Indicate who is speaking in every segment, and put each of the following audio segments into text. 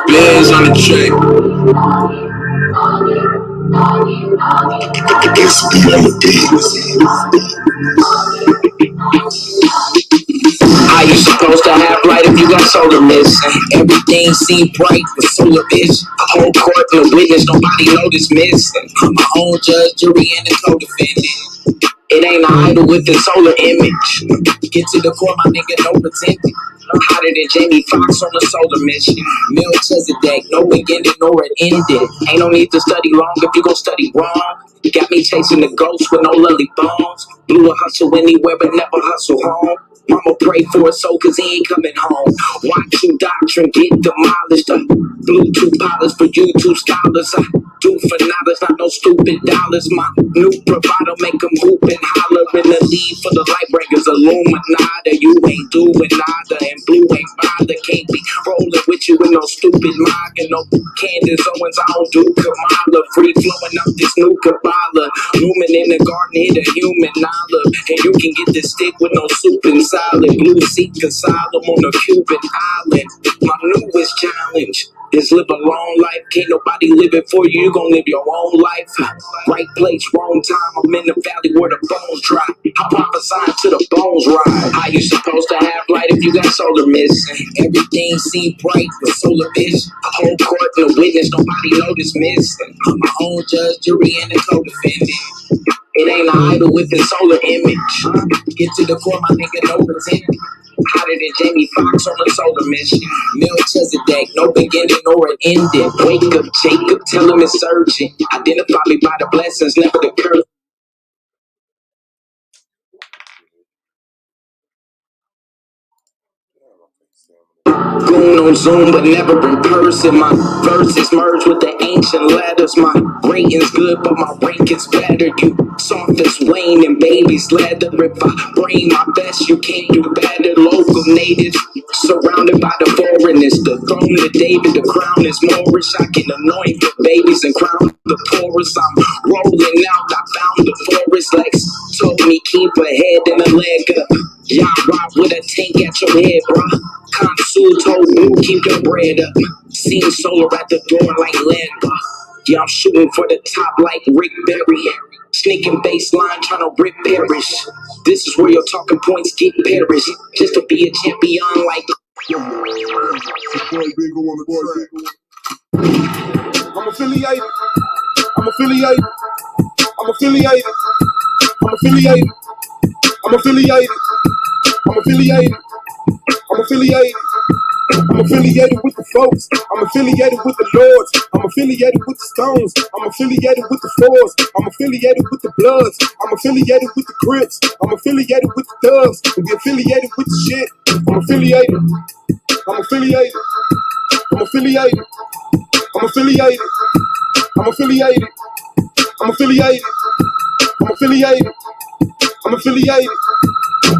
Speaker 1: Blaze on the track. It's beyond the How you supposed to have light if you got solar missing? Everything seemed bright with solar vision. Whole court no witness, nobody know this missing. I'm my own judge, jury, and the co-defendant. It ain't an idol with the solar image. Get to the core, my nigga, no pretending. Hotter than Jamie Foxx on a solar mission. Melchizedek, no beginning nor an ending. Ain't no need to study long if you gon' study wrong. You got me chasing the ghost with no lily bones. Blew a hustle anywhere but never hustle home. Mama pray for his soul cause he ain't coming home. Watch you doctrine get demolished. Bluetooth pilots for YouTube scholars. I do for knowledge, not no stupid dollars. My new provider make them hoop and holler. In the lead for the light breakers, Illuminati. You ain't doing nada and blue ain't bother. Can't be rolling with you with no stupid maga. No Candace Owens, I don't do Kamala. Free flowing up this new Kabbalah. Lumen in the garden, hit a human olive. And you can get this stick with no soup inside. Blue seat asylum on a Cuban island. My newest challenge is live a long life. Can't nobody live it for you. You gon' live your own life. Right place, wrong time. I'm in the valley where the bones dry. I prophesy to the bones rise. How you supposed to have light if you got solar missing? Everything seem bright with solar vision. Whole court no witness, nobody know this missing. I'm my own judge, jury, and the co-defendant. It ain't an idol with the solar image. Get to the core, my nigga, no pretending. Hotter than Jamie Foxx on a solar mission. Melchizedek, no beginning or an ending. Wake up, Jacob, tell him it's urgent. Identify me by the blessings, never the curse. Goon on Zoom, but never in person. My verses merge with the ancient letters. My rating's good, but my rank is better. You soft as Wayne and baby's leather. If I bring my best, you can't do better. Local natives, surrounded by the foreigners. The throne of David, the crown is Moorish. I can anoint the babies and crown the poorest. I'm rolling out, I found the forest. Lex told me keep a head and a leg up. Y'all rock with a tank at your head, bruh. Consul told you keep your bread up. Seen solar at the door like Lamba. Yeah, I'm shooting for the top like Rick Berry. Sneaking baseline trying to rip perish. This is where your talking points get perished. Just to be a champion like I'm affiliated. I'm affiliated. I'm affiliated. I'm affiliated. I'm affiliated. I'm affiliated. I'm affiliated. I'm affiliated with the folks. I'm affiliated with the lords. I'm affiliated with the stones. I'm affiliated with the fours. I'm affiliated with the bloods. I'm affiliated with the crips. I'm affiliated with the thugs. And be affiliated with the shit. I'm affiliated. I'm affiliated. I'm affiliated. I'm affiliated. I'm affiliated. I'm affiliated. I'm affiliated. I'm affiliated.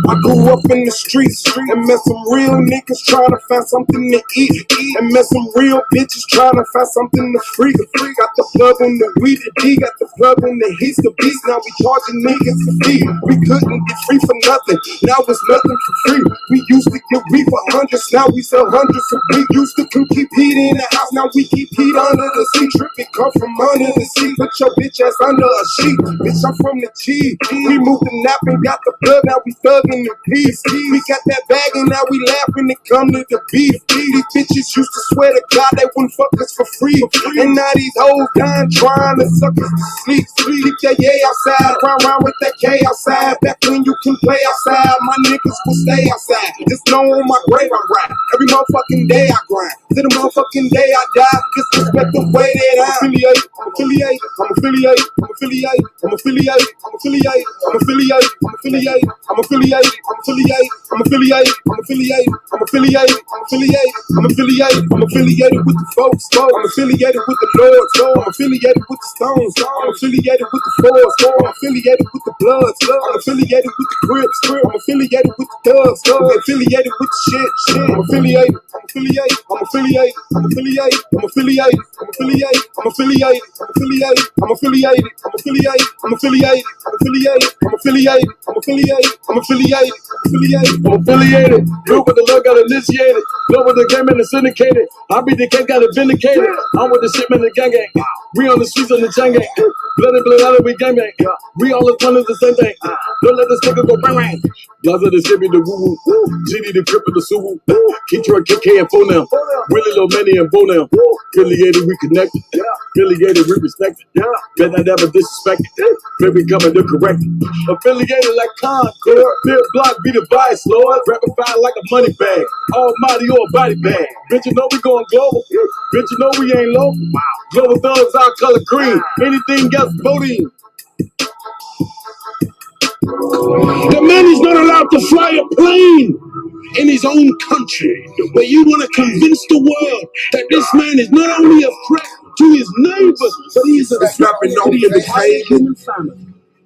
Speaker 1: I grew up in the streets and met some real niggas trying to find something to eat. And met some real bitches trying to find something to free. Got the plug on the weed, the D got the plug on the heat. The beast, now we charging niggas to feed. We couldn't get free for nothing, now it's nothing for free. We used to get weed for hundreds, now we sell hundreds. And we used to keep heat in the house, now we keep heat under the seat. Trippin' come from under the seat, put your bitch ass under a sheet. Bitch, I'm from the G. We moved the nap and got the plug, now we thuggin' the peace. We got that bag and now we laughing to come to the beef. These bitches used to swear to God they wouldn't fuck us for free. And now these hoes dying trying to suck us to sleep. Keep that yay outside, round with that K outside. Back when you can play outside, my niggas will stay outside. Just know on my grave I ride.
Speaker 2: Every motherfucking day I grind. To the motherfucking day I die. Disrespect the way that I'm affiliated. I'm affiliated. I'm affiliated. I'm affiliated. I'm affiliated. I'm affiliated. I'm affiliated. I'm affiliated. I'm affiliated. I'm affiliated. I'm affiliated. I'm affiliated. I'm affiliated. I'm affiliated. I'm affiliated. I'm affiliated with the folks. I'm affiliated with the Lords. I'm affiliated with the Stones. I'm affiliated with the Fours. I'm affiliated with the Bloods. I'm affiliated with the Crips. I'm affiliated with the Thugs. I'm affiliated with the shit. I'm affiliated. I'm affiliated. I'm affiliated. I'm affiliated. I'm affiliated. I'm affiliated. I'm affiliated. I'm affiliated. I'm affiliated. I'm affiliated. I'm affiliated. I'm affiliated. I'm affiliated. I'm affiliated. I'm affiliated. I'm affiliated. Group with the love got initiated. Love with the game and the syndicated. I be the king got it vindicated. I'm with the shit man the gang gang. We on the streets on the chain gang. Blood and blood out of we gang gang. We all as one as the same thing. Don't let this nigga go bang bang. Gaza the shit be the woo woo. GD the crip and the suwu. Keitra, KK and phone now. Willie Lil Manny and Bo now. Affiliated we connected. Affiliated we respected. Better never disrespected. Maybe coming to correct it. Affiliated like Concord. Big block be the vice lord. Rapid fire like a money bag. Almighty or a body bag. Bitch, you know we going global. Bitch, you know we ain't low. Global thugs our color green. Anything else voting. The man is not allowed to fly a plane in his own country, but you want to convince the world that this man is not only a threat to his neighbors, but he is a threat to the entire human family.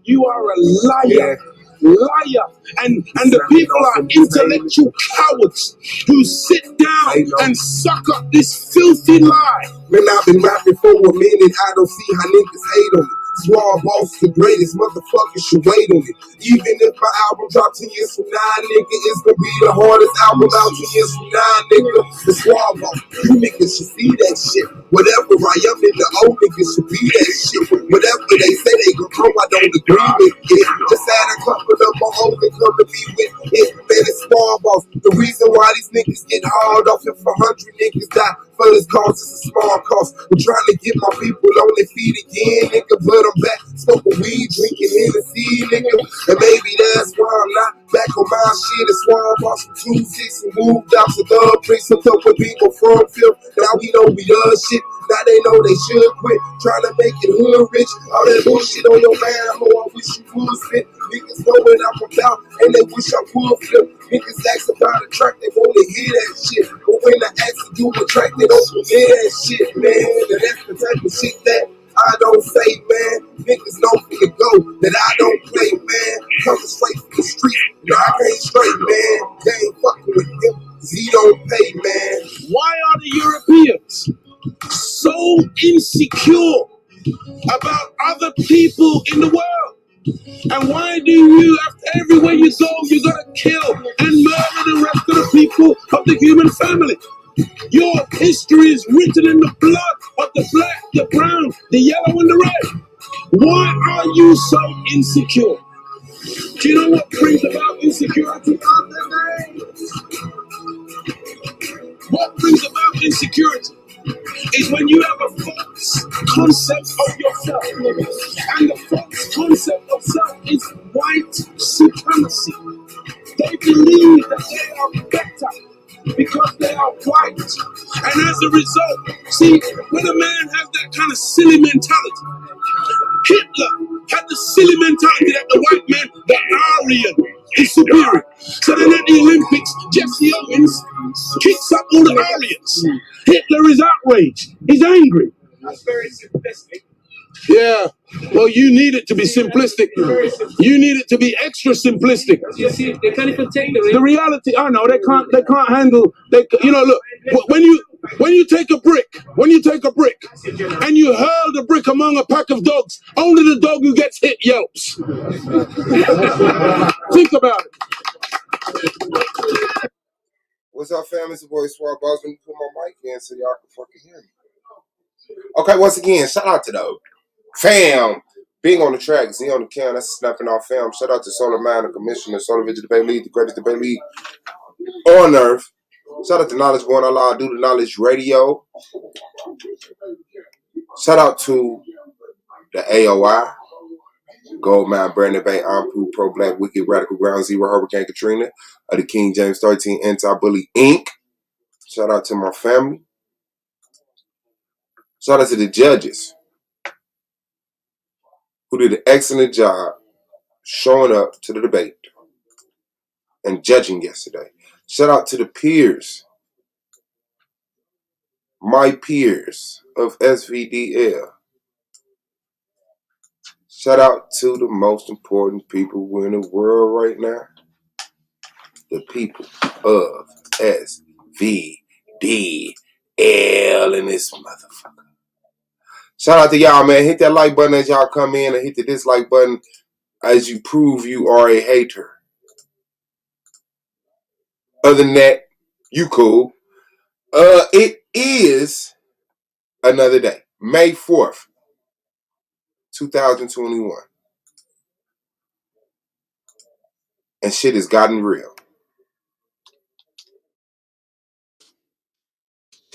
Speaker 2: You are a liar. Liar, and the people are intellectual cowards who sit down and suck up this filthy lie. Man, I've been rapping for a minute. I don't see how niggas hate on me. Swab boss, the greatest motherfuckers should wait on it. Even if my album drops 10 years from now, nigga, it's gonna be the hardest album out 10 years from now, nigga. The Swab boss, you niggas should see that shit. Whatever I am in the old niggas should be that shit. Whatever they say they gon' come, I don't agree with it. Just add a couple of my old and come to be with it. Man, it's Swab boss. The reason why these niggas get hard off if 100 niggas die for this cause is a small cost. I'm trying to get my people on their feet again, nigga, but I'm back smoking weed, drinking Hennessy, nigga. And maybe that's why I'm not back on my shit. It's why I'm off from 2-6 and moved out to the bricks. A couple people from Phil. Now we know we done shit. Now they know they should quit trying to make it hood rich. All that bullshit on your man, ho, I wish you would spit. Niggas know what I'm about, and they wish I would flip. Niggas ask about a track, they wanna hear that shit. But when I ask to do a track, they don't hear that shit, man. And that's the type of shit that I don't say, man. Niggas know from the go that I don't play, man. Coming straight from the street, nah, I can't straight, man. They ain't fucking with him, 'cause he don't pay, man. Why are the Europeans so insecure about other people in the world? And why do you, after everywhere you go, you gotta kill and murder the rest of the people of the human family? Your history is written in the blood of the black, the brown, the yellow, and the red. Why are you so insecure? Do you know what brings about insecurity? What brings about insecurity is when you have a false concept of yourself. And the false concept of self is white supremacy. They believe that they are better because they are white. And as a result, see, when a man has that kind of silly mentality, Hitler had the silly mentality that the white man, the Aryan, is superior. So then at the Olympics, Jesse Owens kicks up all the Aryans. Hitler is outraged. He's angry. That's very simplistic. Yeah. Well, you need it to be simplistic. You need it to be extra simplistic.
Speaker 3: You see, they can't even take the
Speaker 2: reality. I know they can't. They can't handle. Look. When you take a brick, and you hurl the brick among a pack of dogs, only the dog who gets hit yelps. Think about it.
Speaker 4: What's up, fam? It's your boy Swab Boss. Let me put my mic in so y'all can fucking hear me. Okay, once again, shout out to the fam. Being on the track, Z on the cam, that's snapping off fam. Shout out to Solar Man, the commissioner, Solar Vigil Debate League, the greatest debate league on earth. Shout out to Knowledge Born Allah, Do the Knowledge Radio. Shout out to the AOI, Goldman, Brandon Bay, Ampu, Pro Black, Wicked, Radical Ground Zero, Hurricane Katrina, of the King James 13 Anti-Bully Inc. Shout out to my family. Shout out to the judges who did an excellent job showing up to the debate and judging yesterday. Shout out to the peers, my peers of SVDL. Shout out to the most important people in the world right now. The people of SVDL in this motherfucker. Shout out to y'all, man. Hit that like button as y'all come in and hit the dislike button as you prove you are a hater. Other than that, you cool. It is another day. May 4th, 2021. And shit has gotten real.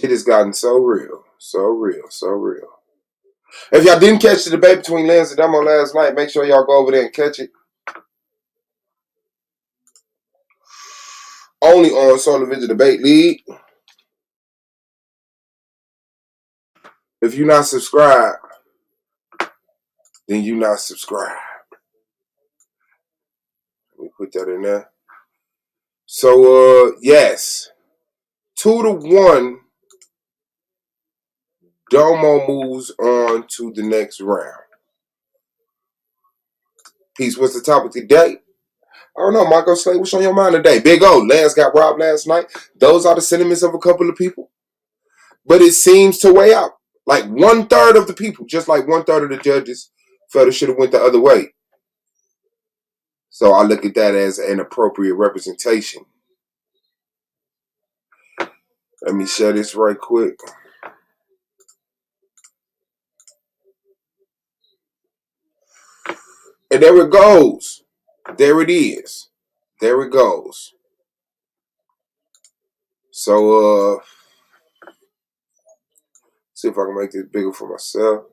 Speaker 4: It has gotten so real. So real. So real. If y'all didn't catch the debate between Lance and Demo last night, make sure y'all go over there and catch it. Only on Solar Vision Debate League. If you're not subscribed, then you're not subscribed. Let me put that in there. So, yes. 2-1. Domo moves on to the next round. Peace. What's the topic today? I don't know, Michael Slade. What's on your mind today? Big O. Lance got robbed last night. Those are the sentiments of a couple of people. But it seems to weigh out. Like 1/3 of the people, just like 1/3 of the judges, felt it should have went the other way. So I look at that as an appropriate representation. Let me share this right quick. And there it goes. There it is. There it goes. So, see if I can make this bigger for myself.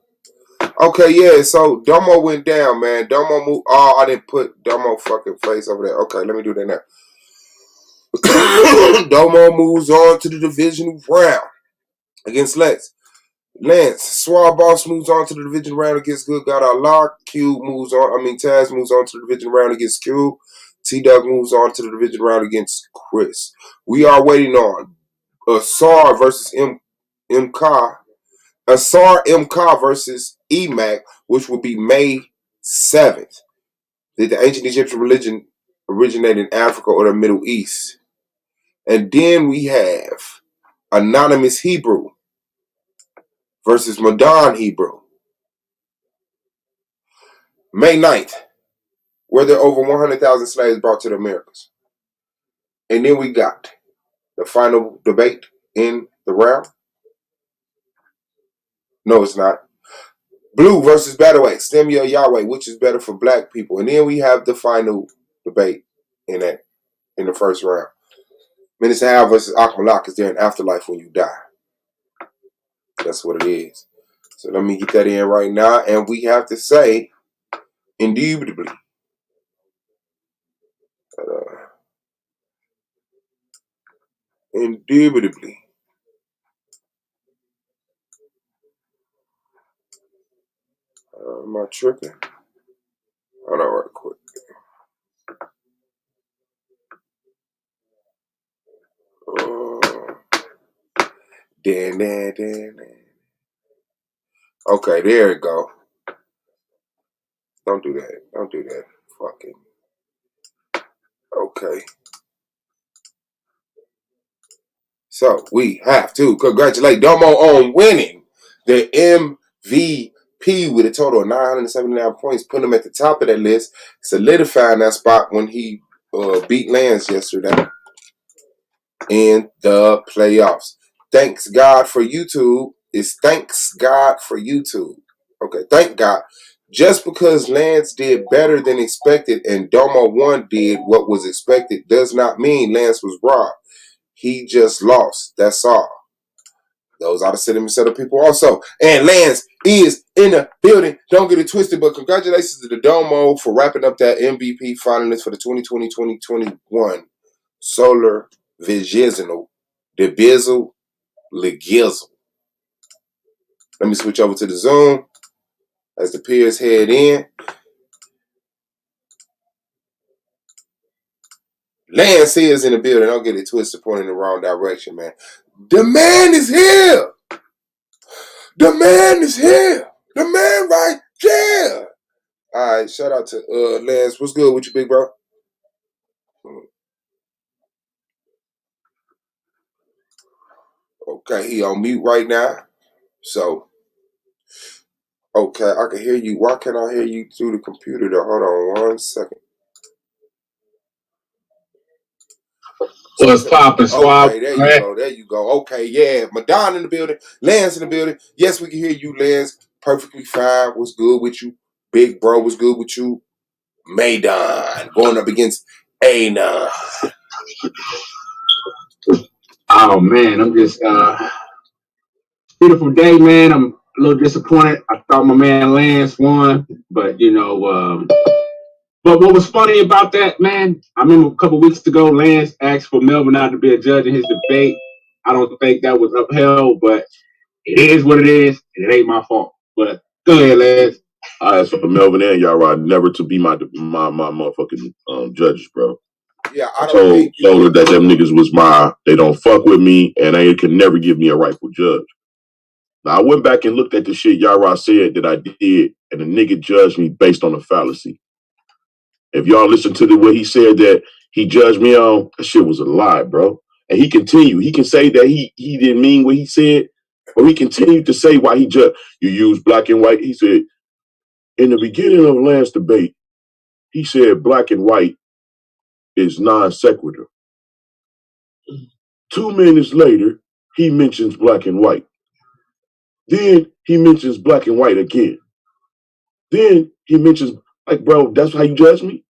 Speaker 4: Okay, yeah, so Domo went down, man. Domo moved. Oh, I didn't put Domo fucking face over there. Okay, let me do that now. Domo moves on to the divisional round against Lex. Lance, Swab Boss moves on to the division round against Good God Allah. Taz moves on to the division round against Q. T-Dug moves on to the division round against Chris. We are waiting on Asar versus MK. Asar MK versus EMAC, which will be May 7th. Did the ancient Egyptian religion originate in Africa or the Middle East? And then we have Anonymous Hebrew versus Madon Hebrew. May 9th, were there over 100,000 slaves brought to the Americas? And then we got the final debate in the round. No, it's not. Blue versus Battle X, Samuel Yahweh, which is better for black people? And then we have the final debate in the first round. Minister Hal versus Akmalak, is there an afterlife when you die? That's what it is. So let me get that in right now. And we have to say, indubitably, am I tripping? Hold on right quick. Okay, there it go. Don't do that. Don't do that. Fucking. Okay. So we have to congratulate Domo on winning the MVP with a total of 979 points, putting him at the top of that list, solidifying that spot when he beat Lance yesterday in the playoffs. Thanks God for YouTube. It's thanks God for YouTube. Okay, thank God. Just because Lance did better than expected and Domo 1 did what was expected does not mean Lance was robbed. He just lost. That's all. Those are the sentiments of the people also. And Lance is in the building. Don't get it twisted, but congratulations to the Domo for wrapping up that MVP finalist for the 2020-2021 Solar Visional the bizzle, the gizzle. Let me switch over to the Zoom as the peers head in. Lance is in the building. Don't get it twisted, pointing in the wrong direction, man. The man is here. The man is here. The man right there. All right, shout out to Lance. What's good with you, big bro? Okay, he on mute right now. So, okay, I can hear you. Why can't I hear you through the computer though? Hold on 1 second.
Speaker 2: What's poppin', Swab?
Speaker 4: Okay, there you go. There you go. Okay, yeah. Madonna in the building. Lance in the building. Yes, we can hear you, Lance. Perfectly fine. What's good with you? Big bro, what's good with you? Maydon going up against Anon.
Speaker 2: Oh man, I'm just beautiful day, man. I'm a little disappointed. I thought my man Lance won, but but what was funny about that, man? I remember a couple weeks ago, Lance asked for Melvin not to be a judge in his debate. I don't think that was upheld, but it is what it is, and it ain't my fault. But go ahead, Lance.
Speaker 5: I asked for Melvin and Yara never to be my motherfucking judges, bro.
Speaker 4: Yeah,
Speaker 5: I told her that them niggas was they don't fuck with me, and they can never give me a rightful judge. Now, I went back and looked at the shit Yara said that I did, and the nigga judged me based on a fallacy. If y'all listen to what he said that he judged me on, that shit was a lie, bro. And he continued. He can say that he didn't mean what he said, or he continued to say why he judged. You use black and white. He said, in the beginning of Lance's debate, he said black and white is non sequitur. 2 minutes later, he mentions black and white. Then he mentions black and white again. Then he mentions, like, bro, that's how you judge me?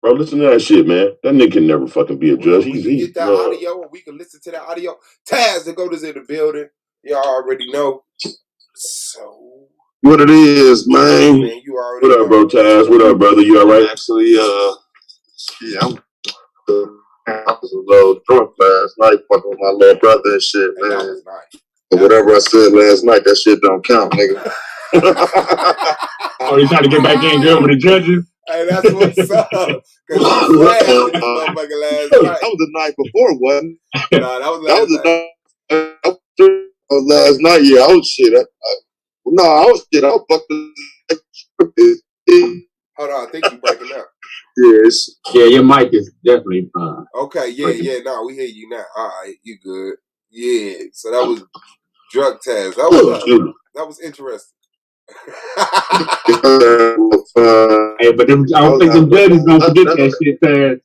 Speaker 5: Bro, listen to that shit, man. That nigga can never fucking be a judge.
Speaker 4: We can get that audio, and we can listen to that audio. Taz, the goat is in the building. Y'all already know. So,
Speaker 5: what it is, man.
Speaker 4: You already
Speaker 5: what up, bro, Taz? What up, brother? You all right?
Speaker 6: Actually, yeah, I was a little drunk last night, fucking with my little brother and shit, man.
Speaker 4: That was nice.
Speaker 6: But whatever I said last night, that shit don't count, nigga.
Speaker 2: Oh, you trying to get back in good with the judges?
Speaker 4: Hey, that's what's up. Cause you flashed in this motherfucker last night.
Speaker 6: That was the night before, wasn't it?
Speaker 4: Nah, that was last night.
Speaker 6: That was last night. Yeah, I was shit. I was fucking.
Speaker 4: Hold on, I think you breaking up.
Speaker 6: Yes.
Speaker 2: Yeah, your mic is definitely
Speaker 4: okay, yeah, no, we hear you now. All right, you good. Yeah, so that was drug test. That was interesting.
Speaker 2: Hey, but I don't think the judges don't forget that shit, Taz.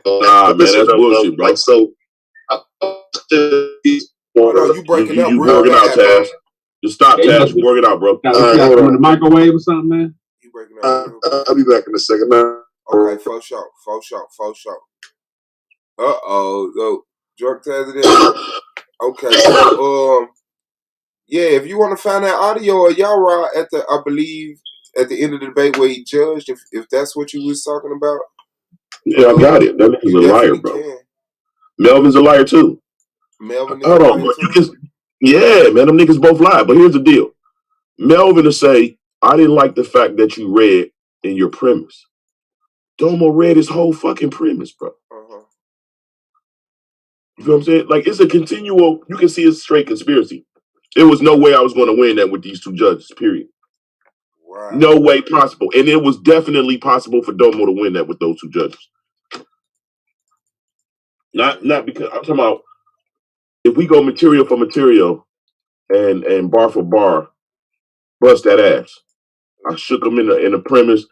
Speaker 5: Nah, man, that's bullshit, bro.
Speaker 6: Like, so,
Speaker 4: you breaking up
Speaker 5: you
Speaker 4: real
Speaker 5: working
Speaker 4: bad,
Speaker 5: out, Taz. Just stop, Taz. You working out, bro.
Speaker 2: You got some in the microwave or something, man?
Speaker 4: You breaking up real bad.
Speaker 6: I'll be back in a second, man.
Speaker 4: Okay, for sure. Uh-oh. Drug test it is. Okay, so, yeah, if you want to find that audio of Yara I believe, at the end of the debate where he judged, if that's what you was talking about.
Speaker 5: Yeah, I got it. That nigga's a liar, bro. Melvin's a liar, too.
Speaker 4: Melvin is
Speaker 5: Hold
Speaker 4: a
Speaker 5: on,
Speaker 4: liar,
Speaker 5: bro.
Speaker 4: too?
Speaker 5: Yeah, man, them niggas both lie. But here's the deal. Melvin will say, I didn't like the fact that you read in your premise. Domo read his whole fucking premise, bro.
Speaker 4: Uh-huh.
Speaker 5: You know what I'm saying? Like, it's a continual, you can see it's straight conspiracy. There was no way I was going to win that with these two judges, period. Wow. No way possible. And it was definitely possible for Domo to win that with those two judges. Not because, I'm talking about, if we go material for material and bar for bar, bust that ass. I shook him in the premise.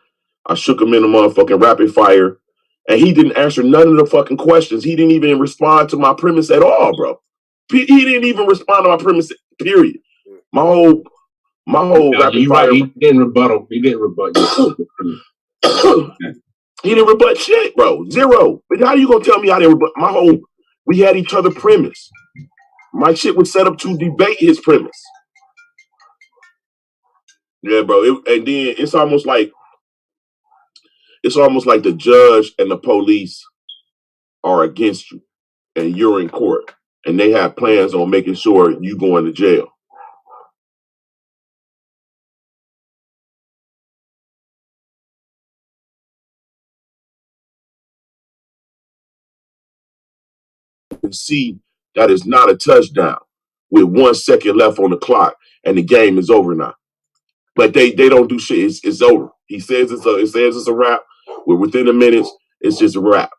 Speaker 5: I shook him in the motherfucking rapid fire. And he didn't answer none of the fucking questions. He didn't even respond to my premise at all, bro. He didn't even respond to my premise, period. My whole rapid fire.
Speaker 2: Right. He didn't rebuttal. He didn't rebut.
Speaker 5: He didn't rebut shit, bro. Zero. But how you gonna tell me I didn't rebut we had each other premise. My shit was set up to debate his premise. Yeah, bro. And then it's almost like the judge and the police are against you and you're in court and they have plans on making sure you go into jail. And see that is not a touchdown with 1 second left on the clock and the game is over now. But they don't do shit. It's over. He says it's a wrap. We're within the minutes. It's just a wrap.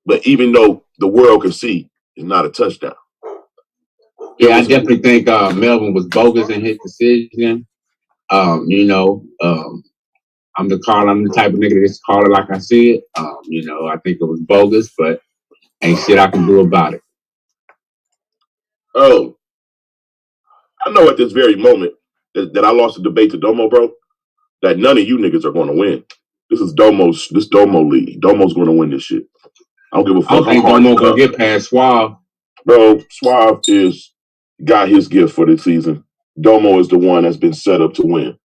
Speaker 5: But even though the world can see, it's not a touchdown.
Speaker 7: Yeah, I definitely think Melvin was bogus in his decision. I'm the type of nigga that just call it like I see it. I think it was bogus, but ain't shit I can do about it.
Speaker 5: Oh, I know at this very moment that I lost a debate to Domo, bro, that none of you niggas are going to win. This Domo league. Domo's going to win this shit. I don't give a fuck.
Speaker 7: I don't think Domo gonna get past Suave.
Speaker 5: Bro, Suave got his gift for the season. Domo is the one that's been set up to win.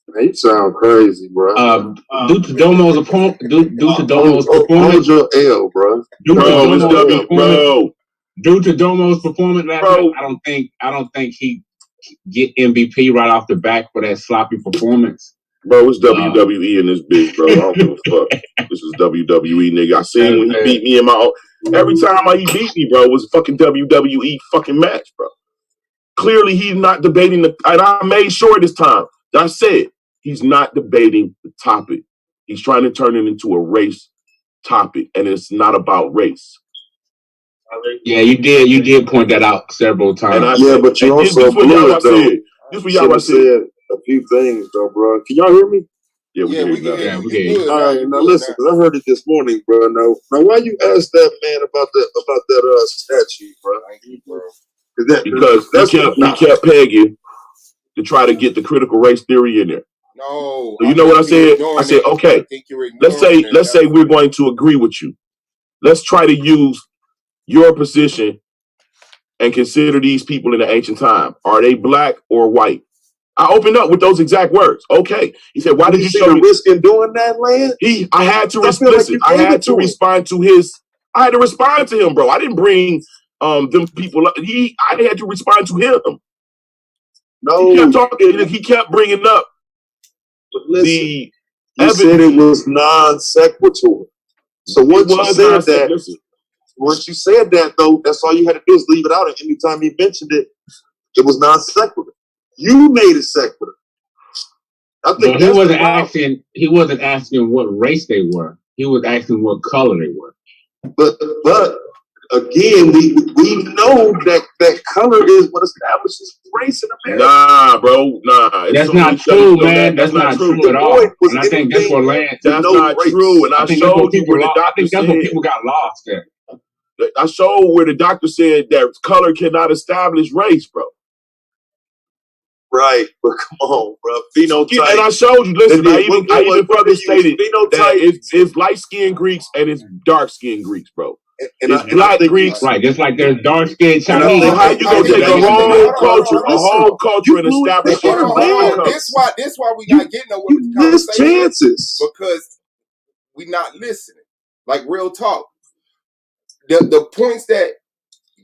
Speaker 6: Man, you sound crazy, bro.
Speaker 7: Due to Domo's performance,
Speaker 6: hold your L, bro.
Speaker 7: Due to Domo's performance last night, I don't think he get MVP right off the back for that sloppy performance.
Speaker 5: Bro, it's WWE in this bitch, bro. I don't give a fuck. This is WWE, nigga. I seen when he beat me in my own. Every time he beat me, bro, was a fucking WWE fucking match, bro. Clearly, he's not debating and I made sure this time that I said he's not debating the topic. He's trying to turn it into a race topic, and it's not about race.
Speaker 7: Yeah, you did point that out several times.
Speaker 6: But you also blew it, though.
Speaker 5: This what y'all
Speaker 6: said a few things, though, bro. Can y'all hear me?
Speaker 5: Yeah, we can hear
Speaker 6: you. All right, now listen, because I heard it this morning, bro. Now why you asked that man about that statue, bro?
Speaker 5: Because he kept pegging to try to get the critical race theory in there.
Speaker 4: No.
Speaker 5: So you know what I said? I said, okay, let's say we're going to agree with you. Let's try to use your position and consider these people in the ancient time. Are they black or white? I opened up with those exact words. Okay. He said, why did you show me
Speaker 6: risk in doing that, Lance?
Speaker 5: I had to respond to him, bro. I didn't bring them people up. I had to respond to him.
Speaker 6: No.
Speaker 5: He kept talking, he kept bringing up
Speaker 6: you said it was non sequitur. So once you said that, though, that's all you had to do is leave it out. And anytime he mentioned it, it was non sequitur. You made it sequitur. I think
Speaker 7: he wasn't asking what race they were. He was asking what color they were.
Speaker 6: But again, we know that color is what establishes race in America.
Speaker 5: Nah, bro. Nah.
Speaker 7: That's not true, man. That's not true at all. And I think that's what Lance.
Speaker 5: That's not true. And I showed you where the doctor said.
Speaker 7: I think that's what people got lost there.
Speaker 5: I showed where the doctor said that color cannot establish race, bro.
Speaker 6: Right, but come on, bro. Phenotype.
Speaker 5: And I showed you. Listen, I even further stated that it's light-skinned Greeks and it's dark-skinned Greeks, bro.
Speaker 6: And
Speaker 5: it's black Greeks,
Speaker 7: right? Just like there's dark-skinned Chinese.
Speaker 5: How you gonna take a whole culture, and establish one color?
Speaker 4: This why we not getting nowhere with the conversation. Chances because we not listening. Like real talk. The points that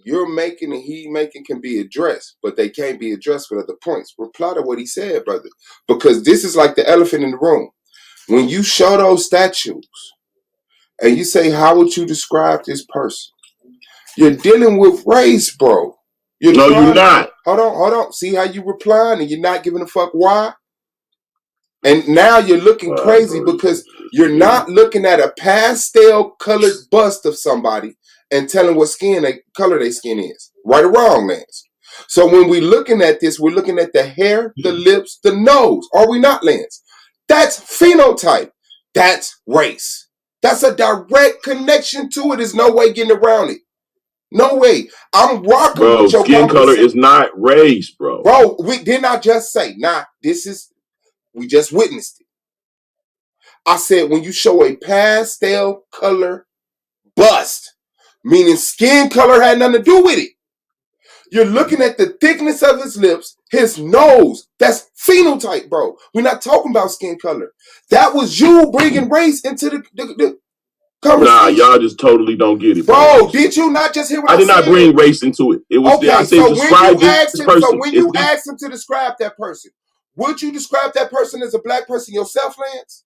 Speaker 4: you're making and he making can be addressed, but they can't be addressed with other points. Reply to what he said, brother. Because this is like the elephant in the room. When you show those statues and you say, how would you describe this person? You're dealing with race, bro.
Speaker 5: You're not.
Speaker 4: Hold on. See how you replying and you're not giving a fuck why? And now you're looking crazy because you're not looking at a pastel colored bust of somebody and telling what color their skin is. Right or wrong, Lance? So when we're looking at this, we're looking at the hair, the lips, the nose. Are we not, Lance? That's phenotype. That's race. That's a direct connection to it. There's no way getting around it. No way. I'm rocking with your
Speaker 5: skin color is not race, bro.
Speaker 4: Bro, didn't I just say, we just witnessed it. I said when you show a pastel color bust, meaning skin color had nothing to do with it. You're looking at the thickness of his lips, his nose. That's phenotype, bro. We're not talking about skin color. That was you bringing race into the
Speaker 5: Nah, y'all just totally don't get it,
Speaker 4: bro. Did you not just hear what I
Speaker 5: did not bring race into it? It was
Speaker 4: okay.
Speaker 5: I said describe this person.
Speaker 4: So when you asked him to describe that person, would you describe that person as a black person yourself, Lance?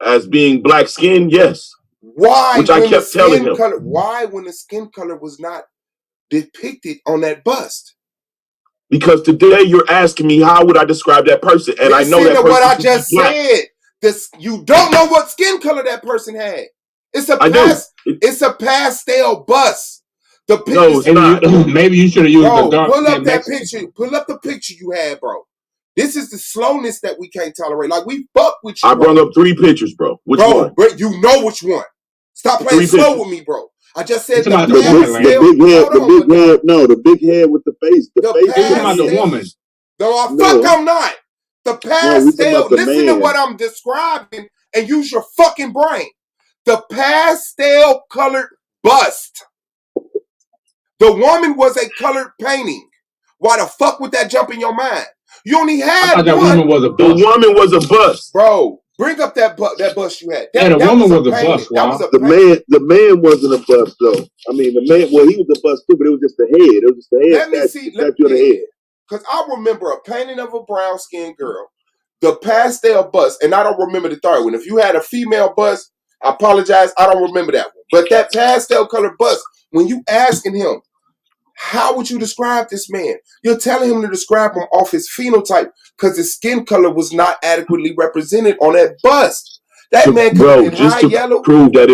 Speaker 5: As being black skinned, yes.
Speaker 4: Why?
Speaker 5: Which I kept telling him.
Speaker 4: Why, when the skin color was not depicted on that bust?
Speaker 5: Because today you're asking me how would I describe that person, and I know that person.
Speaker 4: What I just said. This you don't know what skin color that person had. It's a it's a pastel bust. The picture.
Speaker 5: No, it's not.
Speaker 7: Maybe you should have used the dark.
Speaker 4: Pull up that picture. Pull up the picture you had, bro. This is the slowness that we can't tolerate. Like we fuck with you.
Speaker 5: I brought up 3 pictures, bro. Which one?
Speaker 4: Bro, you know which one. Stop playing slow with me, bro. I just said
Speaker 6: the big head. No, the big head with the face. The face.
Speaker 7: You're talking about the woman.
Speaker 4: I'm not. The pastel. Listen to what I'm describing and use your fucking brain. The pastel colored bust. The woman was a colored painting. Why the fuck would that jump in your mind? You only had
Speaker 7: that
Speaker 4: one.
Speaker 7: Woman was a bust.
Speaker 5: The woman was a bust,
Speaker 4: bro. Bring up that bust you had.
Speaker 7: The woman was a bust.
Speaker 4: Wow.
Speaker 6: The man wasn't a bust though. I mean, the man. Well, he was a bust too, but it was just the head. It was just the head.
Speaker 4: Let me see. Let me see. Because I remember a painting of a brown skinned girl, the pastel bust, and I don't remember the third one. If you had a female bust, I apologize. I don't remember that one. But that pastel colored bust, when you asking him, how would you describe this man? You're telling him to describe him off his phenotype because his skin color was not adequately represented on that bust. That man could have been high yellow.
Speaker 5: Prove that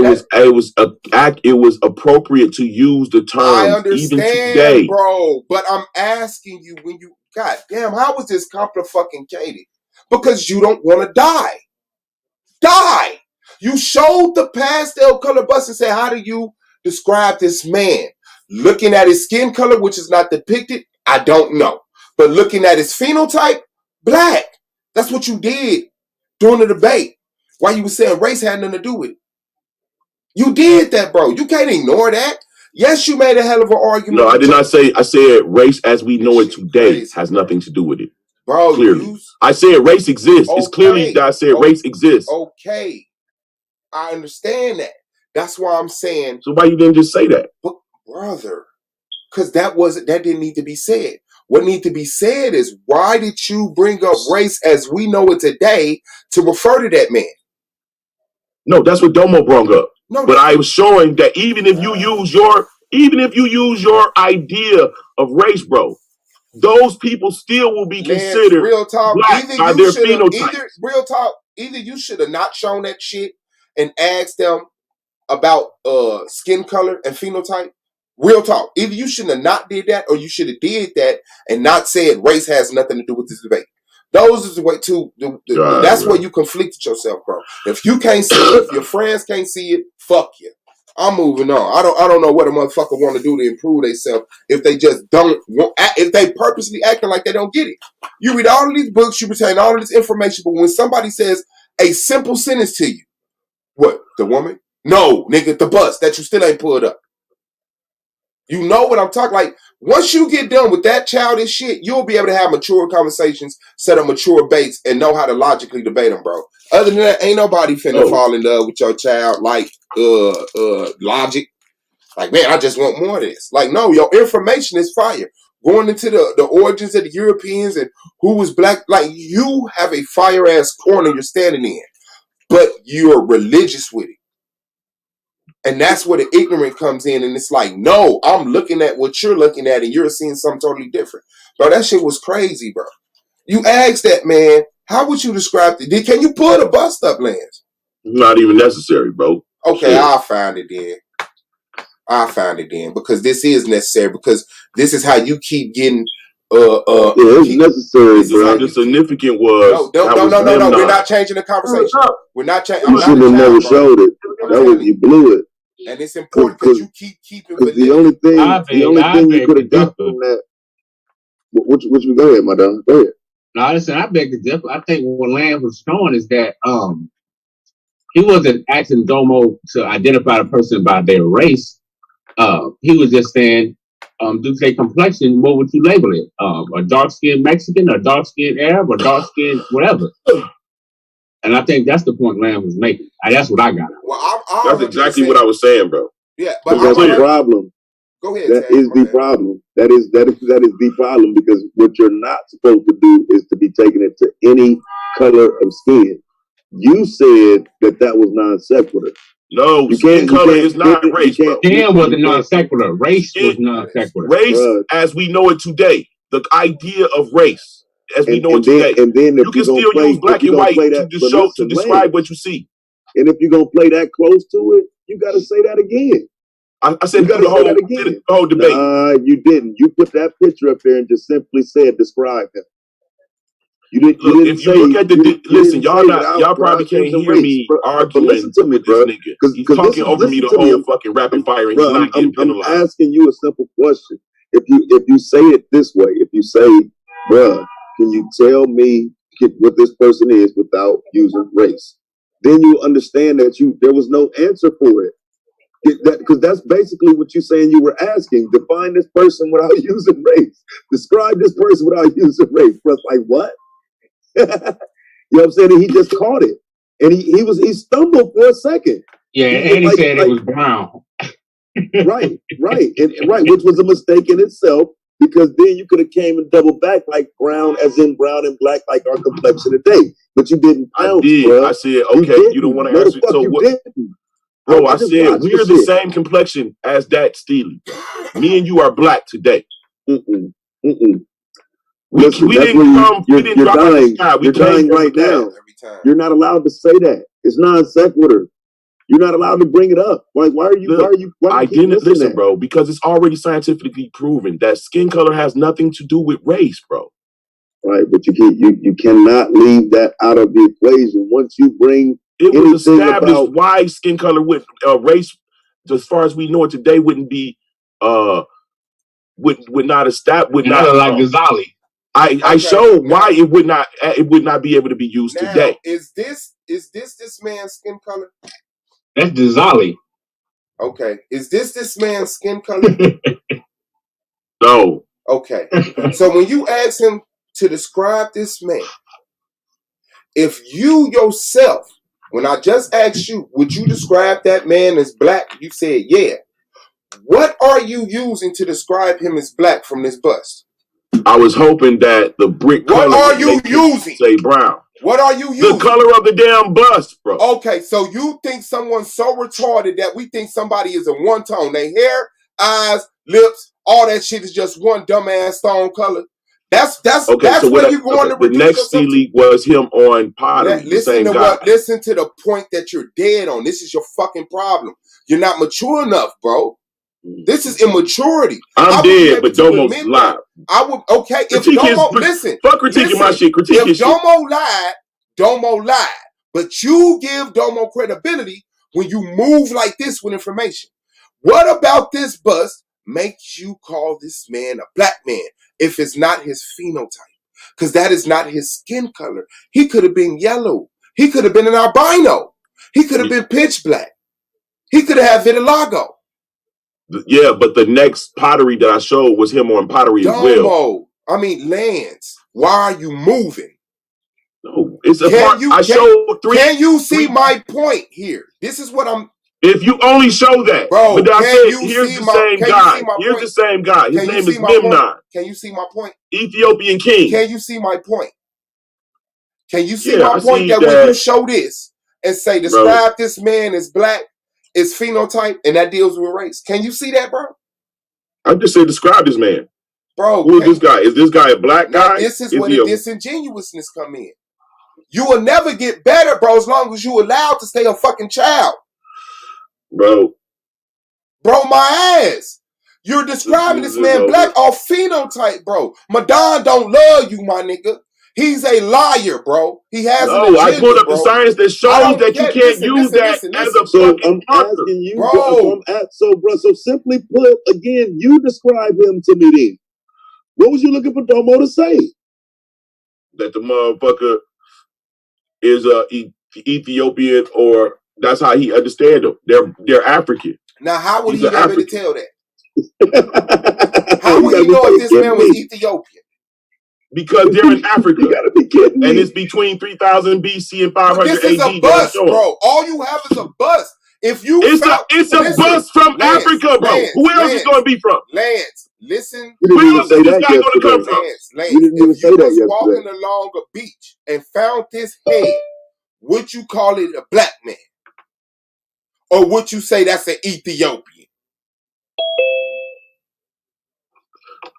Speaker 5: it was appropriate to use the term. I understand, even today,
Speaker 4: bro. But I'm asking you, when you, God damn, how was this complicated? Because you don't want to die. Die. You showed the pastel color bust and said, how do you describe this man? Looking at his skin color, which is not depicted, I don't know. But looking at his phenotype, black. That's what you did during the debate. Why you were saying race had nothing to do with it. You did that, bro. You can't ignore that. Yes, you made a hell of an argument.
Speaker 5: No, I did not say. I said race as we know it today has nothing to do with it.
Speaker 4: Bro,
Speaker 5: clearly. I said race exists. Okay. It's clearly that I said race exists.
Speaker 4: Okay. I understand that. That's why I'm saying.
Speaker 5: So why you didn't just say that?
Speaker 4: But, brother, because that didn't need to be said. What needs to be said is, why did you bring up race as we know it today to refer to that man?
Speaker 5: No, that's what Domo brought up. No, but I was showing that even if you use your idea of race, bro, those people still will be considered
Speaker 4: real talk,
Speaker 5: black by their phenotype.
Speaker 4: Real talk, either you should have not shown that shit and asked them about skin color and phenotype. Real talk. Either you shouldn't have not did that, or you should have did that and not said race has nothing to do with this debate. Those is the way to. That's where you conflicted yourself, bro. If you can't see it, if your friends can't see it, fuck you. I'm moving on. I don't know what a motherfucker want to do to improve themselves if they just don't want. If they purposely acting like they don't get it. You read all of these books, you retain all of this information, but when somebody says a simple sentence to you, what, the woman? No, nigga, the bus that you still ain't pulled up. You know what I'm talking like. Once you get done with that childish shit, you'll be able to have mature conversations, set up mature baits, and know how to logically debate them, bro. Other than that, ain't nobody finna fall in love with your child like logic. Like, man, I just want more of this. Like, no, your information is fire. Going into the origins of the Europeans and who was black, like, you have a fire ass corner you're standing in, but you're religious with it. And that's where the ignorance comes in. And it's like, no, I'm looking at what you're looking at and you're seeing something totally different. Bro, that shit was crazy, bro. You asked that man, how would you describe it? Can you pull the bust up, Lance?
Speaker 5: Not even necessary, bro.
Speaker 4: Okay, I'll find it then. Because this is necessary. Because this is how you keep getting
Speaker 6: it's necessary, bro.
Speaker 5: The significant was
Speaker 4: no. We're not changing the conversation. We're not changing.
Speaker 6: You should have never showed it. That was you blew it.
Speaker 4: And it's important that you keep it.
Speaker 6: The only thing you could have got from that. Which we go ahead, my dog. Go ahead.
Speaker 7: No, listen, I beg to differ. I think what Lamb was showing is that he wasn't asking Domo to identify a person by their race. He was just saying, due to their complexion, what would you label it? A dark-skinned Mexican, a dark-skinned Arab, a dark-skinned whatever. And I think that's the point Lamb was making. That's what I got out.
Speaker 4: Well, 100%.
Speaker 5: That's exactly what I was saying, bro.
Speaker 4: Yeah, but
Speaker 6: that's the problem.
Speaker 4: Go ahead.
Speaker 6: That is the problem. That is the problem, because what you're not supposed to do is to be taking it to any color of skin. You said that was non sequitur.
Speaker 5: No, skin color is not race, bro.
Speaker 7: Skin was non sequitur. Race was non sequitur.
Speaker 5: Race, as we know it today, the idea of race, as we know it today,
Speaker 6: and then
Speaker 5: you can still use black and white to describe what you see.
Speaker 6: And if you're gonna play that close to it, you got to say that again.
Speaker 5: I said the whole debate.
Speaker 6: Nah, you didn't. You put that picture up there and just simply said describe him. You didn't.
Speaker 5: Look, if you look at listen, y'all probably can't hear me arguing
Speaker 6: listen to me,
Speaker 5: with this nigga. He's talking over me the whole fucking rapid fire, and he's not getting penalized.
Speaker 6: I'm asking you a simple question. If you say it this way, if you say, bruh, can you tell me what this person is without using race? Then you understand that there was no answer for it. Because that's basically what you're saying you were asking. Define this person without using race. Describe this person without using race. Bro, like what? You know what I'm saying? And he just caught it. And he stumbled for a second.
Speaker 7: Yeah, and he said it was brown.
Speaker 6: Right, which was a mistake in itself, because then you could have came and doubled back like brown, as in brown and black, like our complexion today. But you didn't.
Speaker 5: I did. Bro. I said, okay, you don't want to answer. So what? Bro, I said we're the same complexion as that Steely. Me and you are black today. We didn't drop out the sky.
Speaker 6: You're dying right now. You're not allowed to say that. It's non sequitur. You're not allowed to bring it up. Like, why are you?
Speaker 5: I didn't listen, bro, because it's already scientifically proven that skin color has nothing to do with race, bro.
Speaker 6: Right, but you cannot leave that out of the equation. Once you bring
Speaker 5: it was established why skin color would race, as far as we know it today, wouldn't be would not like
Speaker 7: Ghazali.
Speaker 5: I showed why it would not be able to be used today.
Speaker 4: Is this man's skin color?
Speaker 7: That's Ghazali.
Speaker 4: Okay. Is this man's skin color?
Speaker 5: No.
Speaker 4: Okay. So when you ask him to describe this man, if you yourself, when I just asked you, would you describe that man as black? You said, yeah. What are you using to describe him as black from this bust?
Speaker 5: I was hoping that the brick color.
Speaker 4: What are you using?
Speaker 5: Say brown.
Speaker 4: What are you using?
Speaker 5: The color of the damn bust, bro.
Speaker 4: Okay, so you think someone's so retarded that we think somebody is a one tone. Their hair, eyes, lips, all that shit is just one dumbass stone color. That's
Speaker 5: okay,
Speaker 4: that's
Speaker 5: so
Speaker 4: where you going to reduce
Speaker 5: the next Steely was him on pottery.
Speaker 4: Listen to the point that you're dead on. This is your fucking problem. You're not mature enough, bro. This is immaturity.
Speaker 5: I'm dead, but Domo's live.
Speaker 4: I would if Domo listen.
Speaker 5: Fuck critiquing my shit. Critique his shit.
Speaker 4: If Domo lied. But you give Domo credibility when you move like this with information. What about this bust makes you call this man a black man if it's not his phenotype? Because that is not his skin color. He could have been yellow. He could have been an albino. He could have been pitch black. He could have had vitiligo.
Speaker 5: Yeah, but the next pottery that I showed was him on pottery as well.
Speaker 4: Lance, why are you moving?
Speaker 5: No, it's a part. I showed three.
Speaker 4: Can you see my point here? This is what I'm.
Speaker 5: If you only show that,
Speaker 4: bro,
Speaker 5: but I said, here's the same guy. Here's the same guy. His name is Memnon.
Speaker 4: Can you see my point?
Speaker 5: Ethiopian king.
Speaker 4: Can you see my point? Can you see my point that when you show this and say, describe this man as black, is phenotype, and that deals with race. Can you see that, bro?
Speaker 5: I just said describe this man.
Speaker 4: Bro.
Speaker 5: Who is this guy? Is this guy a black guy?
Speaker 4: This is where the disingenuousness come in. You will never get better, bro, as long as you allowed to stay a fucking child.
Speaker 5: Bro,
Speaker 4: my ass. You're describing this man black off phenotype, bro. Madon don't love you, my nigga. He's a liar, bro. He has an agenda,
Speaker 5: I pulled up the science that shows that you can't use that as a fucking marker.
Speaker 6: Asking you, bro. So simply put, again, you describe him to me then. What was you looking for Domo to say?
Speaker 5: That the motherfucker is Ethiopian, or that's how he understand them. They're African.
Speaker 4: Now, how would he be able to tell that? How would he know if this man was Ethiopian?
Speaker 5: Because they're in Africa.
Speaker 6: You gotta be kidding me.
Speaker 5: And it's between 3000 BC and 500 AD.
Speaker 4: This is a bust, bro. All you have is a bust. If you
Speaker 5: it's a bus from Africa, bro. Who else is going to be from?
Speaker 4: Lance, listen.
Speaker 5: Where else is this guy going to come from?
Speaker 4: Lance, if you was walking along a beach and found this head, would you call it a black man? Or would you say that's an Ethiopian?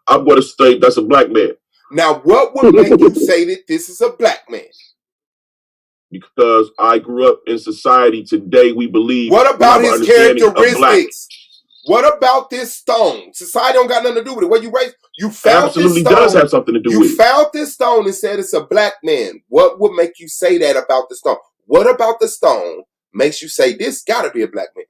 Speaker 5: I'm going to say that's a black man.
Speaker 4: Now, what would make you say that this is a black man?
Speaker 5: Because I grew up in society today, we believe.
Speaker 4: What about his characteristics? What about this stone? Society don't got nothing to do with it. What you raised? You found
Speaker 5: absolutely
Speaker 4: this stone.
Speaker 5: Does have something to do with it.
Speaker 4: You found this stone and said it's a black man. What would make you say that about the stone? What about the stone makes you say this got to be a black man?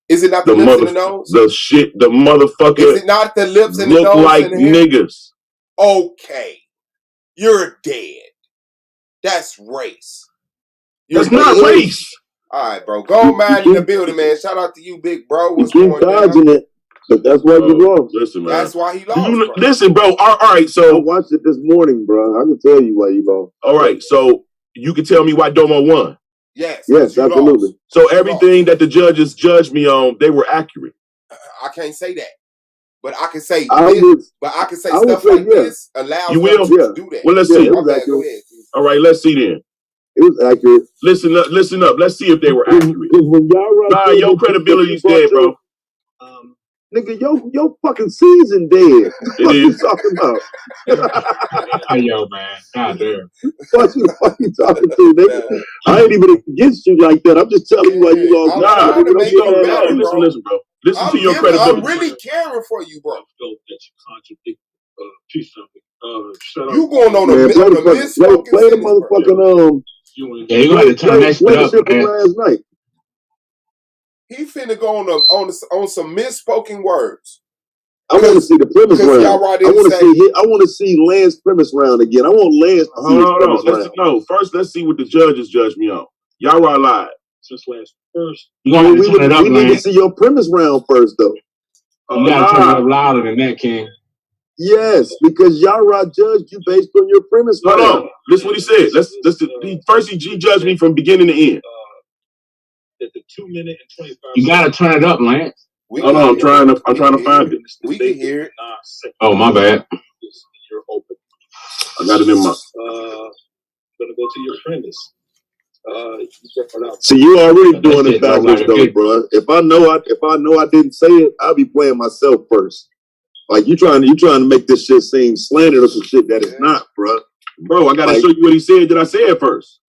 Speaker 4: Is it not the lips and the nose?
Speaker 5: The motherfucker.
Speaker 4: Is it not the lips and the nose?
Speaker 5: Look like
Speaker 4: and the hair?
Speaker 5: niggas.
Speaker 4: Okay, you're dead. That's race.
Speaker 5: It's not race.
Speaker 4: All right, bro. Gold mine in the building, man. Shout out to you, big bro. What's
Speaker 6: going down? It, but that's why you're wrong.
Speaker 5: Listen, man.
Speaker 4: That's why he lost.
Speaker 5: Listen, bro. All right, so
Speaker 6: I watched it this morning, bro. I can tell you why you lost.
Speaker 5: All right, so you can tell me why Domo won.
Speaker 4: Yes,
Speaker 6: absolutely.
Speaker 4: Lost.
Speaker 5: So everything that the judges judged me on, they were accurate.
Speaker 4: I can't say that, but I can say this. But I can say stuff like this allows
Speaker 5: you will
Speaker 4: to do that.
Speaker 5: Well, let's see.
Speaker 4: Go ahead.
Speaker 5: All right, let's see then.
Speaker 6: It was accurate.
Speaker 5: Listen up. Let's see if they were accurate.
Speaker 6: When y'all
Speaker 5: your credibility's dead, bro.
Speaker 6: Nigga, your fucking season dead. What you talking about?
Speaker 7: Hey, yo, man. God damn.
Speaker 6: What you talking to, nigga? I ain't even against you like that. I'm just telling you why you lost.
Speaker 5: Listen, bro. Listen to your credibility.
Speaker 4: I'm really caring for you, bro.
Speaker 3: That you contradict something.
Speaker 4: You going on a
Speaker 6: play the motherfucking
Speaker 7: Yeah, you gonna have to turn that shit up, man.
Speaker 6: Last night.
Speaker 4: He finna go on some misspoken words.
Speaker 6: I want to see the premise round. I want to see Lance premise round again. I want Lance to see his premise round.
Speaker 5: First, let's see what the judges judged me on. Y'all lied.
Speaker 3: Since last first.
Speaker 7: You gonna have to turn it up,
Speaker 6: man. We need to see your premise round first, though.
Speaker 7: You gotta turn it up louder than that, King.
Speaker 6: Yes, because Yara judged you based on your premise round.
Speaker 5: Hold on. Listen what he said. First, he judged me from beginning to end.
Speaker 3: At the 2 minute and 25.
Speaker 7: You gotta turn it up, Lance.
Speaker 5: Hold on, I'm trying to find it.
Speaker 4: We can hear it.
Speaker 7: Oh, my bad.
Speaker 3: You're open.
Speaker 5: I got it in my.
Speaker 3: Gonna go to your premise.
Speaker 6: So you already doing it backwards, though, bro. If I know I didn't say it, I'll be playing myself first. Like you trying to make this shit seem slanted or some shit that it's not, bro.
Speaker 5: Bro, I gotta show you what he said that I said first.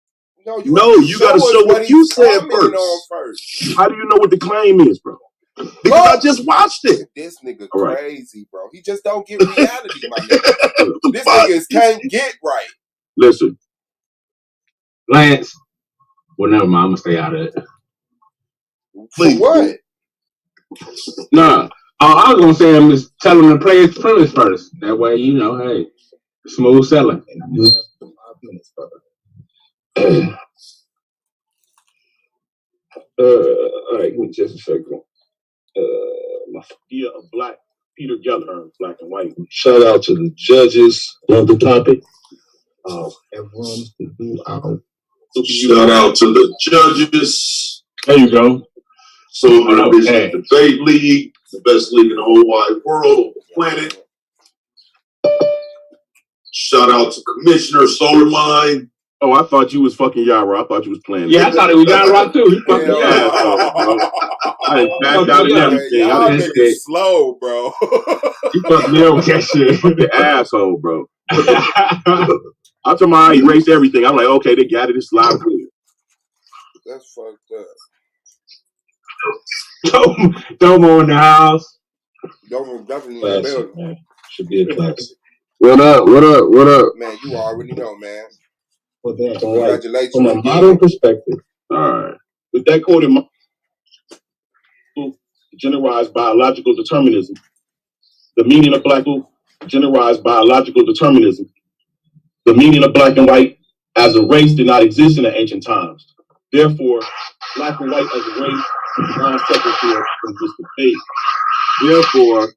Speaker 4: No, you gotta show what
Speaker 6: you said first.
Speaker 5: How do you know what the claim is, bro?
Speaker 6: Because I just watched it.
Speaker 4: This nigga crazy, bro. He just don't get reality, my nigga. This nigga can't get right.
Speaker 5: Listen,
Speaker 7: Lance. Well, never mind. I'm gonna stay out of it.
Speaker 4: For what?
Speaker 7: Nah. I was gonna say I'm just telling him to play his premise first. That way, hey, smooth selling.
Speaker 5: All right, give me just a second. My idea of black Peter Geller, black and white.
Speaker 6: Shout out to the judges. Love the topic.
Speaker 5: Everyone's
Speaker 6: shout out to the judges.
Speaker 7: There you go.
Speaker 6: So the Debate League, the best league in the whole wide world, planet. Shout out to Commissioner Solar Mine.
Speaker 5: Oh, I thought you was fucking Yara. I thought you was playing.
Speaker 7: Yeah, I thought it was Yara too. You fucking
Speaker 5: I done backed out and everything.
Speaker 4: Y'all niggas slow, bro.
Speaker 7: You fucked me up with that shit.
Speaker 5: Fucking asshole, bro. I'm talking about I erased everything. I'm like, okay, they got it. It's live.
Speaker 4: That's fucked up.
Speaker 7: Domo in the house.
Speaker 4: Domo definitely in the building.
Speaker 6: Man. Should be a class.
Speaker 2: What up?
Speaker 4: Man, you already know, man.
Speaker 6: Well, that's
Speaker 4: congratulations.
Speaker 6: From a modern perspective.
Speaker 5: All right. With that quote in mind, generalized biological determinism. The meaning of black generalized biological determinism. The meaning of black and white as a race did not exist in the ancient times. Therefore, black and white as a race is non-sequitur from this debate. Therefore,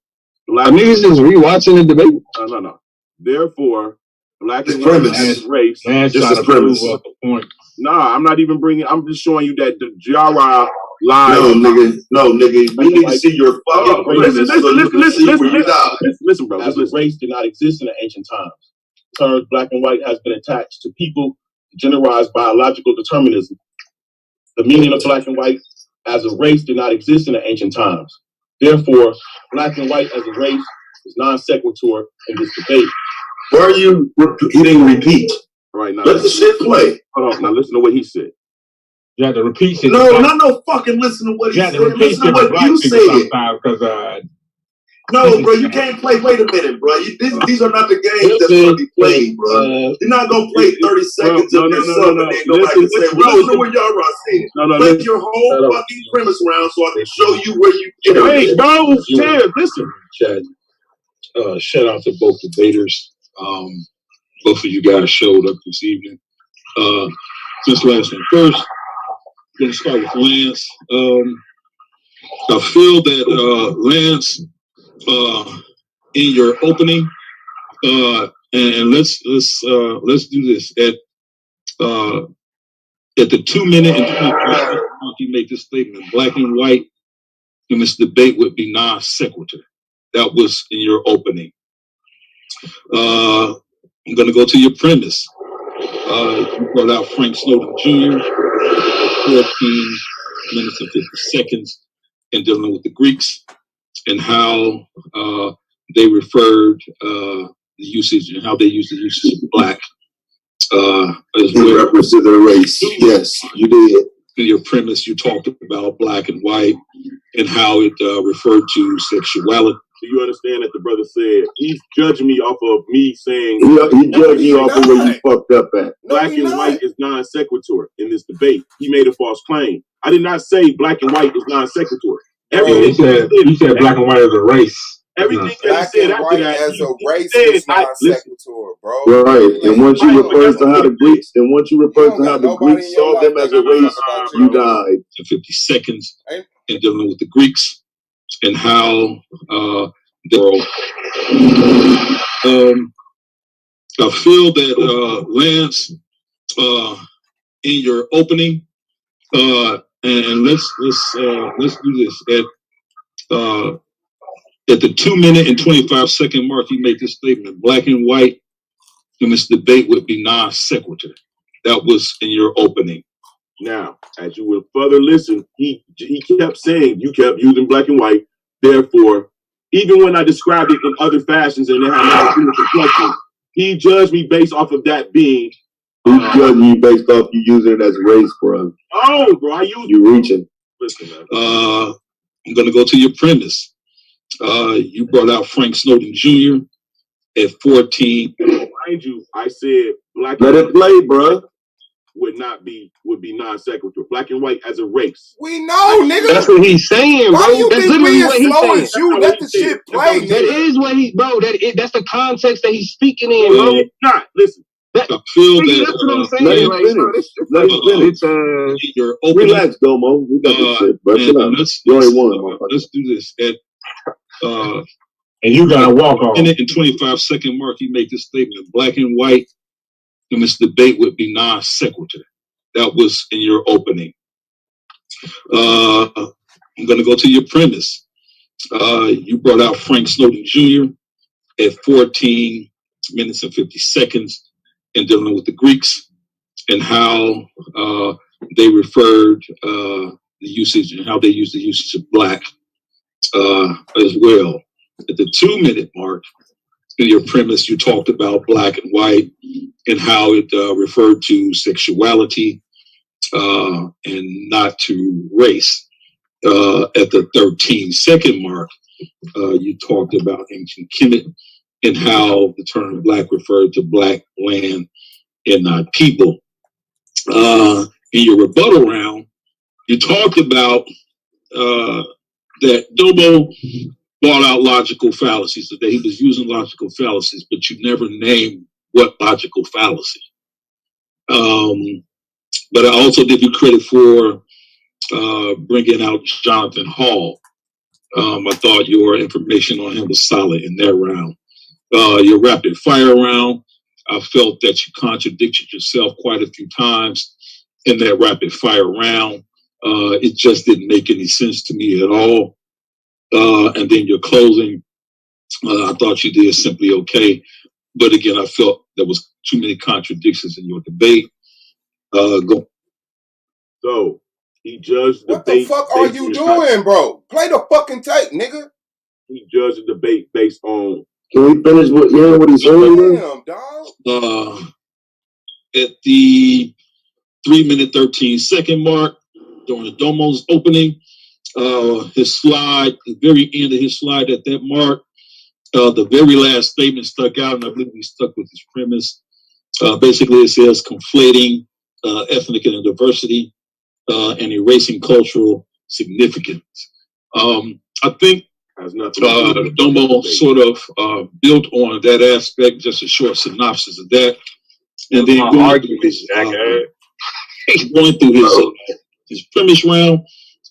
Speaker 5: black
Speaker 2: niggas just rewatching the debate.
Speaker 5: No. Therefore, black and white as a race.
Speaker 7: Just a premise.
Speaker 5: Nah, I'm not even bringing. I'm just showing you that the Jara live.
Speaker 6: No, nigga. We need to see your fucking
Speaker 5: listen, bro. As a race did not exist in the ancient times. The term black and white has been attached to people to generalize biological determinism. The meaning of black and white as a race did not exist in the ancient times. Therefore, black and white as a race is non sequitur in this debate.
Speaker 6: Why are you? He didn't repeat.
Speaker 5: All right, now
Speaker 6: let the shit play.
Speaker 5: Hold on. Now listen to what he said.
Speaker 7: You have to repeat shit.
Speaker 6: No fucking listen to what he said. Listen to what you said. No, bro, you can't play. Wait a minute, bro. These are not the games that's going to be played, bro. You're not going to play 30 seconds of this stuff and then go back and say, well, listen to what Yara said. Play your whole fucking premise round so I can show you where you get.
Speaker 5: Wait, bro. Listen.
Speaker 3: Chad, shout out to both debaters. Both of you guys showed up this evening. This last one first. I'm going to start with Lance. I feel that Lance, in your opening, and let's do this at the 2 minute and 25 seconds mark. You make this statement: black and white in this debate would be non sequitur. That was in your opening. I'm going to go to your premise. You brought out Frank Snowden Jr. 14 minutes and 50 seconds in dealing with the Greeks and how they referred the usage and how they used the usage of black as well.
Speaker 6: Represented the race. Yes, you did.
Speaker 3: In your premise, you talked about black and white and how it referred to sexuality.
Speaker 5: Do you understand that the brother said he's judging me off of me saying
Speaker 6: he judged you off of where you fucked up at?
Speaker 5: Black and white is non sequitur in this debate. He made a false claim. I did not say black and white is non sequitur.
Speaker 7: He said black and white is a race.
Speaker 5: Everything that he said after that,
Speaker 4: as a race is non sequitur, bro.
Speaker 6: Right, and once you refer to how the Greeks, saw them as a race, you died.
Speaker 3: 50 seconds in dealing with the Greeks and how I feel that Lance, in your opening, and let's do this at the 2 minute and 25 second mark. You make this statement: black and white in this debate would be non sequitur. That was in your opening.
Speaker 5: Now, as you will further listen, he kept saying you kept using black and white. Therefore, even when I described it in other fashions and it had nothing to do with reflection, he judged me based off of that being.
Speaker 6: He judged you based off you using it as a race, bro.
Speaker 5: Oh, bro, I use
Speaker 6: you reaching.
Speaker 5: Listen, man.
Speaker 3: I'm gonna go to your premise. You brought out Frank Snowden Jr. at 14.
Speaker 5: Mind you, I said black.
Speaker 6: Let it play, bro.
Speaker 5: Would be non sequitur. Black and white as a race.
Speaker 4: We know, nigga.
Speaker 7: That's what he's saying, bro.
Speaker 4: Why
Speaker 7: That's literally what he's saying.
Speaker 4: You let the shit play,
Speaker 7: That is what he, bro. That's the context that he's speaking in, bro.
Speaker 5: It's not. Listen.
Speaker 3: I feel that.
Speaker 7: That's what I'm saying.
Speaker 6: Let it finish. Relax, Domo. We got this shit, bro.
Speaker 3: Let's do this.
Speaker 7: And you gotta walk off.
Speaker 3: In 25 second mark, you make this statement: black and white in this debate would be non sequitur. That was in your opening. I'm going to go to your premise. You brought out Frank Snowden Jr. at 14 minutes and 50 seconds in dealing with the Greeks and how they referred the usage and how they used the usage of black as well. At the 2 minute mark, in your premise, you talked about black and white and how it referred to sexuality and not to race. At the 13 second mark, you talked about ancient Kemet and how the term black referred to black land and not people. In your rebuttal round, you talked about that Domo brought out logical fallacies, that he was using logical fallacies, but you never named what logical fallacy. But I also give you credit for bringing out Jonathan Hall. I thought your information on him was solid in that round. Your rapid fire round, I felt that you contradicted yourself quite a few times in that rapid fire round. It just didn't make any sense to me at all. And then your closing, I thought you did simply okay. But again, I felt there was too many contradictions in your debate.
Speaker 5: So he judged the
Speaker 4: What the
Speaker 5: debate.
Speaker 4: fuck are you doing, bro? Play the fucking tape, nigga.
Speaker 5: He judged the debate based on.
Speaker 6: Can we finish what he's saying?
Speaker 4: Damn, dog.
Speaker 3: At the 3-minute 13-second mark during the Domo's opening, his slide, the very end of his slide at that mark, the very last statement stuck out, and I believe he stuck with his premise. Basically, it says conflating ethnic and diversity and erasing cultural significance. I think Domo sort of built on that aspect, just a short synopsis of that. And then going through his premise round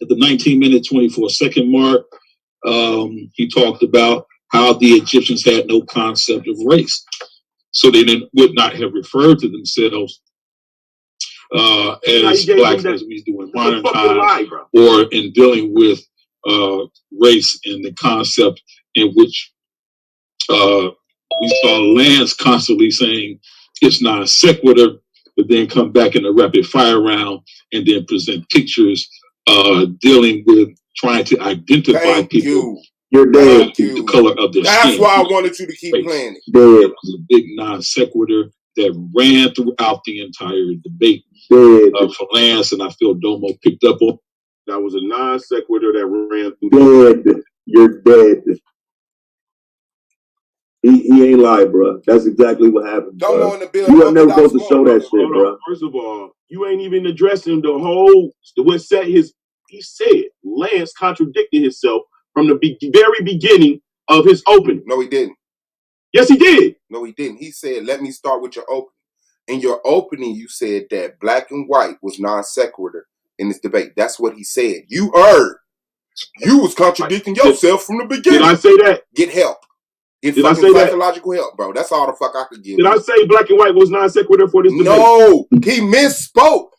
Speaker 3: at the 19-minute 24-second mark, he talked about how the Egyptians had no concept of race. So they would not have referred to themselves as blacks as we do in modern times, or in dealing with race and the concept in which we saw Lance constantly saying it's non sequitur, but then come back in the rapid fire round and then present pictures dealing with trying to identify people.
Speaker 4: You're dead.
Speaker 3: The color of their skin.
Speaker 4: That's why I wanted you to keep playing it.
Speaker 3: It was a big non sequitur that ran throughout the entire debate for Lance, and I feel Domo picked up on.
Speaker 5: That was a non sequitur that ran through.
Speaker 6: Dead. You're dead. He ain't lied, bro. That's exactly what happened.
Speaker 4: Domo in the building.
Speaker 6: You were never supposed to show that shit, bro.
Speaker 5: First of all, you ain't even addressing the whole. What set his? He said Lance contradicted himself from the very beginning of his opening.
Speaker 4: No, he didn't.
Speaker 5: Yes, he did.
Speaker 4: No, he didn't. He said, "Let me start with your opening." In your opening, you said that black and white was non sequitur in this debate. That's what he said. You heard. You was contradicting yourself from the beginning.
Speaker 5: Did I say that?
Speaker 4: Get help. Get
Speaker 5: Did
Speaker 4: fucking
Speaker 5: I say
Speaker 4: psychological help, bro. That's all the fuck I could give.
Speaker 5: Did I say black and white was non sequitur for this debate?
Speaker 4: No, he misspoke.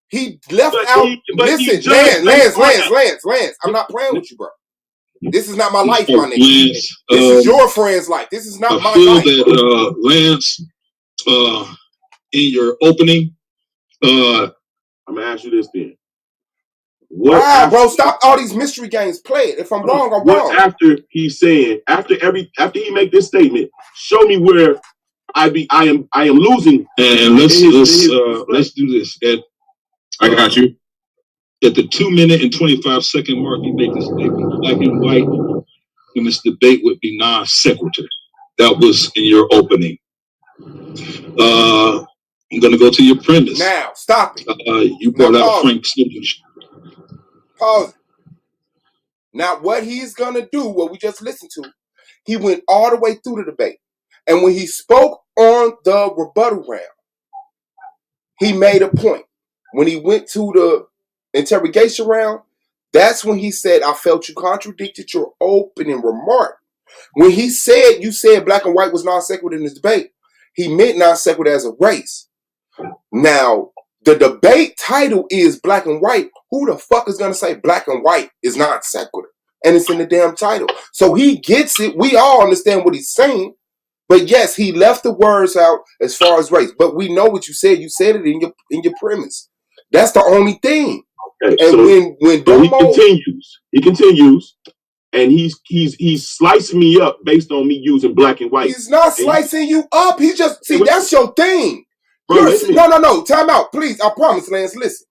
Speaker 4: He left out. Listen, Lance. I'm not playing with you, bro. This is not my life, my nigga. This is your friend's life. This is not my life.
Speaker 3: I feel that Lance, in your opening,
Speaker 5: I'm gonna ask you this then.
Speaker 4: Wow, bro, stop all these mystery games. Play it. If I'm wrong, I'm wrong.
Speaker 5: After he's saying, after he make this statement, show me where I am losing.
Speaker 3: And let's do this. I got you. At the 2-minute and 25-second mark, you make this statement: black and white in this debate would be non sequitur. That was in your opening. I'm gonna go to your premise.
Speaker 4: Now, stop it.
Speaker 3: You brought out Frank Snowden.
Speaker 4: Pause. Now, what he's gonna do, what we just listened to, he went all the way through the debate, and when he spoke on the rebuttal round, he made a point. When he went to the interrogation round, that's when he said, "I felt you contradicted your opening remark." When he said you said black and white was non sequitur in this debate, he meant non sequitur as a race. Now, the debate title is black and white. Who the fuck is going to say black and white is non sequitur? And it's in the damn title. So he gets it. We all understand what he's saying. But yes, he left the words out as far as race. But we know what you said. You said it in your premise. That's the only thing.
Speaker 5: Okay,
Speaker 4: and
Speaker 5: so
Speaker 4: when Domo,
Speaker 5: he continues, and he's slicing me up based on me using black and white.
Speaker 4: He's not slicing you up. He's just that's your thing.
Speaker 5: Bro,
Speaker 4: no. Time out, please. I promise, Lance. Listen,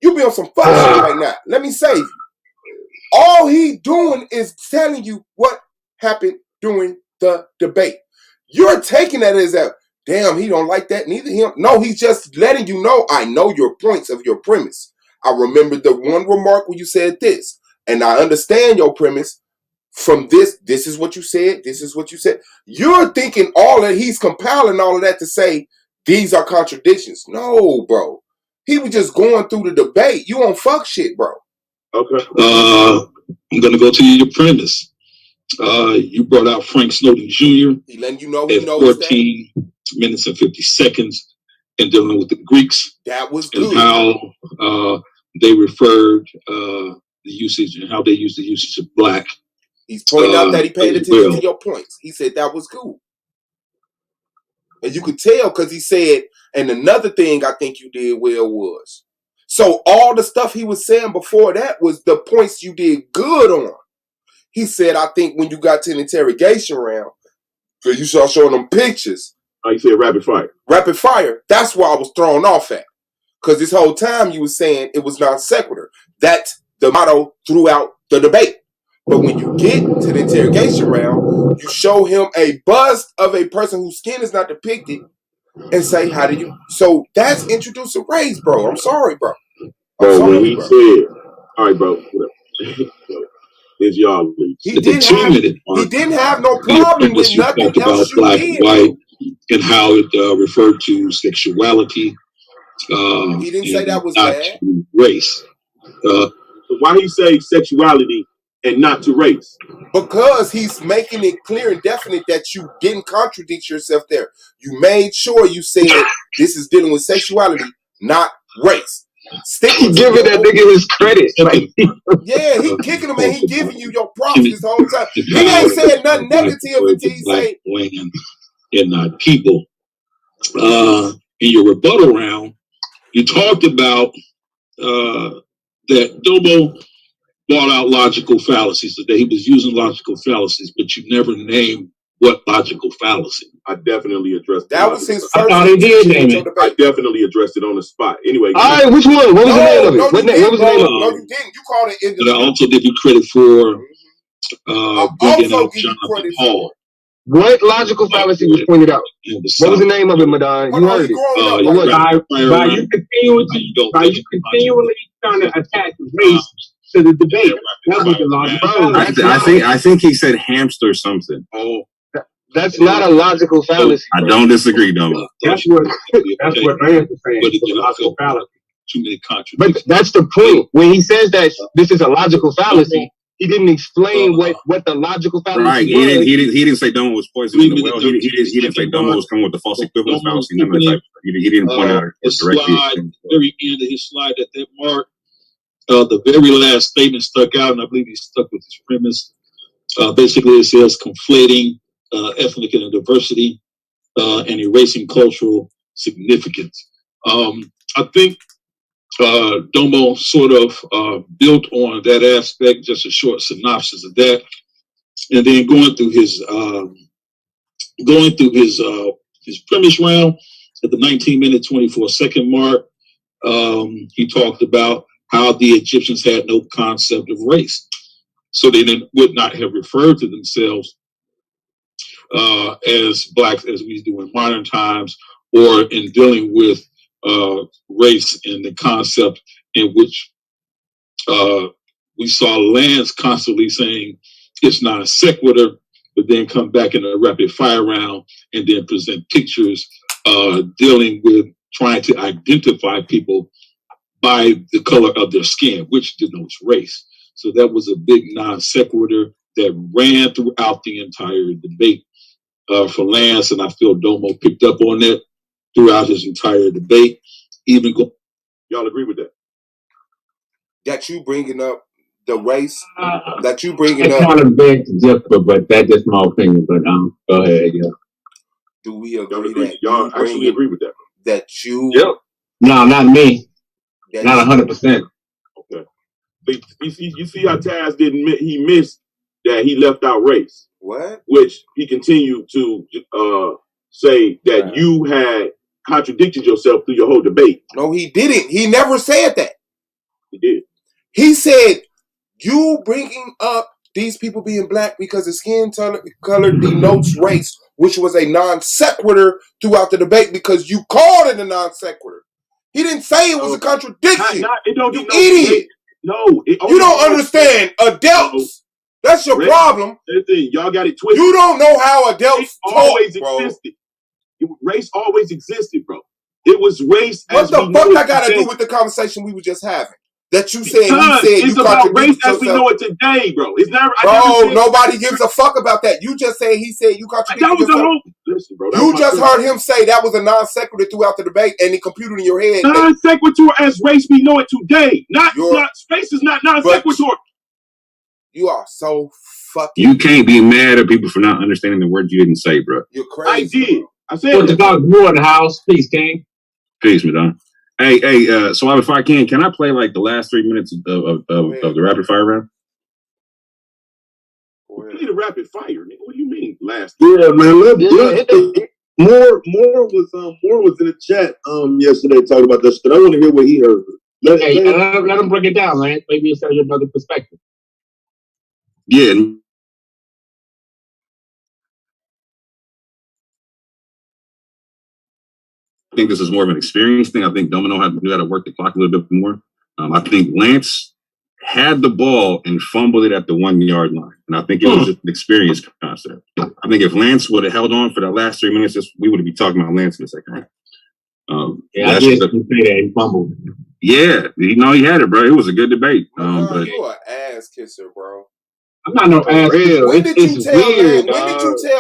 Speaker 4: you be on some fuck shit right now. Let me save you. All he doing is telling you what happened during the debate. You're taking that as a damn. He don't like that. Neither him. No, he's just letting you know. I know your points of your premise. I remember the one remark where you said this, and I understand your premise. From this is what you said. This is what you said. You're thinking all that he's compiling all of that to say these are contradictions. No, bro. He was just going through the debate. You on fuck shit, bro.
Speaker 5: Okay.
Speaker 3: I'm gonna go to your premise. You brought out Frank Snowden Jr.
Speaker 4: He letting you know
Speaker 3: at 14 minutes and 50 seconds and dealing with the Greeks.
Speaker 4: That was good.
Speaker 3: And how they referred the usage and how they used the usage of black.
Speaker 4: He's pointing out that he paid attention to your points. He said that was cool. And you could tell because he said, and another thing I think you did well was, so all the stuff he was saying before that was the points you did good on. He said, I think when you got to an interrogation round, because you start showing them pictures.
Speaker 5: Oh, you said rapid fire.
Speaker 4: Rapid fire. That's why I was thrown off at. Because this whole time you were saying it was non sequitur. That's the motto throughout the debate. But when you get to the interrogation round, you show him a bust of a person whose skin is not depicted and say, how do you? So that's introducing race, bro. I'm sorry, bro.
Speaker 5: Bro, when he said, all right, bro, it's y'all leave.
Speaker 4: He didn't have no problem with nothing else you
Speaker 3: black
Speaker 4: did,
Speaker 3: and white, and how it referred to sexuality.
Speaker 4: He didn't say that was
Speaker 3: not
Speaker 4: bad.
Speaker 3: To race.
Speaker 5: Why he say sexuality and not to race?
Speaker 4: Because he's making it clear and definite that you didn't contradict yourself there. You made sure you said this is dealing with sexuality, not race.
Speaker 8: He giving that nigga his credit. Like,
Speaker 4: yeah, he kicking him and he giving you your props this whole time. He ain't saying nothing negative until he say
Speaker 3: land and people. In your rebuttal round, you talked about that Domo brought out logical fallacies, that he was using logical fallacies, but you never named what logical fallacy.
Speaker 5: I definitely addressed
Speaker 4: that. Was his first.
Speaker 7: I thought he did name it.
Speaker 5: I definitely addressed it on the spot. Anyway,
Speaker 8: all right, which one? What was the name of it?
Speaker 4: What was the name of it?
Speaker 3: No, you didn't. You called it. But I also give you credit for bringing out Jonathan Hall.
Speaker 8: What logical fallacy was pointed out? What was the name of it, Madon? You heard it.
Speaker 7: By you continually trying to attach race to the debate. That was the logical fallacy.
Speaker 9: I think he said hamster something.
Speaker 3: Oh,
Speaker 8: that's not a logical fallacy.
Speaker 9: I don't disagree, Domo.
Speaker 7: That's what Rand was saying. It's a logical fallacy.
Speaker 3: Too many contradictions.
Speaker 8: But that's the point. When he says that this is a logical fallacy, he didn't explain what the logical fallacy was.
Speaker 9: Right. He didn't say Domo was poisoning the well. He didn't say Domo was coming with the false equivalence fallacy. None of that type. He didn't point out
Speaker 3: the slide, very end of his slide at that mark. The very last statement stuck out, and I believe he stuck with his premise. Basically, it says conflating ethnic and diversity and erasing cultural significance. I think Domo sort of built on that aspect, just a short synopsis of that, and then going through his premise round at the 19-minute, 24-second mark. He talked about how the Egyptians had no concept of race, so they would not have referred to themselves as blacks as we do in modern times, or in dealing with race and the concept in which we saw Lance constantly saying it's not a sequitur, but then come back in a rapid fire round and then present pictures dealing with trying to identify people by the color of their skin, which denotes race. So that was a big non sequitur that ran throughout the entire debate for Lance, and I feel Domo picked up on that throughout his entire debate.
Speaker 5: Y'all agree with that?
Speaker 4: That you bringing up the race, that you bringing up.
Speaker 7: I kind of beg to differ, but that's just my opinion. But go ahead, yeah.
Speaker 4: Do we agree that
Speaker 5: y'all actually agree with that?
Speaker 4: That you?
Speaker 7: Yep. No, not me. Not 100%.
Speaker 5: Okay. But you see how Taz he missed that he left out race.
Speaker 4: What?
Speaker 5: Which he continued to say that you had contradicted yourself through your whole debate.
Speaker 4: No, he didn't. He never said that.
Speaker 5: He did.
Speaker 4: He said you bringing up these people being black because the skin color denotes race, which was a non sequitur throughout the debate because you called it a non sequitur. He didn't say it was a contradiction.
Speaker 5: It don't
Speaker 4: you idiot.
Speaker 5: No.
Speaker 4: You don't understand adults. That's your problem.
Speaker 5: Y'all got it twisted.
Speaker 4: You don't know how adults
Speaker 5: always existed. Race always existed, bro. It was race.
Speaker 4: What the fuck I got to do with the conversation we were just having? that you said
Speaker 6: because
Speaker 4: he said
Speaker 6: it's
Speaker 4: you
Speaker 6: about race
Speaker 4: contradicted
Speaker 6: as we know it today, bro. It's never,
Speaker 4: bro. Nobody gives a fuck about that. You just said he said you contradicted
Speaker 6: that was
Speaker 4: yourself.
Speaker 6: the whole. Listen, bro.
Speaker 4: You just heard him say that was a non sequitur throughout the debate, and he computed in your head.
Speaker 6: Non sequitur as race we know it today. Not space is not non sequitur.
Speaker 4: You are so fucking.
Speaker 9: You can't be mad at people for not understanding the words you didn't say, bro.
Speaker 4: You're crazy.
Speaker 6: I did.
Speaker 4: Bro.
Speaker 6: I said
Speaker 7: what the dog more in the house. Peace, King.
Speaker 9: Peace, madam. Hey, so if I can I play like the last 3 minutes of the rapid fire round?
Speaker 6: Play the rapid fire, nigga. What do you mean last?
Speaker 2: Yeah, man. More was in the chat yesterday talking about this shit. I want to hear what he heard.
Speaker 7: Let him break it down, man. Maybe it's another perspective.
Speaker 9: Yeah. I think this is more of an experience thing. I think Domino knew how to work the clock a little bit more. I think Lance had the ball and fumbled it at the 1 yard line. And I think it was just an experience concept. I think if Lance would have held on for the last 3 minutes, we would be talking about Lance in a second.
Speaker 7: I did say that he fumbled.
Speaker 9: Yeah, he had it, bro. It was a good debate.
Speaker 4: But you an ass kisser, bro.
Speaker 7: I'm not no ass kisser.
Speaker 4: When did you tell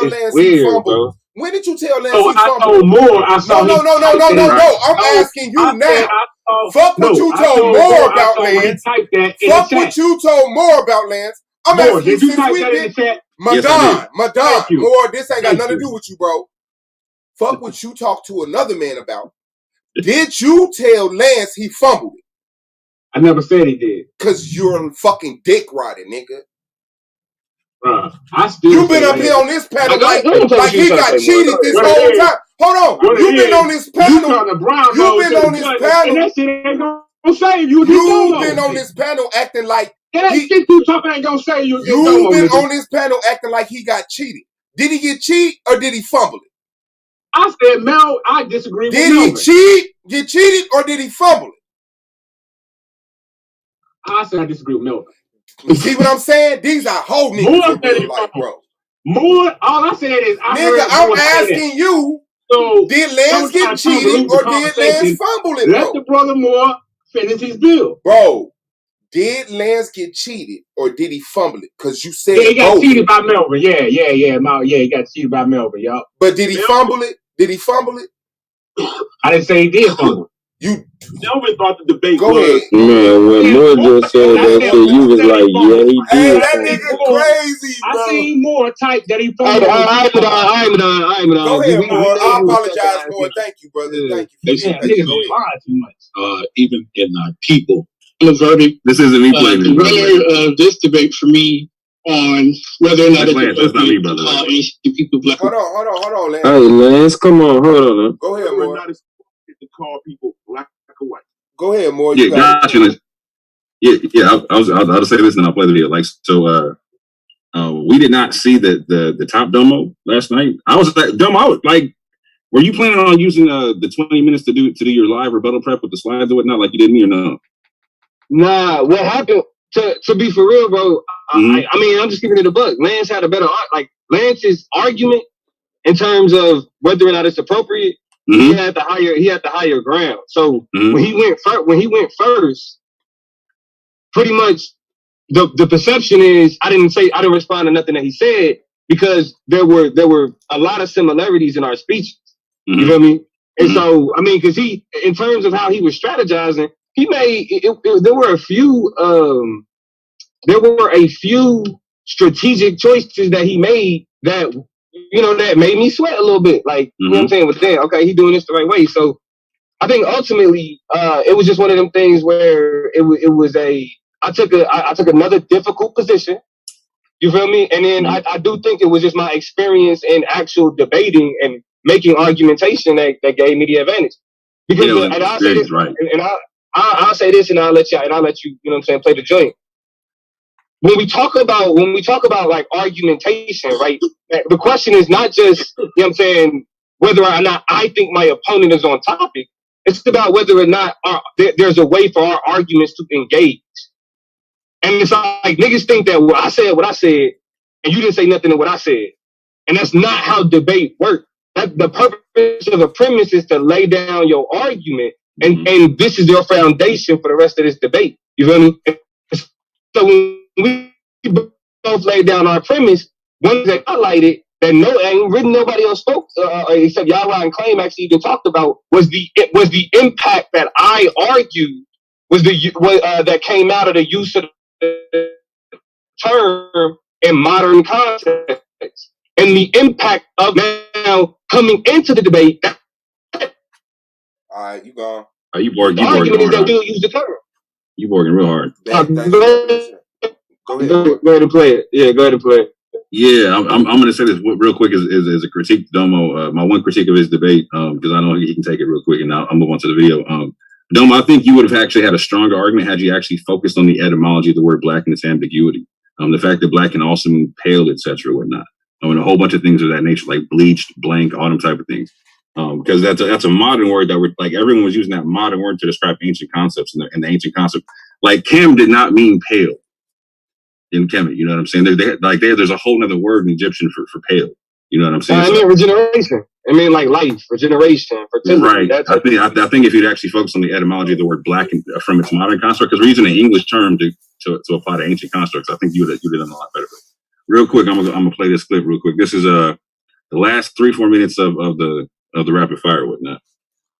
Speaker 4: Lance he fumbled? Bro. When did you tell Lance he fumbled?
Speaker 7: I told Moore. I saw
Speaker 4: no. I'm asking you now. Fuck what you told Moore about Lance. Fuck what you told Moore about Lance. I'm asking you since we did. Madon, Moore, this ain't got nothing to do with you, bro. Fuck what you talked to another man about. Did you tell Lance he fumbled it?
Speaker 7: I never said he did.
Speaker 4: Cause you're a fucking dick riding, nigga.
Speaker 7: You've
Speaker 4: been up here on this panel like he got cheated this whole time. Hold on. You've been on this panel. You've been on this panel.
Speaker 7: That shit ain't gonna save you.
Speaker 4: You've been on this panel acting like
Speaker 7: that shit you talking ain't gonna save you.
Speaker 4: You've been on this panel acting like he got cheated. Did he get cheated or did he fumble it?
Speaker 7: I said, Mel, I disagree with
Speaker 4: Melvin. Did he get cheated or did he fumble it?
Speaker 7: I said I disagree with Melvin.
Speaker 4: See what I'm saying? These are whole niggas in real life, bro.
Speaker 7: More, all I said is,
Speaker 4: I'm asking you, so did Lance get cheated or did Lance fumble it, bro?
Speaker 7: Let the brother Moore finish his bill.
Speaker 4: Bro, did Lance get cheated or did he fumble it? Because you said
Speaker 7: he got cheated by Melvin. Yeah, he got cheated by Melvin, y'all.
Speaker 4: But did he fumble it? Did he fumble it?
Speaker 7: I didn't say he did fumble.
Speaker 6: Melvin thought the debate
Speaker 4: Go ahead.
Speaker 10: Man, when Moore just said that shit, you was like, yeah, he did.
Speaker 4: Hey, that nigga crazy, bro.
Speaker 7: I seen Moore type that he fumbled.
Speaker 10: I'm
Speaker 4: Go ahead, Moore. I apologize, Moore. Thank you, brother. Thank you.
Speaker 7: Niggas don't lie too much.
Speaker 11: Even in people. The verdict.
Speaker 9: This isn't me playing
Speaker 11: the winner of this debate for me on whether or not it's people black.
Speaker 4: Hold on, Lance.
Speaker 10: Hey, Lance, come on, hold on.
Speaker 4: Go ahead, Moore.
Speaker 6: To call people black or white.
Speaker 4: Go ahead, Moore.
Speaker 9: Yeah, gotcha. Yeah. I'll say this and I'll play the video. Like, so, we did not see the top domo last night. I was like, Domo, were you planning on using the 20 minutes to do your live rebuttal prep with the slides or whatnot, like you did me or no?
Speaker 8: Nah, what happened? To be for real, bro. I mean, I'm just giving it a buck. Lance had a better Lance's argument in terms of whether or not it's appropriate. He had the higher ground. So when he went first, pretty much the perception is I didn't respond to nothing that he said because there were a lot of similarities in our speeches. You feel me? And so I mean, because he, in terms of how he was strategizing, he made there were a few strategic choices that he made that, you know, that made me sweat a little bit. Like, you know what I'm saying? With that, okay, he doing this the right way. So I think ultimately, it was just one of them things where I took another difficult position. You feel me? And then I do think it was just my experience in actual debating and making argumentation that gave me the advantage. Because and I'll say this, right. and I'll say this, and I'll let you, you know what I'm saying, play the joint. When we talk about like argumentation, right? The question is not just, you know what I'm saying, whether or not I think my opponent is on topic. It's about whether or not there's a way for our arguments to engage. And it's like niggas think that I said what I said, and you didn't say nothing to what I said. And that's not how debate works. The purpose of a premise is to lay down your argument, and this is your foundation for the rest of this debate. You feel me? So when we both laid down our premise, one that highlighted that ain't really nobody else spoke except Yara and Claim actually even talked about was the impact that I argued that came out of the use of the term in modern context and the impact of now coming into the debate.
Speaker 4: All right, you gone.
Speaker 9: Are you borging?
Speaker 8: The argument is that we use the term.
Speaker 9: You borging real hard.
Speaker 4: Go ahead.
Speaker 8: Go ahead and play it. Yeah, go ahead and play it.
Speaker 9: Yeah, I'm going to say this real quick as a critique to Domo. My one critique of his debate, because I know he can take it real quick, and I'll move on to the video. Domo, I think you would have actually had a stronger argument had you actually focused on the etymology of the word black and its ambiguity. The fact that black can also mean pale, etc., whatnot. And a whole bunch of things of that nature, like bleached, blank, all them type of things. Because that's a modern word that we're like everyone was using that modern word to describe ancient concepts, and the ancient concept, like Chem did not mean pale. In Kemet, you know what I'm saying? There's a whole other word in Egyptian for pale. You know what I'm saying?
Speaker 8: I mean regeneration. I mean like life, regeneration, fertility.
Speaker 9: Right. I think if you'd actually focus on the etymology of the word black from its modern construct, because we're using an English term to apply to ancient constructs, I think you would have done a lot better. But real quick, I'm gonna play this clip real quick. This is the last 3-4 minutes of the rapid fire and whatnot,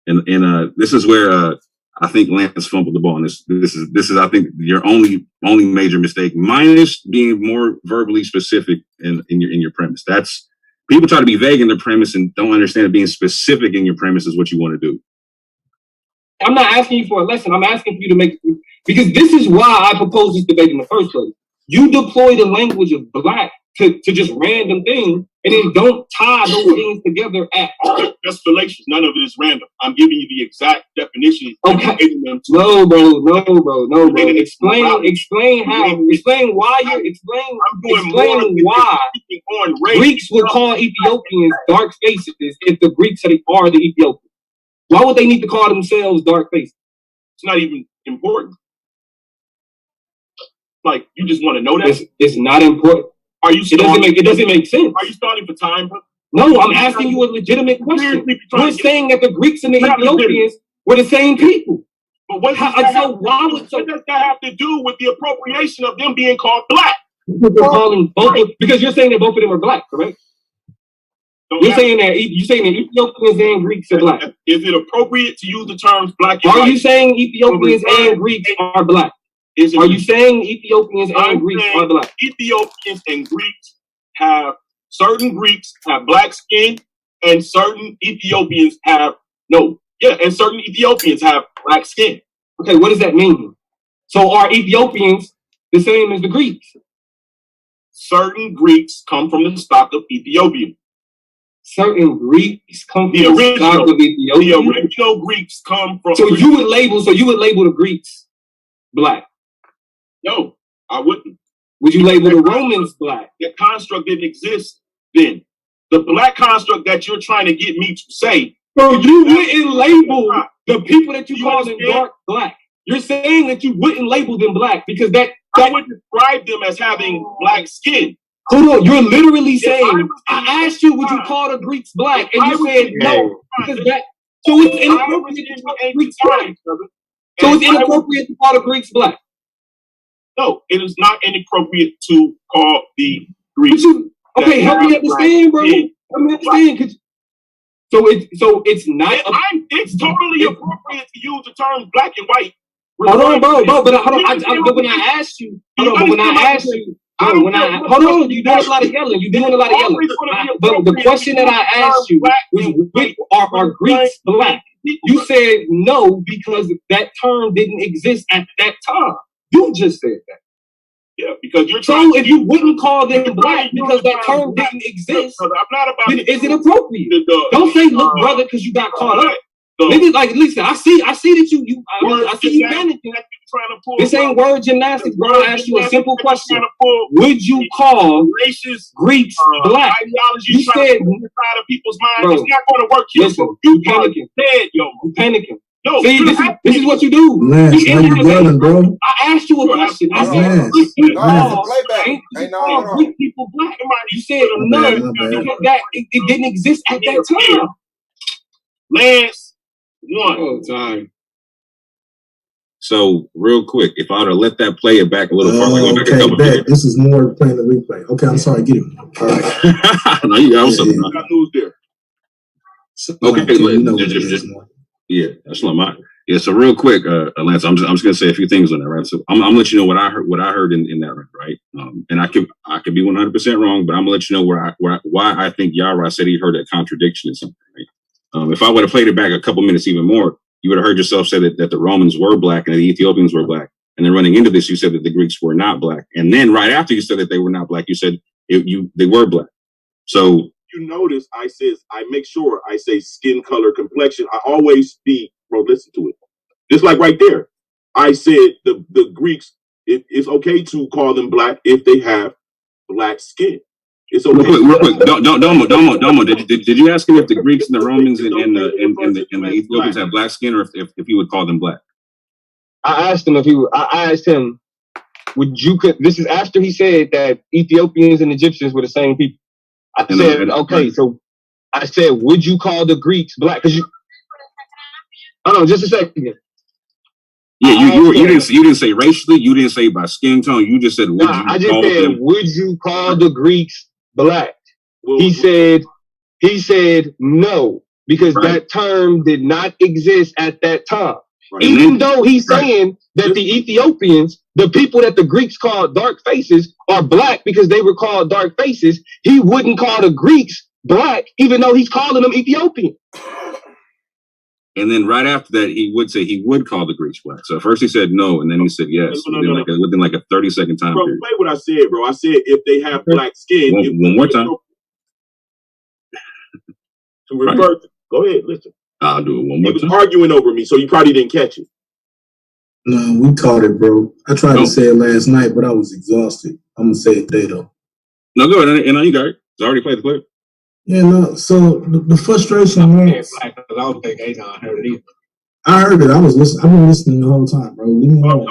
Speaker 9: and this is where I think Lance fumbled the ball, and this is I think your only major mistake, minus being more verbally specific in your premise. That's people try to be vague in their premise and don't understand that being specific in your premise is what you want to do.
Speaker 8: I'm not asking you for a lesson. I'm asking for you to make, because this is why I proposed this debate in the first place. You deploy the language of black to just random things, and then don't tie those things together at all.
Speaker 6: That's fallacious. None of it is random. I'm giving you the exact definition.
Speaker 8: Okay. No, bro. Explain how. Explain why you're. Explain why Greeks would call Ethiopians dark faces if the Greeks are the Ethiopians. Why would they need to call themselves dark faces?
Speaker 6: It's not even important. Like, you just want to know that?
Speaker 8: It's not important. It doesn't make sense.
Speaker 6: Are you starting for time, bro?
Speaker 8: No, I'm asking you a legitimate question. We're saying that the Greeks and the Ethiopians were the same people.
Speaker 6: But what does that have to do with the appropriation of them being called black?
Speaker 8: Because you're saying that both of them are black, correct? You're saying that Ethiopians and Greeks are black.
Speaker 6: Is it appropriate to use the terms black and
Speaker 8: white?
Speaker 6: Are
Speaker 8: you saying Ethiopians and Greeks are black? Are you saying Ethiopians and Greeks are black?
Speaker 6: Ethiopians and Greeks have black skin, and certain Ethiopians have and certain Ethiopians have black skin.
Speaker 8: Okay, what does that mean? So are Ethiopians the same as the Greeks?
Speaker 6: Certain Greeks come from the stock of Ethiopia.
Speaker 8: Certain Greeks come from the stock of Ethiopia.
Speaker 6: The original Greeks come from.
Speaker 8: So you would label the Greeks black.
Speaker 6: No, I wouldn't.
Speaker 8: Would you label the Romans black?
Speaker 6: The construct didn't exist then. The black construct that you're trying to get me to say.
Speaker 8: So you wouldn't label the people that you call them dark black. You're saying that you wouldn't label them black because
Speaker 6: I would describe them as having black skin.
Speaker 8: Hold on, you're literally saying, I asked you, would you call the Greeks black? And you said no. Because so it's inappropriate to call the Greeks black. So it's inappropriate to call the Greeks black.
Speaker 6: No, it is not inappropriate to call the Greeks.
Speaker 8: Okay, help me understand, bro. Help me understand. So it's not.
Speaker 6: It's totally appropriate to use the terms black and white.
Speaker 8: Hold on, bro. But when I asked you, hold on, you doing a lot of yelling. But the question that I asked you was, are Greeks black? You said no because that term didn't exist at that time. You just said that.
Speaker 6: Yeah, because you're
Speaker 8: trying. So if you wouldn't call them black because that term didn't exist, then is it appropriate? Don't say look, brother, because you got caught up. Maybe listen, I see that I see you panicking. This ain't word gymnastics, bro. I asked you a simple question. Would you call Greeks black? You said
Speaker 6: inside of people's minds. It's not going to work here.
Speaker 8: Listen, you panicking.
Speaker 6: You
Speaker 8: panicking.
Speaker 6: No,
Speaker 8: see, this is what you do.
Speaker 2: Lance, how you yelling, bro?
Speaker 8: I asked you a question. I said, Greek people black. You said no, because it didn't exist at that time.
Speaker 6: Lance won.
Speaker 8: Oh, time.
Speaker 9: So real quick, if I were to let that play it back a little further,
Speaker 2: okay, this is more playing the replay. Okay, I'm sorry, get it. All right.
Speaker 9: No, you got something.
Speaker 6: You got news there.
Speaker 9: Okay, yeah, that's not mine. Yeah, so real quick, Lance, I'm just gonna say a few things on that, right? So I'm gonna let you know what I heard in that, right? And I could be 100% wrong, but I'm gonna let you know why I think Yara said he heard a contradiction in something, right? If I would have played it back a couple minutes even more, you would have heard yourself say that the Romans were black and the Ethiopians were black, and then running into this, you said that the Greeks were not black, and then right after you said that they were not black, you said they were black. So
Speaker 6: you notice I make sure I say skin color, complexion. I always speak, bro, listen to it. Just like right there. I said the Greeks, it's okay to call them black if they have black skin. It's okay.
Speaker 9: Real quick. Domo. Did you ask him if the Greeks and the Romans and the Ethiopians have black skin, or if he would call them black?
Speaker 8: I asked him I asked him, this is after he said that Ethiopians and Egyptians were the same people. I said, okay, so I said, would you call the Greeks black? Because hold on, just a second.
Speaker 9: Yeah, you didn't say racially, you didn't say by skin tone, you just said would you
Speaker 8: I just said
Speaker 9: them?
Speaker 8: Would you call the Greeks black? He said no, because that term did not exist at that time. Right. Even though he's saying that the Ethiopians, the people that the Greeks called dark faces, are black because they were called dark faces, he wouldn't call the Greeks black, even though he's calling them Ethiopian.
Speaker 9: And then right after that, he would say he would call the Greeks black. So first he said no, and then he said yes within like a 30-second time period.
Speaker 6: Play what I said, bro. I said if they have black skin.
Speaker 9: One more time.
Speaker 6: To refer to, go ahead, listen.
Speaker 9: I'll do it one more time.
Speaker 6: He was arguing over me, so you probably didn't catch it.
Speaker 2: No, we caught it, bro. I tried to say it last night, but I was exhausted. I'm gonna say it today though.
Speaker 9: No, go ahead. And you got it. I already played the clip.
Speaker 2: Yeah, no. So the frustration was. I don't think Adon heard it either. I heard it. I was listening. I've been listening the whole time, bro. Leave me alone.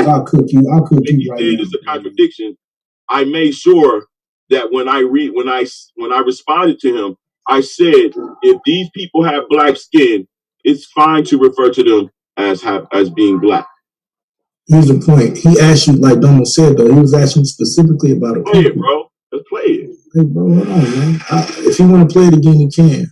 Speaker 2: I'll cook you. I'll cook you right now.
Speaker 6: It's a contradiction. I made sure that when I responded to him, I said if these people have black skin, it's fine to refer to them as being black.
Speaker 2: Here's the point. He asked you, like Domo said, though. He was asking specifically about it.
Speaker 6: Play it, bro. Let's play it.
Speaker 2: Hey, bro, hold on, man. If you want to play it again, you can.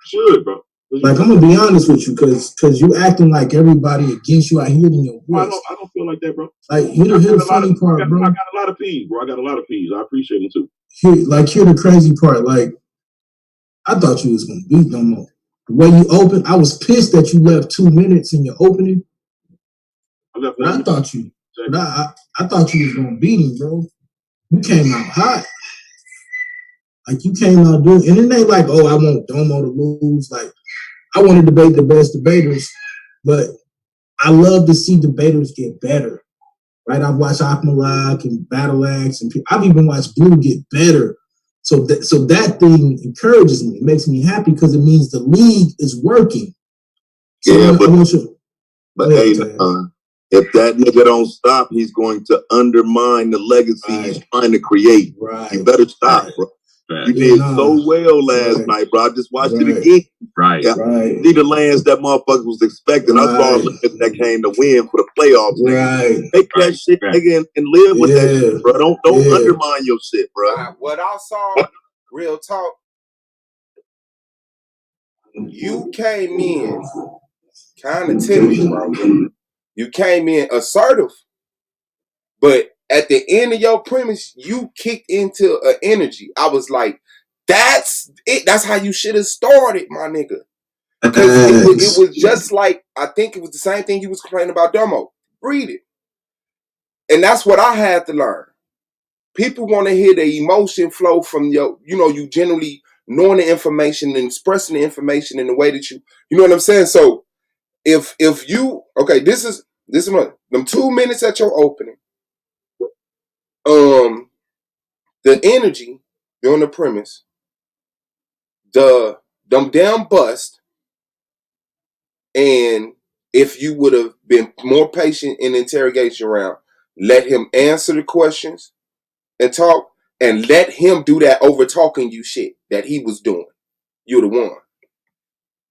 Speaker 6: Should, bro.
Speaker 2: Like, I'm going to be honest with you, because you acting like everybody against you. I hear it in your voice.
Speaker 6: I don't feel like that, bro.
Speaker 2: Like, here's the funny part, bro.
Speaker 6: I got a lot of peas, bro. I got a lot of peas. I appreciate them, too.
Speaker 2: Here's the crazy part. Like, I thought you was going to beat Domo. The way you opened, I was pissed that you left 2 minutes in your opening. I thought you was going to beat him, bro. You came out hot. Like, you came out doing, and it ain't like, oh, I want Domo to lose. Like, I want to debate the best debaters, but I love to see debaters get better, right? I've watched Akmalak and Battle Axe, and I've even watched Blue get better. So that thing encourages me. It makes me happy because it means the league is working. So
Speaker 6: yeah, but hey, if that nigga don't stop, he's going to undermine the legacy he's trying to create.
Speaker 2: Right.
Speaker 6: You better stop, bro. You did so well last night, bro. I just watched it again.
Speaker 9: Right.
Speaker 6: See the lands that motherfuckers was expecting. I saw that came to win for the playoffs.
Speaker 2: Right.
Speaker 6: Take that shit, nigga, and live with that shit, bro. Don't undermine your shit, bro.
Speaker 4: What I saw, real talk, you came in kind of timid, bro. You came in assertive, but at the end of your premise, you kicked into an energy. I was like, that's it. That's how you should have started, my nigga. Because it was just like, I think it was the same thing you was complaining about Domo. Read it. And that's what I had to learn. People want to hear the emotion flow from you generally knowing the information and expressing the information in the way that you know what I'm saying? So if you, okay, this is them 2 minutes at your opening. The energy during the premise, them damn bust, and if you would have been more patient in the interrogation round, let him answer the questions and talk, and let him do that over talking you shit that he was doing, you'd have won.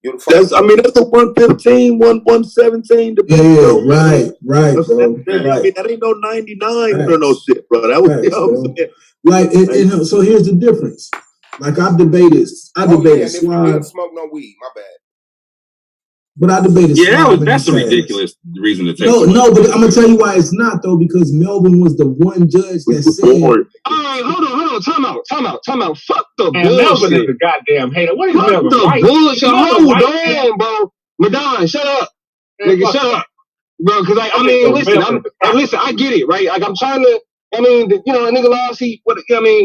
Speaker 6: That's the 115, 117 debate.
Speaker 2: Yeah, right, bro.
Speaker 6: I mean, that ain't no 99 or no shit, bro. That was, you know what I'm saying?
Speaker 2: Like, and so here's the difference. Like, I debated Suave.
Speaker 4: You didn't smoke no weed, my bad.
Speaker 2: But I debated Suave.
Speaker 9: That's a ridiculous reason to take.
Speaker 2: No, but I'm gonna tell you why it's not though, because Melvin was the one judge that said.
Speaker 8: All right, hold on, time out. Fuck the
Speaker 7: bullshit. Melvin is a goddamn hater. What is Melvin? Fuck the bullshit. Hold on, bro. Madon, shut up, nigga, shut up, bro. Because listen, I get it, right? Like I'm trying to. I mean, a nigga lost.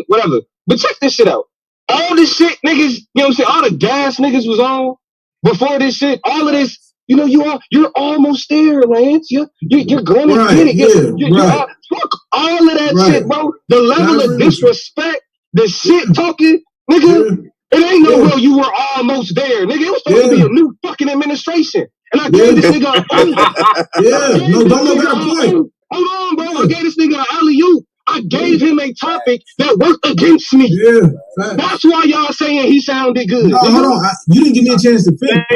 Speaker 7: Whatever. But check this shit out. All this shit, niggas. You know what I'm saying? All the gas niggas was on. Before this shit, all of this, you're almost there, Lance. You're gonna get it. Fuck all of that shit, bro. The level of disrespect, the shit talking, nigga. It ain't no way you were almost there, nigga. It was supposed to be a new fucking administration, and I gave this nigga a
Speaker 2: no, don't got a point.
Speaker 8: Hold on, bro. I gave this nigga an alley-oop. I gave him a topic that worked against me.
Speaker 2: Yeah,
Speaker 8: that's why y'all saying he sounded good.
Speaker 2: No, hold on. You didn't give me a chance to finish.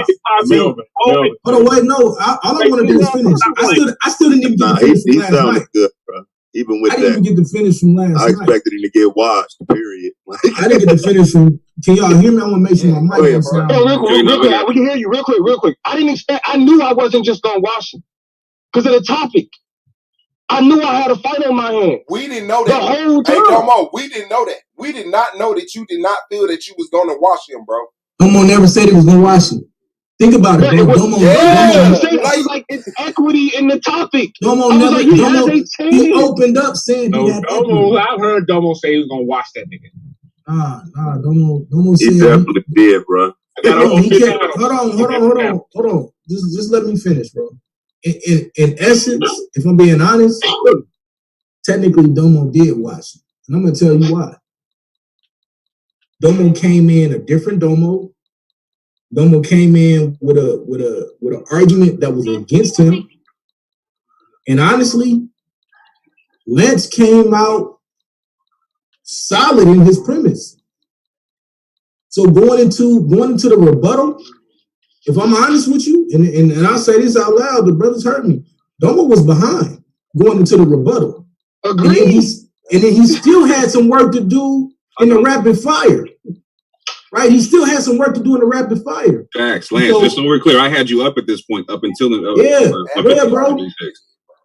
Speaker 2: Hold on, wait, no. All I want to do is finish. I still didn't even get to finish from last night.
Speaker 6: Good, bro. Even with
Speaker 2: I didn't even get to finish from last night.
Speaker 6: I expected him to get washed, period.
Speaker 2: I didn't get to finish from. Can y'all hear me? I want to make sure my mic is sound.
Speaker 8: Real quick. We can hear you real quick. I knew I wasn't just going to wash him because of the topic. I knew I had a fight on my hands.
Speaker 4: We didn't know that.
Speaker 8: The whole time.
Speaker 4: Hey, Domo, we didn't know that. We did not know that you did not feel that you was going to wash him, bro.
Speaker 2: Domo never said he was going to wash him. Think about it, bro. Domo,
Speaker 8: like it's equity in the topic.
Speaker 2: Domo never. He opened up saying he had equity.
Speaker 7: I've heard Domo say he was going to wash that nigga.
Speaker 2: Nah. Domo said
Speaker 6: he definitely did, bro.
Speaker 2: Hold on. Just let me finish, bro. In essence, if I'm being honest, technically Domo did watch it. And I'm gonna tell you why. Domo came in a different Domo. Domo came in with an argument that was against him. And honestly, Lance came out solid in his premise. So going into the rebuttal, if I'm honest with you, and I'll say this out loud, the brothers heard me. Domo was behind going into the rebuttal.
Speaker 8: Agreed.
Speaker 2: And then he still had some work to do in the rapid fire. Right? He still had some work to do in the rapid fire.
Speaker 9: Facts. Lance, just so we're clear, I had you up at this point, up until
Speaker 2: bro.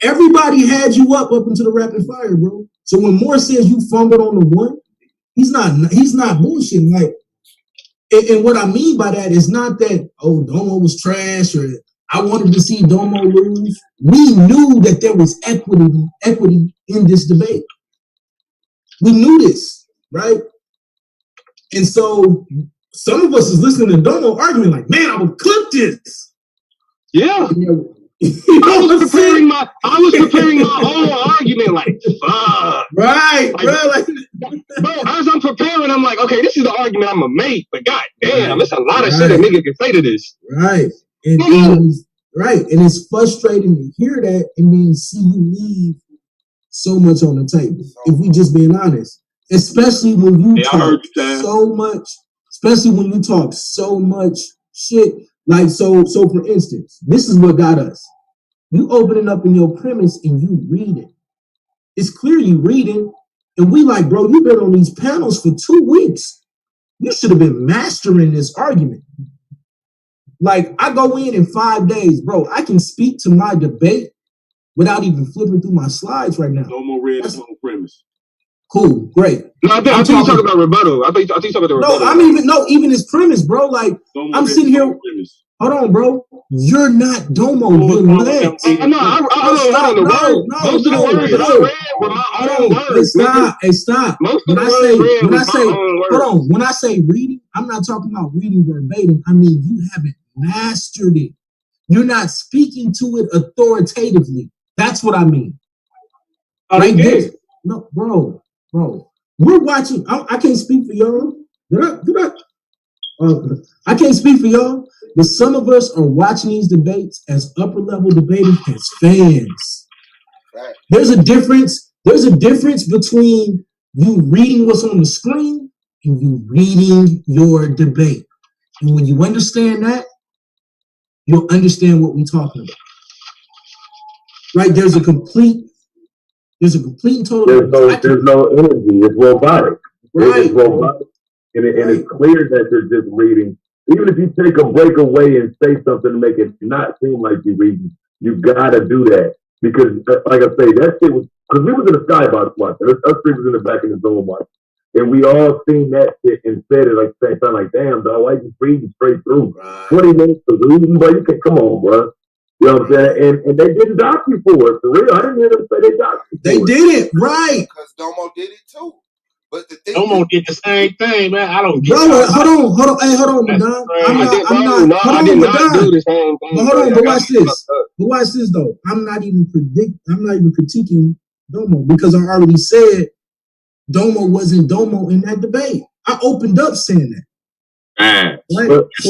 Speaker 2: Everybody had you up until the rapid fire, bro. So when Moore says you fumbled on the one, he's not bullshitting. Like, and what I mean by that is not that, Domo was trash or I wanted to see Domo lose. We knew that there was equity in this debate. We knew this, right? And so some of us is listening to Domo arguing like, man, I would clip this.
Speaker 8: Yeah. I was preparing my own argument, like, fuck.
Speaker 2: Right, like,
Speaker 8: bro, as I'm preparing, I'm like, okay, this is the argument I'm gonna make, but god damn, there's a lot of shit a nigga can say to this.
Speaker 2: Right. And it's frustrating to hear that and then see you leave so much on the table. If we just being honest. Especially when you talk so much shit. Like, so for instance, this is what got us. You opening up in your premise and you reading. It's clear you reading. And we like, bro, you've been on these panels for 2 weeks. You should have been mastering this argument. Like, I go in 5 days, bro. I can speak to my debate without even flipping through my slides right now.
Speaker 6: No more red on premise.
Speaker 2: Cool, great.
Speaker 8: No, I think you're talking about rebuttal. I think you're talking about the rebuttal.
Speaker 2: Even his premise, bro. Like, I'm sitting here. Hold on, bro. You're not Domo. You're Lance.
Speaker 8: Most of the words that I read were my own words.
Speaker 2: Hey, stop. When I say reading, I'm not talking about reading verbatim. I mean, you haven't mastered it. You're not speaking to it authoritatively. That's what I mean. Right there. No, bro. We're watching. I can't speak for y'all. I can't speak for y'all, but some of us are watching these debates as upper level debaters as fans. Right. There's a difference between you reading what's on the screen and you reading your debate. And when you understand that, you'll understand what we're talking about. Right? There's a complete and total.
Speaker 5: There's no energy. It's robotic.
Speaker 2: Right.
Speaker 5: It's robotic, and it's clear that they're just reading. Even if you take a break away and say something to make it not seem like you're reading, you gotta do that because, like I say, that shit was because we was in the skybox watching. Us three was in the back of the zone watching, and we all seen that shit and said it like the same time. Like, damn, dog, why you reading straight through? 20 minutes of reading, bro. You can come on, bro. You know what I'm saying? And they didn't dock you for it. For real. I didn't hear them say they docked you for it.
Speaker 2: They did it, right.
Speaker 4: Because Domo did it too. But the thing
Speaker 7: Domo did the same thing, man. I don't get
Speaker 2: it. Hold on, Madonna.
Speaker 8: I did not do the same thing.
Speaker 2: But hold on, but watch this. But watch this though. I'm not even critiquing Domo because I already said Domo wasn't Domo in that debate. I opened up saying that.
Speaker 9: Right.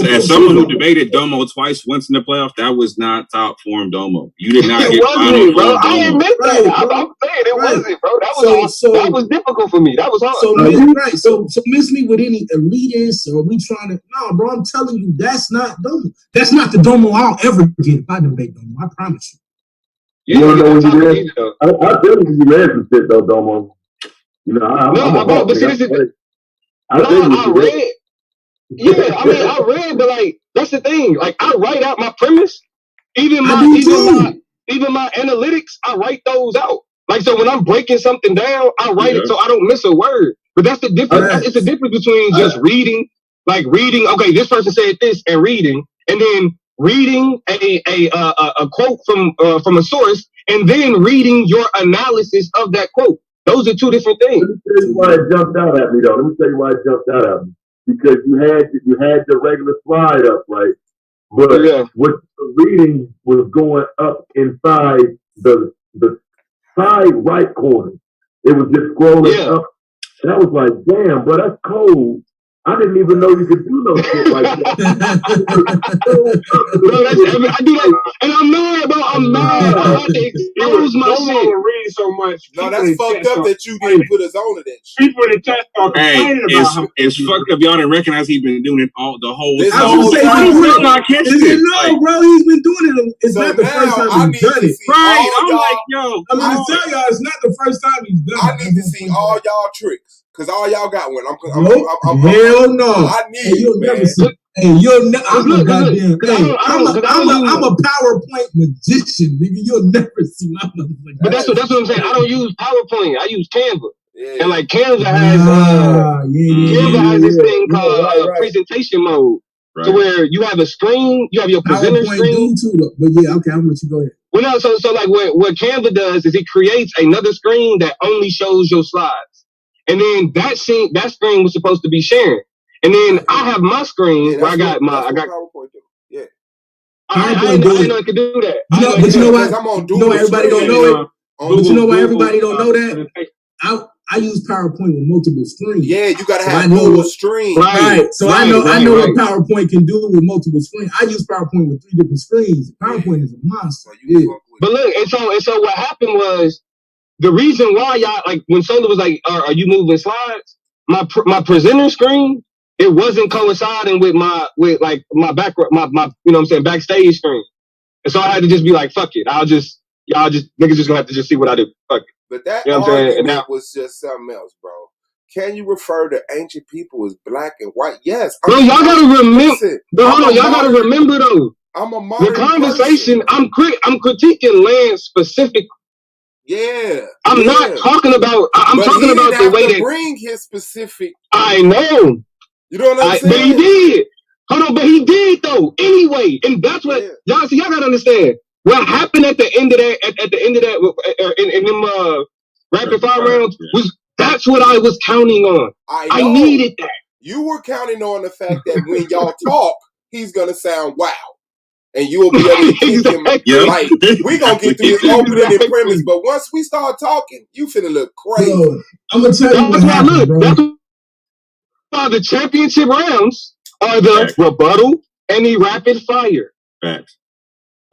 Speaker 9: As someone who debated Domo twice, once in the playoff, that was not top form Domo. You did not get final
Speaker 8: bro.
Speaker 9: form
Speaker 8: I
Speaker 9: Domo.
Speaker 8: admit that. I'm saying it wasn't, bro. That was difficult for me. That was hard.
Speaker 2: So miss me with any elitists or we trying to no, bro. I'm telling you, that's not Domo. That's not the Domo I'll ever get if I debate Domo. I promise you.
Speaker 5: You want to know what you read? I feel like you read some shit though, Domo. You know,
Speaker 8: I read. Yeah, I mean, I read, but like that's the thing. Like I write out my premise, even my analytics. I write those out. Like so, when I'm breaking something down, I write it so I don't miss a word. But that's the difference. It's the difference between just reading, like reading. Okay, this person said this, and then reading a quote from a source, and then reading your analysis of that quote. Those are two different things.
Speaker 5: Let me tell you why it jumped out at me, though. Let me tell you why it jumped out at me. Because you had the regular slide up, right? But what the reading was going up inside the side right corner. It was just scrolling up. And I was like, damn, bro, that's cold. I didn't even know you could do no shit like that.
Speaker 8: I do that, and I'm mad, bro. I'm mad. I had to expose my shit.
Speaker 11: Read so much.
Speaker 4: No, that's fucked up that you didn't put us on to that shit.
Speaker 11: People in the chat are complaining about him.
Speaker 9: It's fucked up. Y'all didn't recognize he's been doing it the whole
Speaker 2: time.
Speaker 9: I catch it.
Speaker 2: No, bro, he's been doing it. It's not the first time he's done it.
Speaker 9: Right? I'm like, yo.
Speaker 2: I'm gonna tell y'all, it's not the first time he's done it.
Speaker 4: I need to see all y'all tricks. Cause all y'all got one.
Speaker 2: Hell no.
Speaker 4: I need
Speaker 2: you'll never see. Hey, I'm a goddamn. I'm a PowerPoint magician, nigga. You'll never see my motherfucker.
Speaker 8: But that's what I'm saying. I don't use PowerPoint. I use Canva. Yeah. And like Canva has has this thing called presentation mode. Right. To where you have a screen, you have your presenter screen.
Speaker 2: Too, but yeah, okay, I'm gonna let you go ahead.
Speaker 8: Well, no, so like what Canva does is it creates another screen that only shows your slides. And then that screen was supposed to be sharing. And then I have my screen where I got PowerPoint. Yeah. I didn't know it could do that.
Speaker 2: But you know what? You know why everybody don't know it? But you know why everybody don't know that? I use PowerPoint with multiple screens.
Speaker 4: Yeah, you gotta have multiple screens.
Speaker 2: Right. So I know what PowerPoint can do with multiple screens. I use PowerPoint with 3 different screens. PowerPoint is a monster.
Speaker 8: But look, and so what happened was the reason why y'all like when Solar was like, "Are you moving slides?" My presenter screen, it wasn't coinciding with my background, my you know what I'm saying, backstage screen, and so I had to just be like, "Fuck it, y'all just niggas just gonna have to just see what I do." Fuck it.
Speaker 4: But that argument was just something else, bro. Can you refer to ancient people as black and white? Yes,
Speaker 8: bro. Y'all gotta remember. Hold on, y'all gotta remember though.
Speaker 4: I'm a modern
Speaker 8: the conversation.
Speaker 4: Person.
Speaker 8: I'm critiquing land specific.
Speaker 4: Yeah,
Speaker 8: I'm not talking about. I'm talking about the way that
Speaker 4: bring his specific.
Speaker 8: I know.
Speaker 4: You know what I'm saying?
Speaker 8: But he did. Hold on, but he did though. Anyway, and that's what y'all see. Y'all gotta understand what happened at the end of that. At the end of that, in them rapid fire rounds was that's what I was counting on. I needed that.
Speaker 4: You were counting on the fact that when y'all talk, he's gonna sound wow. And you'll be able to keep him like we gonna get through this opening and premise, but once we start talking, you finna look crazy.
Speaker 2: Bro, I'm gonna tell you what happened, bro.
Speaker 8: That's why the championship rounds are the rebuttal and the rapid fire.
Speaker 9: Facts.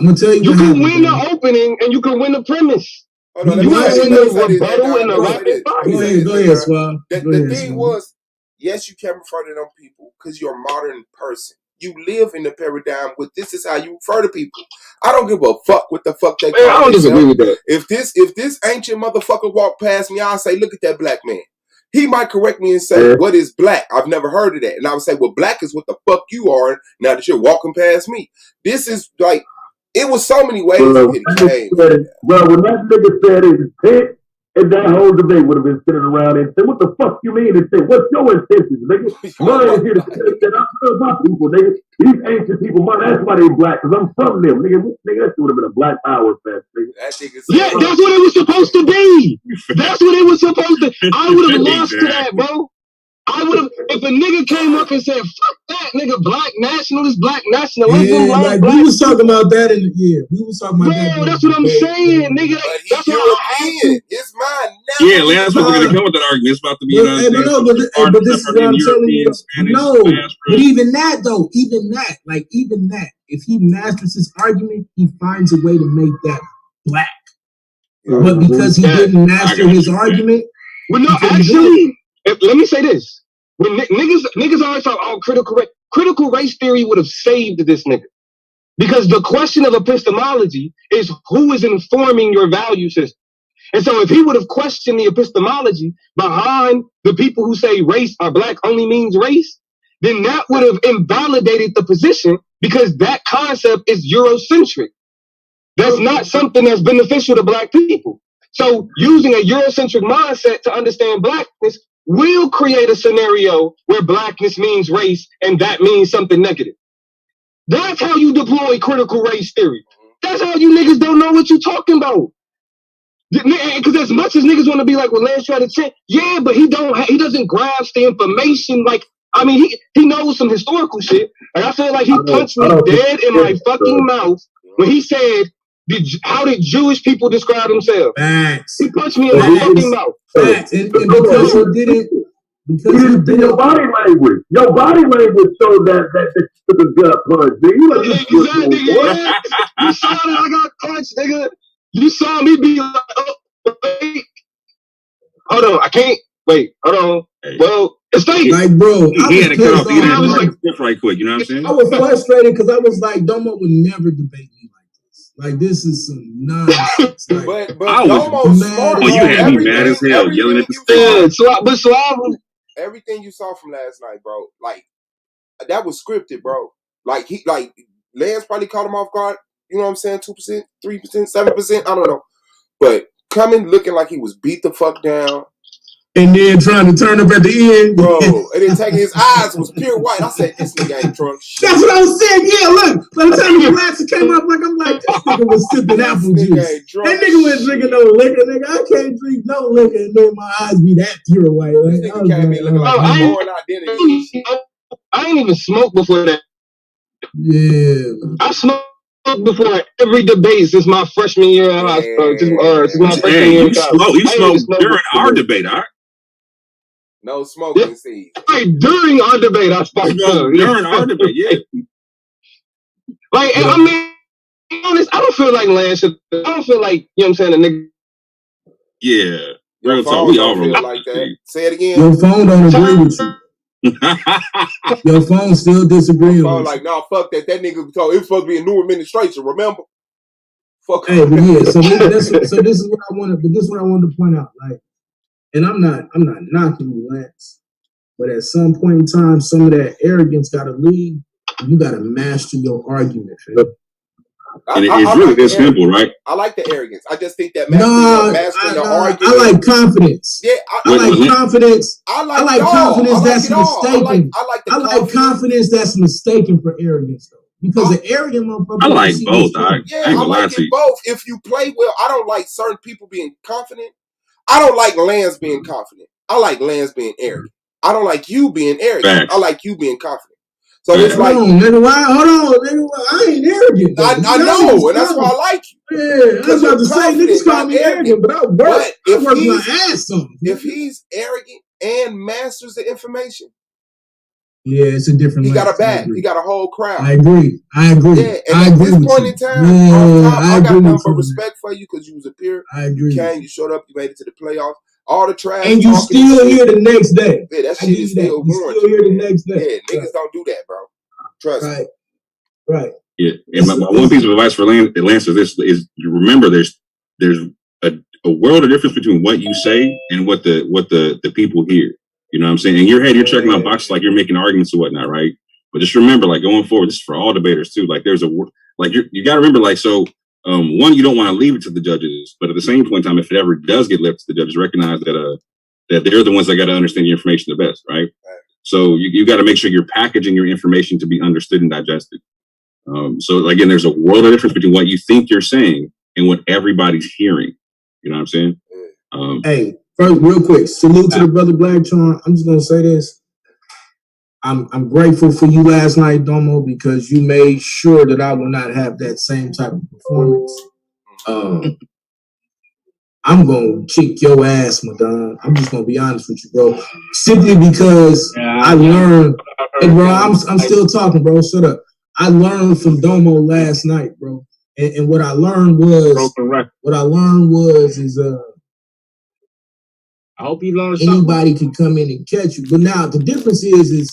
Speaker 2: I'm gonna tell you.
Speaker 8: You can win the opening and you can win the premise.
Speaker 4: Hold on,
Speaker 8: you can win the rebuttal and the rapid fire.
Speaker 2: Go ahead, Swab.
Speaker 4: The thing was, yes, you can refer to them people because you're a modern person. You live in the paradigm with this is how you refer to people. I don't give a fuck what the fuck they
Speaker 8: Man, I
Speaker 4: call
Speaker 8: don't disagree with
Speaker 4: themselves.
Speaker 8: that.
Speaker 4: If this ancient motherfucker walked past me, I'll say, look at that black man. He might correct me and say, what is black? I've never heard of that. And I would say, well, black is what the fuck you are now that you're walking past me. This is like, it was so many ways that it came.
Speaker 5: Well, when that nigga said his intent, and that whole debate would have been sitting around and said, what the fuck you mean? And say, what's your intentions, nigga? Mine is here to say that I love my people, nigga. These ancient people, that's why they black, because I'm from them, nigga. That would have been a black power fest, nigga.
Speaker 4: That nigga said,
Speaker 8: yeah, that's what it was supposed to be. That's what it was supposed to. I would have lost to that, bro. I would have, if a nigga came up and said, fuck that, nigga, black nationalist, black nationalism,
Speaker 2: like
Speaker 8: black
Speaker 2: we was talking about that we was talking about that.
Speaker 8: Bro, that's what I'm saying, nigga.
Speaker 4: But
Speaker 8: That's
Speaker 4: he's European. His mind never.
Speaker 9: Yeah, Lance was going to come with that argument. It's about to be,
Speaker 2: but this is what I'm telling you. No, but even that, if he masters his argument, he finds a way to make that black. But because he didn't master his argument,
Speaker 8: well, no, actually, let me say this: when niggas always talk, oh, critical race theory would have saved this nigga. Because the question of epistemology is who is informing your value system. And so if he would have questioned the epistemology behind the people who say race or black only means race, then that would have invalidated the position because that concept is Eurocentric. That's not something that's beneficial to black people. So using a Eurocentric mindset to understand blackness will create a scenario where blackness means race and that means something negative. That's how you deploy critical race theory. That's how you niggas don't know what you're talking about. Because as much as niggas want to be like, well, Lance tried to check, yeah, but he doesn't grasp the information. Like, I mean, he knows some historical shit. Like, I feel like he punched me dead in my fucking mouth when he said, how did Jewish people describe themselves?
Speaker 2: Facts.
Speaker 8: He punched me in my fucking mouth.
Speaker 2: Facts. And because he didn't. Because
Speaker 5: you didn't see your body language. Your body language showed that took a gut punch.
Speaker 8: Exactly, yeah. You saw that I got punched, nigga. You saw me be like, oh, wait. Hold on, I can't. Wait, hold on. Well, it's fake.
Speaker 2: Like, bro,
Speaker 9: he had to cut off. He had to like right quick. You know what I'm saying?
Speaker 2: I was frustrated because I was like, Domo would never debate me like this. Like, this is some nonsense. Like,
Speaker 4: but I was smart.
Speaker 9: Oh, you had me mad as hell, yelling at the stage.
Speaker 4: Everything you saw from last night, bro, like that was scripted, bro. Like Lance probably caught him off guard. You know what I'm saying? 2%, 3%, 7%. I don't know. But coming looking like he was beat the fuck down.
Speaker 2: And then trying to turn up at the end.
Speaker 4: Bro, and then taking his eyes was pure white. I said, this nigga ain't drunk shit.
Speaker 2: That's what I was saying. Yeah, look. By the time the glasses came up, I'm like, this nigga was sipping apple juice. That nigga wasn't drinking no liquor, nigga. I can't drink no liquor and then my eyes be that pure white. Like,
Speaker 4: this nigga can't be looking like
Speaker 8: I ain't even smoked before that.
Speaker 2: Yeah.
Speaker 8: I smoked before every debate since my freshman year in high school. Since my freshman year in college.
Speaker 9: You smoked during our debate, all right?
Speaker 4: No smoking seeds.
Speaker 8: Right, during our debate, I smoked.
Speaker 9: During our debate, yeah.
Speaker 8: Like, I mean, honest, I don't feel like Lance. I don't feel like, you know what I'm saying, a nigga.
Speaker 9: Yeah. Real talk, we all
Speaker 4: feel like that. Say it again.
Speaker 2: Your phone don't agree with you. Your phone still disagreeing with you.
Speaker 4: Like, nah, fuck that. That nigga told it was supposed to be a new administration, remember? Fuck.
Speaker 2: Hey, but yeah, so this is what I wanted, but this is what I wanted to point out. Like, and I'm not knocking you, Lance, but at some point in time, some of that arrogance gotta leave. You gotta master your argument, fam.
Speaker 9: And it's really simple, right?
Speaker 4: I like the arrogance. I just think that mastering the argument.
Speaker 2: I like confidence.
Speaker 4: Yeah,
Speaker 2: I like confidence.
Speaker 4: I like
Speaker 2: confidence that's mistaken. I like confidence that's mistaken for arrogance, though. Because the arrogant motherfucker.
Speaker 9: I like both. I
Speaker 4: like it both. If you play well, I don't like certain people being confident. I don't like Lance being confident. I like Lance being arrogant. I don't like you being arrogant. Facts. I like you being confident. So it's like,
Speaker 2: hold on, nigga. I ain't arrogant.
Speaker 4: I know, and that's why I like you.
Speaker 2: Yeah, I was about to say, niggas call me arrogant, but I work my ass off.
Speaker 4: If he's arrogant and masters the information,
Speaker 2: yeah, it's a different.
Speaker 4: He got a bag. He got a whole crowd.
Speaker 2: I agree.
Speaker 4: Yeah, and at this point in time, I got nothing but respect for you because you was a peer.
Speaker 2: I agree.
Speaker 4: You showed up. You made it to the playoffs. All the trash.
Speaker 2: And you still here the next day.
Speaker 4: Yeah, that shit is still going.
Speaker 2: You still here the next day.
Speaker 4: Yeah, niggas don't do that, bro. Trust me.
Speaker 2: Right.
Speaker 9: Yeah, and my one piece of advice for Lance is you remember there's a world of difference between what you say and what the people hear. You know what I'm saying? In your head, you're checking out boxes like you're making arguments or whatnot, right? But just remember, like going forward, this is for all debaters too. Like there's you got to remember, like one, you don't want to leave it to the judges, but at the same point in time, if it ever does get left to the judges, recognize that they're the ones that got to understand the information the best, right? So you got to make sure you're packaging your information to be understood and digested. So again, there's a world of difference between what you think you're saying and what everybody's hearing. You know what I'm saying?
Speaker 2: Hey, first, real quick, salute to the brother Black John. I'm just gonna say this. I'm grateful for you last night, Domo, because you made sure that I will not have that same type of performance. I'm gonna kick your ass, Madonna. I'm just gonna be honest with you, bro. Simply because I learned. Hey, bro, I'm still talking, bro. Shut up. I learned from Domo last night, bro. And what I learned was
Speaker 7: I hope you learned
Speaker 2: anybody can come in and catch you. But now the difference is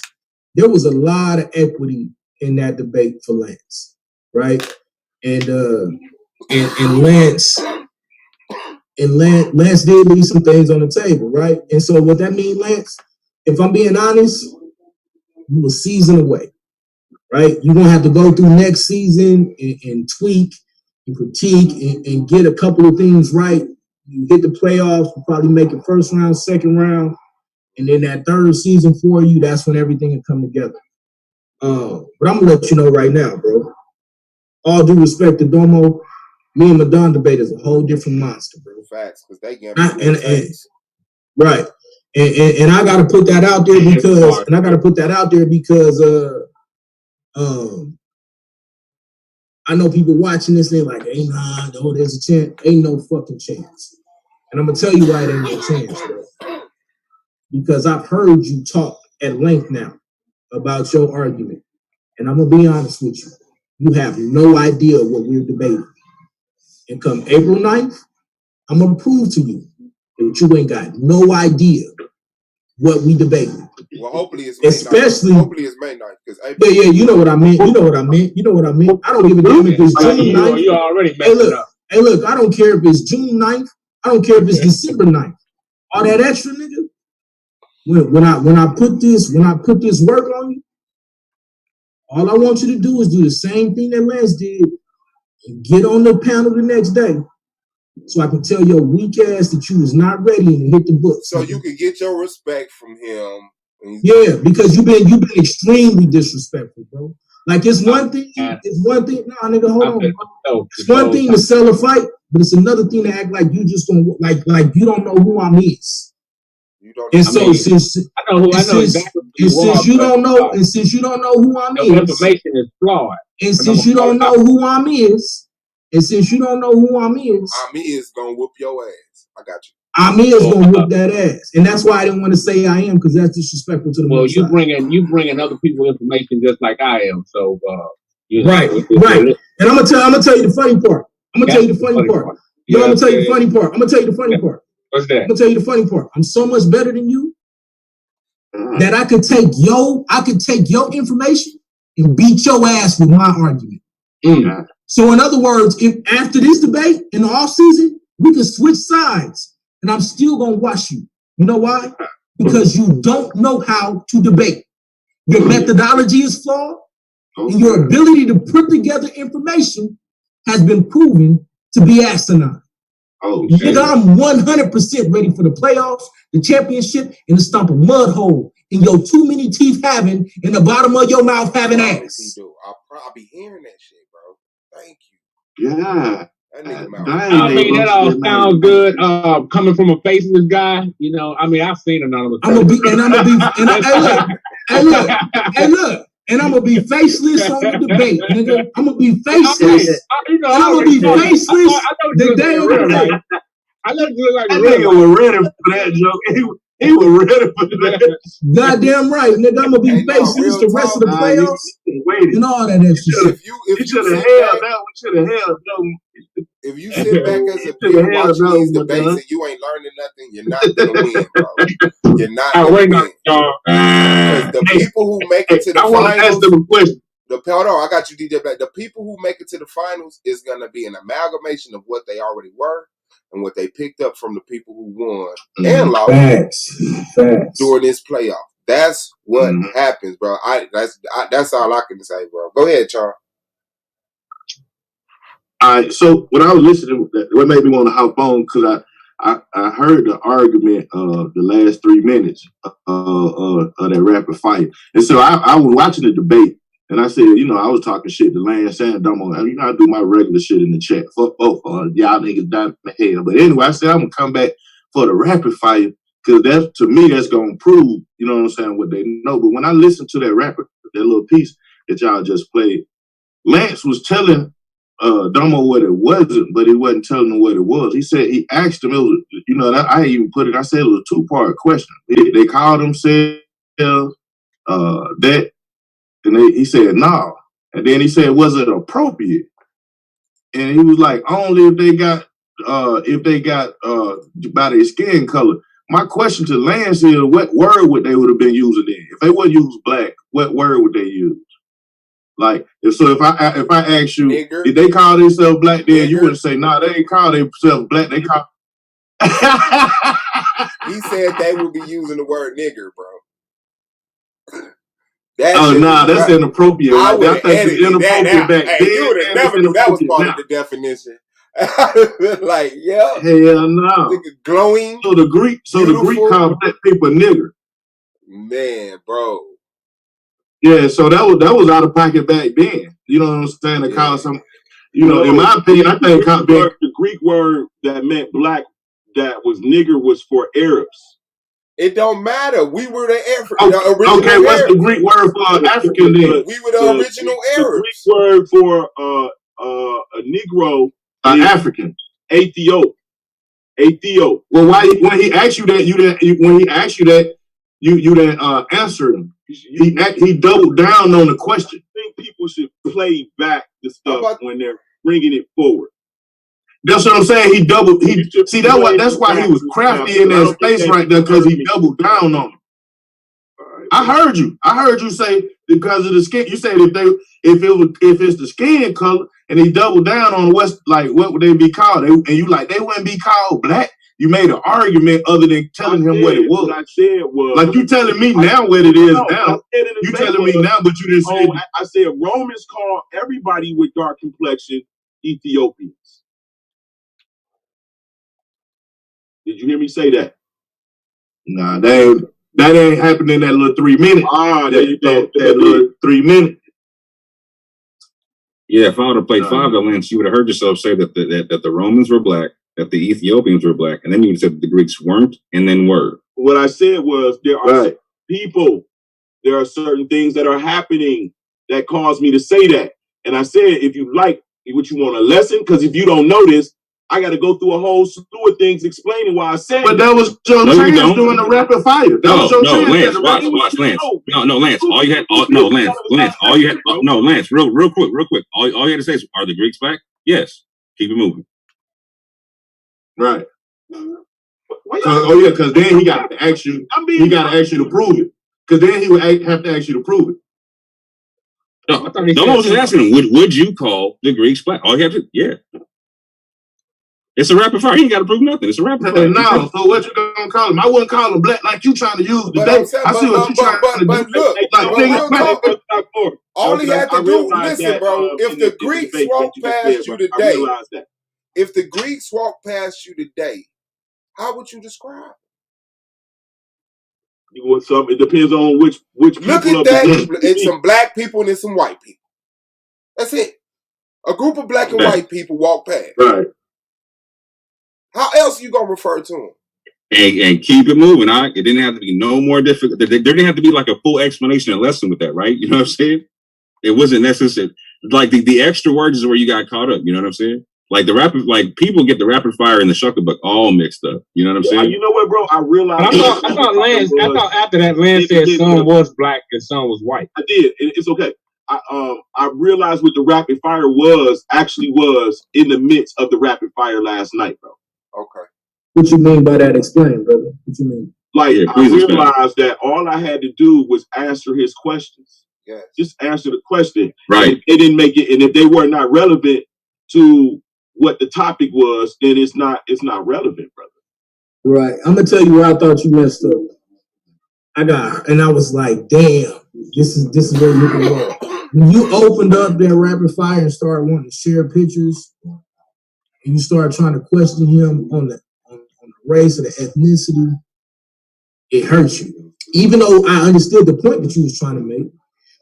Speaker 2: there was a lot of equity in that debate for Lance, right? And Lance did leave some things on the table, right? And so what that means, Lance, if I'm being honest, you will season away, right? You're going to have to go through next season and tweak and critique and get a couple of things right. You hit the playoffs, you probably make it first round, second round, and then that third season for you, that's when everything will come together. But I'm going to let you know right now, bro. All due respect to Domo, me and Madonna debate is a whole different monster, bro.
Speaker 4: Facts, because they get
Speaker 2: right. And I gotta put that out there because I know people watching this, they're like, there's a chance. Ain't no fucking chance. And I'm gonna tell you why it ain't no chance, bro. Because I've heard you talk at length now about your argument. And I'm gonna be honest with you. You have no idea what we're debating. And come April 9th, I'm gonna prove to you that you ain't got no idea what we debating.
Speaker 4: Well, hopefully it's May 9th.
Speaker 2: Yeah, you know what I meant. I don't give a damn if it's June 9th.
Speaker 7: You already messed it up.
Speaker 2: Hey, look, I don't care if it's June 9th. I don't care if it's December 9th. All that extra, nigga. When I put this work on you, all I want you to do is do the same thing that Lance did and get on the panel the next day. So I can tell your weak ass that you was not ready and hit the book.
Speaker 4: So you can get your respect from him.
Speaker 2: Yeah, because you've been extremely disrespectful, bro. Like it's one thing. Nah, nigga, hold on. It's one thing to sell a fight, but it's another thing to act like you just don't like you don't know who I'm is.
Speaker 4: You don't.
Speaker 2: And so since you don't know who I'm is,
Speaker 7: information is flawed.
Speaker 2: And since you don't know who I'm is.
Speaker 4: Ami is gonna whoop your ass. I got you.
Speaker 2: Ami is gonna whoop that ass, and that's why I didn't want to say I am, because that's disrespectful to the.
Speaker 7: Well, you bringing other people information just like I am. So
Speaker 2: right. And I'm gonna tell you the funny part. I'm gonna tell you the funny part.
Speaker 7: What's that?
Speaker 2: I'm gonna tell you the funny part. I'm so much better than you that I could take your information and beat your ass with my argument.
Speaker 7: Mm.
Speaker 2: So in other words, if after this debate in the off season, we can switch sides and I'm still going to watch you. You know why? Because you don't know how to debate. Your methodology is flawed and your ability to put together information has been proven to be asinine. Nigga, I'm 100% ready for the playoffs, the championship, and to stomp a mud hole in your too many teeth having in the bottom of your mouth having ass.
Speaker 4: I'll be hearing that shit, bro. Thank
Speaker 6: you. Yeah.
Speaker 7: I mean, that all sounds good. Coming from a faceless guy, you know. I mean, I've seen anonymous.
Speaker 2: Hey, look, I'm gonna be faceless on the debate, nigga. I'm gonna be faceless. I'm gonna be faceless the day of the debate.
Speaker 7: I look good like
Speaker 6: that nigga was ready for that joke. He was ready for that.
Speaker 2: Goddamn right, nigga. I'm gonna be faceless the rest of the playoffs and all that extra shit.
Speaker 4: If you should have held that, we should have held them. If you sit back as a viewer watching these debates and you ain't learning nothing, you're not gonna win, bro. You're not gonna win. Because the people who make it to the finals,
Speaker 6: ask them a question.
Speaker 4: hold on, I got you, DJ Black. The people who make it to the finals is gonna be an amalgamation of what they already were and what they picked up from the people who won and lost
Speaker 2: Facts.
Speaker 4: during this playoff. That's what happens, bro. That's all I can say, bro. Go ahead, Charles.
Speaker 6: All right, so when I was listening, what made me want to hop on, because I heard the argument the last 3 minutes of that rapid fire. And so I was watching the debate, and I said, I was talking shit to Lance and Domo. I do my regular shit in the chat. Fuck both y'all niggas down the head. But anyway, I said I'm going to come back for the rapid fire, because to me, that's going to prove, you know what I'm saying, what they know. But when I listened to that little piece that y'all just played, Lance was telling Domo what it wasn't, but he wasn't telling him what it was. He said, he asked him, it was, I even put it, I said it was a 2-part question. They called themselves that, and he said, no. And then he said, was it appropriate? And he was like, only if they got by their skin color. My question to Lance is, what word would they would have been using then? If they wouldn't use black, what word would they use? Like, if I ask you, nigger, did they call themselves black? Then you wouldn't say, nah, they ain't call themselves black. They call.
Speaker 4: He said they would be using the word nigger, bro.
Speaker 6: That's inappropriate.
Speaker 4: I would have
Speaker 6: edited inappropriate back then.
Speaker 4: You would have never knew that was part of the definition. Like, yeah,
Speaker 6: hell no.
Speaker 4: Glowing.
Speaker 6: So the Greek called black people nigger.
Speaker 4: Man, bro.
Speaker 6: Yeah, so that was out of pocket back then. You know what I'm saying? To call some, in my opinion, I think
Speaker 3: the Greek word that meant black, that was nigger, was for Arabs.
Speaker 4: It don't matter. We were the
Speaker 6: original. Okay, what's Arabs. The Greek word for African then?
Speaker 4: We were the original Arabs.
Speaker 3: The Greek word for a Negro,
Speaker 6: African,
Speaker 3: Aethio.
Speaker 6: Well, when he asked you that, you didn't answer him. He doubled down on the question.
Speaker 3: I think people should play back the stuff when they're bringing it forward.
Speaker 6: That's what I'm saying. That's why he was crafty in that space right there, because he doubled down on him. Right, I heard you say because of the skin. You said if it's the skin color, and he doubled down on what would they be called? And they wouldn't be called black. You made an argument other than telling him what it was.
Speaker 3: What I said was,
Speaker 6: like, you telling me now what it is now. You telling me now, but you didn't say.
Speaker 3: I said Romans call everybody with dark complexion Ethiopians. Did you hear me say that?
Speaker 6: Nah, that ain't happening in that little 3 minutes. That little 3 minutes.
Speaker 9: Yeah, if I would have played 5 to Lance, you would have heard yourself say that the Romans were black, that the Ethiopians were black, and then you would have said that the Greeks weren't, and then were.
Speaker 3: What I said was, there are people, there are certain things that are happening that cause me to say that. And I said, if you like what you want a lesson, because if you don't know this, I got to go through a whole slew of things explaining why I said.
Speaker 6: But that was your chance doing the rapid fire.
Speaker 9: Lance, watch, Lance. No, Lance. All you had, Lance. Real quick. All you had to say is, are the Greeks black? Yes. Keep it moving.
Speaker 6: Right. Because then he got to ask you. He got to ask you to prove it. Because then he would have to ask you to prove it.
Speaker 9: No, I was just asking him, would you call the Greeks black? All you have to, yeah. It's a rapid fire. He ain't got to prove nothing. It's a rapid fire.
Speaker 6: No, so what you gonna call him? I wouldn't call him black like you trying to use today. I see what you trying to do.
Speaker 4: But look, all he had to do, listen, bro. If the Greeks walk past you today, how would you describe?
Speaker 3: It depends on which
Speaker 4: look at that. It's some black people and it's some white people. That's it. A group of black and white people walk past.
Speaker 6: Right.
Speaker 4: How else are you gonna refer to them?
Speaker 9: And keep it moving. It didn't have to be no more difficult. There didn't have to be like a full explanation and lesson with that, right? You know what I'm saying? It wasn't necessary. Like the extra words is where you got caught up. You know what I'm saying? Like people get the rapid fire and the shucklebuck all mixed up. You know what I'm saying?
Speaker 3: You know what, bro? I realized.
Speaker 8: I thought after that, Lance said some was black and some was white.
Speaker 3: I did. It's okay. I realized what the rapid fire was in the midst of the rapid fire last night, bro.
Speaker 4: Okay.
Speaker 2: What you mean by that? Explain, brother. What you mean?
Speaker 3: I realized that all I had to do was answer his questions.
Speaker 4: Yes.
Speaker 5: Just answer the question.
Speaker 9: Right.
Speaker 5: It didn't make it, and if they were not relevant to what the topic was, then it's not relevant, brother.
Speaker 2: Right. I'm gonna tell you where I thought you messed up. I was like, damn, this is where you can go. When you opened up that rapid fire and started wanting to share pictures, and you started trying to question him on the race or the ethnicity, it hurt you. Even though I understood the point that you was trying to make,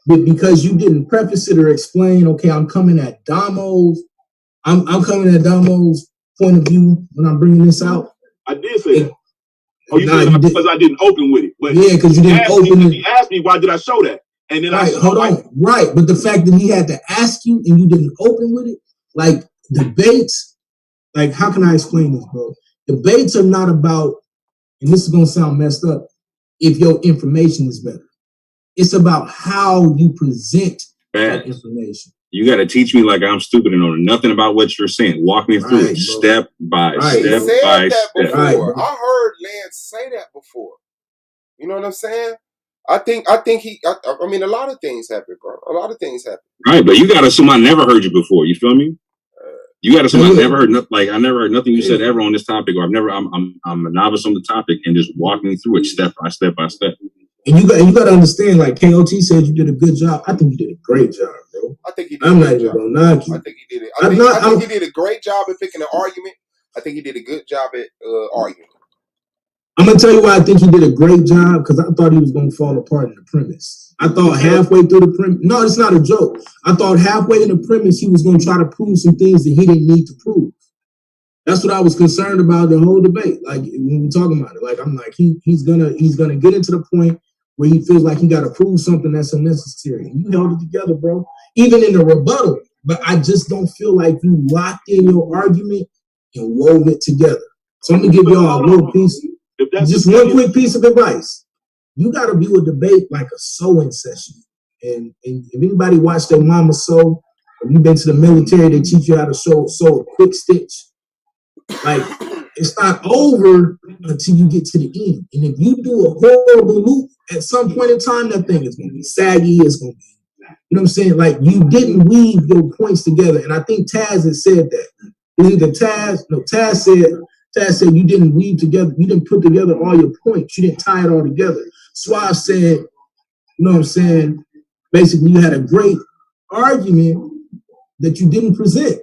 Speaker 2: but because you didn't preface it or explain, okay, I'm coming at Damo's point of view when I'm bringing this out.
Speaker 5: I did say that. Oh, you said because I didn't open with it. But
Speaker 2: yeah, because you didn't open it.
Speaker 5: He asked me, why did I show that? And then
Speaker 2: hold on. Right. But the fact that he had to ask you and you didn't open with it, like debates, like how can I explain this, bro? Debates are not about, and this is going to sound messed up, if your information is better. It's about how you present that information.
Speaker 9: You got to teach me like I'm stupid and know nothing about what you're saying. Walk me through it step by step by step.
Speaker 4: Before. I heard Lance say that before. You know what I'm saying? I mean, a lot of things happen, bro. A lot of things happen.
Speaker 9: Right, but you got to assume I never heard you before. You feel me? You got to assume I never heard nothing. Like I never heard nothing you said ever on this topic, or I'm a novice on the topic, and just walk me through it step by step by step.
Speaker 2: And you got to understand, like KOT said, you did a good job. I think you did a great job, bro.
Speaker 4: I think he did.
Speaker 2: I'm not even gonna knock you.
Speaker 4: I think he did it. I think he did a great job at picking an argument. I think he did a good job at arguing.
Speaker 2: I'm gonna tell you why I think he did a great job, because I thought he was gonna fall apart in the premise. I thought halfway through the premise, no, it's not a joke. I thought halfway in the premise he was gonna try to prove some things that he didn't need to prove. That's what I was concerned about the whole debate. Like when we talking about it, like I'm like he's gonna get into the point where he feels like he got to prove something that's unnecessary. And you held it together, bro. Even in the rebuttal, but I just don't feel like you locked in your argument and wove it together. So I'm gonna give y'all a little piece. Just one quick piece of advice. You got to view a debate like a sewing session. And if anybody watched their mama sew, or you've been to the military, they teach you how to sew a quick stitch. Like, it's not over until you get to the end. And if you do a horrible loop, at some point in time, that thing is going to be saggy. It's going to be, you know what I'm saying? Like, you didn't weave your points together. And I think Taz had said that. Either Taz said you didn't weave together, you didn't put together all your points. You didn't tie it all together. Suave said, you know what I'm saying? Basically, you had a great argument that you didn't present.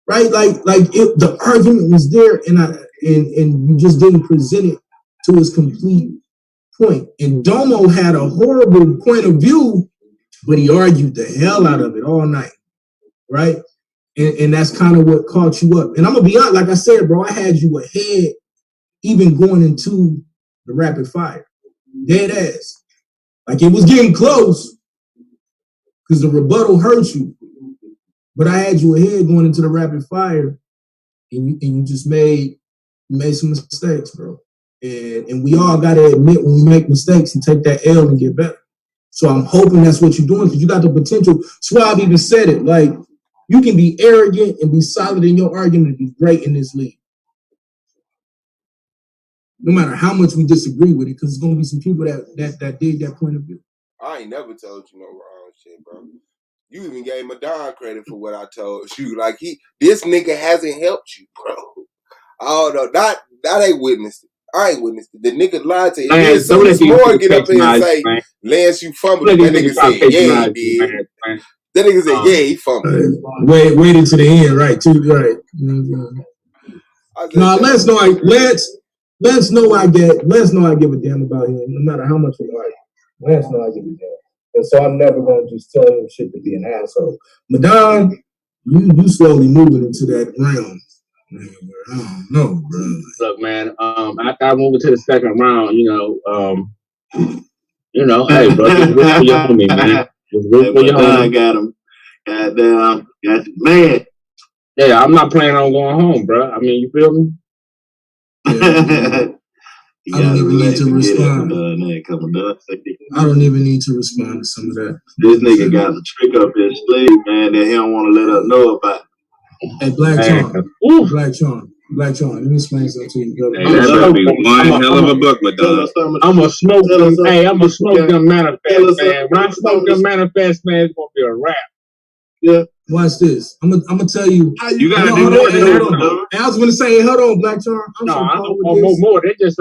Speaker 2: Right? The argument was there and you just didn't present it to its complete point. And Domo had a horrible point of view, but he argued the hell out of it all night. Right? And that's kind of what caught you up. And I'm going to be honest, like I said, bro, I had you ahead even going into the rapid fire. Dead ass. Like it was getting close because the rebuttal hurt you. But I had you ahead going into the rapid fire and you just made some mistakes, bro. And we all got to admit when we make mistakes and take that L and get better. So I'm hoping that's what you're doing because you got the potential. Suave even said it, like, you can be arrogant and be solid in your argument and be great in this league. No matter how much we disagree with it, because there's going to be some people that dig that point of view.
Speaker 4: I ain't never told you no wrong shit, bro. You even gave Madon credit for what I told you. Like, this nigga hasn't helped you, bro. I don't know. That ain't witnessed it. I ain't witnessed it. The nigga lied to you. As soon as Moore get up here and say, Lance, you fumbled. That nigga said, yeah, he did. That nigga said, yeah, he fumbled.
Speaker 2: Waited to the end, right? Too right. No, Lance know I give a damn about him, no matter how much we like. Lance know I give a damn. And so I'm never gonna just tell him shit to be an asshole. Madon, you slowly moving into that realm. I don't know, bro.
Speaker 7: Look, man, after I move into the second round, hey, bro, just root for your homie, man. Just root for your homie.
Speaker 6: I got him. Goddamn, man.
Speaker 7: Yeah, I'm not planning on going home, bro. I mean, you feel me?
Speaker 2: I don't even need to respond. I don't even need to respond to some of that.
Speaker 6: This nigga got a trick up his sleeve, man, that he don't want to let us know about.
Speaker 2: Hey, Black Charm. Black Charm. Black John, let me explain something to you, brother.
Speaker 9: Hey, that better be one hell of a book, Madonna.
Speaker 7: I'm gonna smoke them. Hey, I'm gonna smoke them manifest, man. When I smoke them manifest, man, it's gonna be a wrap.
Speaker 2: Yeah. Watch this. I'm gonna tell you.
Speaker 9: You gotta do more than that.
Speaker 2: I was gonna say, hold on, Black John. I'm so cold with this.
Speaker 7: More. They just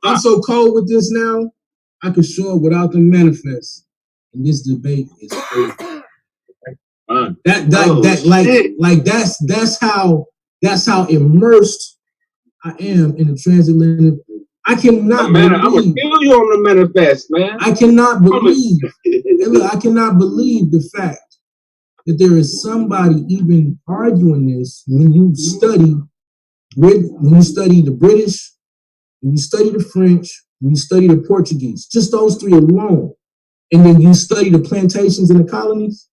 Speaker 2: I'm so cold with this now. I can show it without them manifest. And this debate is crazy. That's how immersed I am in the transatlantic. I cannot believe.
Speaker 7: I'm gonna kill you on the manifest, man.
Speaker 2: I cannot believe. I cannot believe the fact that there is somebody even arguing this when you study the British, when you study the French, when you study the Portuguese, just those three alone, and then you study the plantations in the colonies.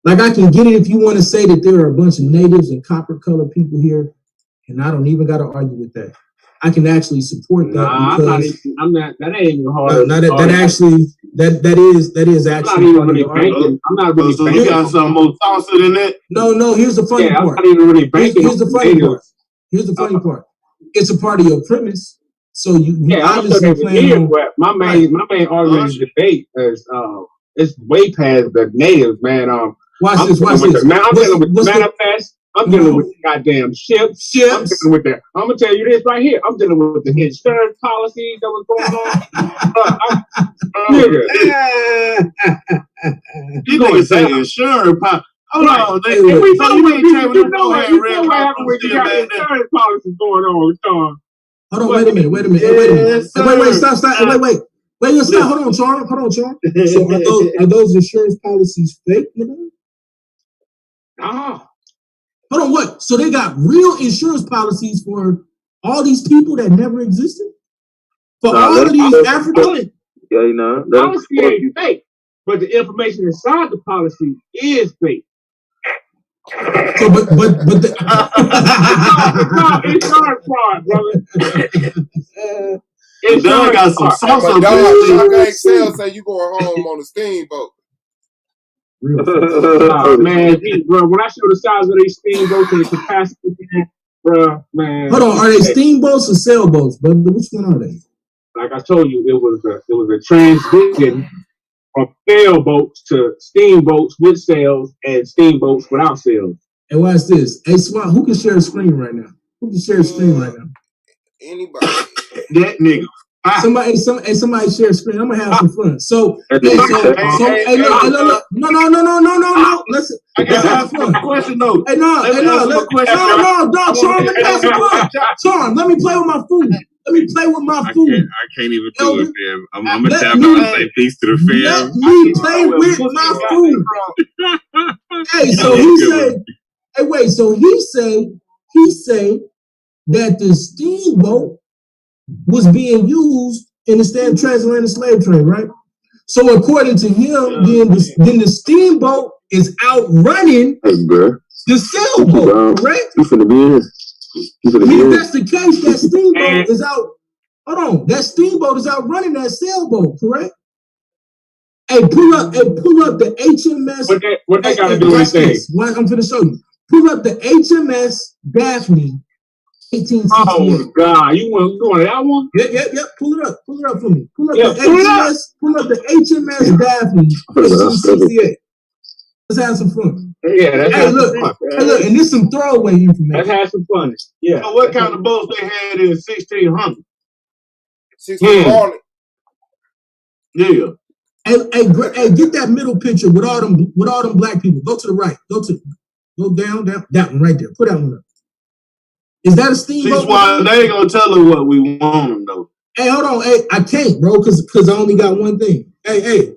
Speaker 2: Like, I can get it if you want to say that there are a bunch of natives and copper-colored people here, and I don't even got to argue with that. I can actually support that because
Speaker 7: that ain't even hard.
Speaker 2: That is actually.
Speaker 7: I'm not really
Speaker 6: so you got something more saucy than that?
Speaker 2: No. Here's the funny part.
Speaker 7: I'm not even really banking.
Speaker 2: Here's the funny part. Here's the funny part. It's a part of your premise. So you obviously plan on.
Speaker 7: My main argument in the debate is it's way past the natives, man.
Speaker 2: Watch this.
Speaker 7: I'm dealing with manifest. I'm dealing with the goddamn ships. I'm dealing with that. I'm gonna tell you this right here. I'm dealing with the insurance policies that was going on.
Speaker 6: You niggas say insurance policy. Hold on,
Speaker 7: you know what happened when you got insurance policies going on, Sean.
Speaker 2: Hold on, wait a minute. Wait, stop. Wait, stop. Hold on, Sean. So are those insurance policies fake, nigga? Hold on, what? So they got real insurance policies for all these people that never existed? For all of these Africans?
Speaker 10: Yeah, you know.
Speaker 7: The policy ain't fake, but the information inside the policy is fake.
Speaker 2: So, but the
Speaker 7: insurance fraud, brother.
Speaker 6: Insurance got some sauce on
Speaker 4: it. Sales say you going home on a steamboat.
Speaker 7: Man, bro, when I show the size of these steamboats and the capacity, bro, man.
Speaker 2: Hold on, are they steamboats or sailboats, brother? Which one are they?
Speaker 7: Like I told you, it was a transition from sailboats to steamboats with sails and steamboats without sails.
Speaker 2: And watch this. Hey, Swat, who can share a screen right now?
Speaker 4: Anybody.
Speaker 6: That nigga.
Speaker 2: Somebody share a screen. I'm gonna have some fun. So, look. No. Listen,
Speaker 6: I got a question though.
Speaker 2: No, Sean, let me have some fun. Sean, let me play with my food.
Speaker 9: I can't even do it, man. I'm gonna tap out and say peace to the fam.
Speaker 2: Let me play with my food. Hey, so he said that the steamboat was being used in the transatlantic slave trade, right? So according to him, then the steamboat is outrunning the sailboat, right?
Speaker 10: You finna be in.
Speaker 2: If that's the case, that steamboat is out. Hold on, that steamboat is outrunning that sailboat, correct? Hey, pull up the HMS.
Speaker 7: What they gotta do with things?
Speaker 2: I'm finna show you. Pull up the HMS Daphne. 1868.
Speaker 7: Oh God, you want that one?
Speaker 2: Yep. Pull it up for me. Pull up the HMS Daphne. 1868. Let's have some fun.
Speaker 7: Yeah,
Speaker 2: hey, look, and this is some throwaway information.
Speaker 7: Let's have some fun. Yeah.
Speaker 6: So what kind of boats they had in 1600?
Speaker 4: 1600.
Speaker 6: Yeah.
Speaker 2: Hey, get that middle picture with all them black people. Go to the right. Go down. That one right there. Put that one up. Is that a steamboat?
Speaker 6: See, why they ain't gonna tell her what we want them though.
Speaker 2: Hey, hold on. Hey, I can't, bro, because I only got one thing. Hey,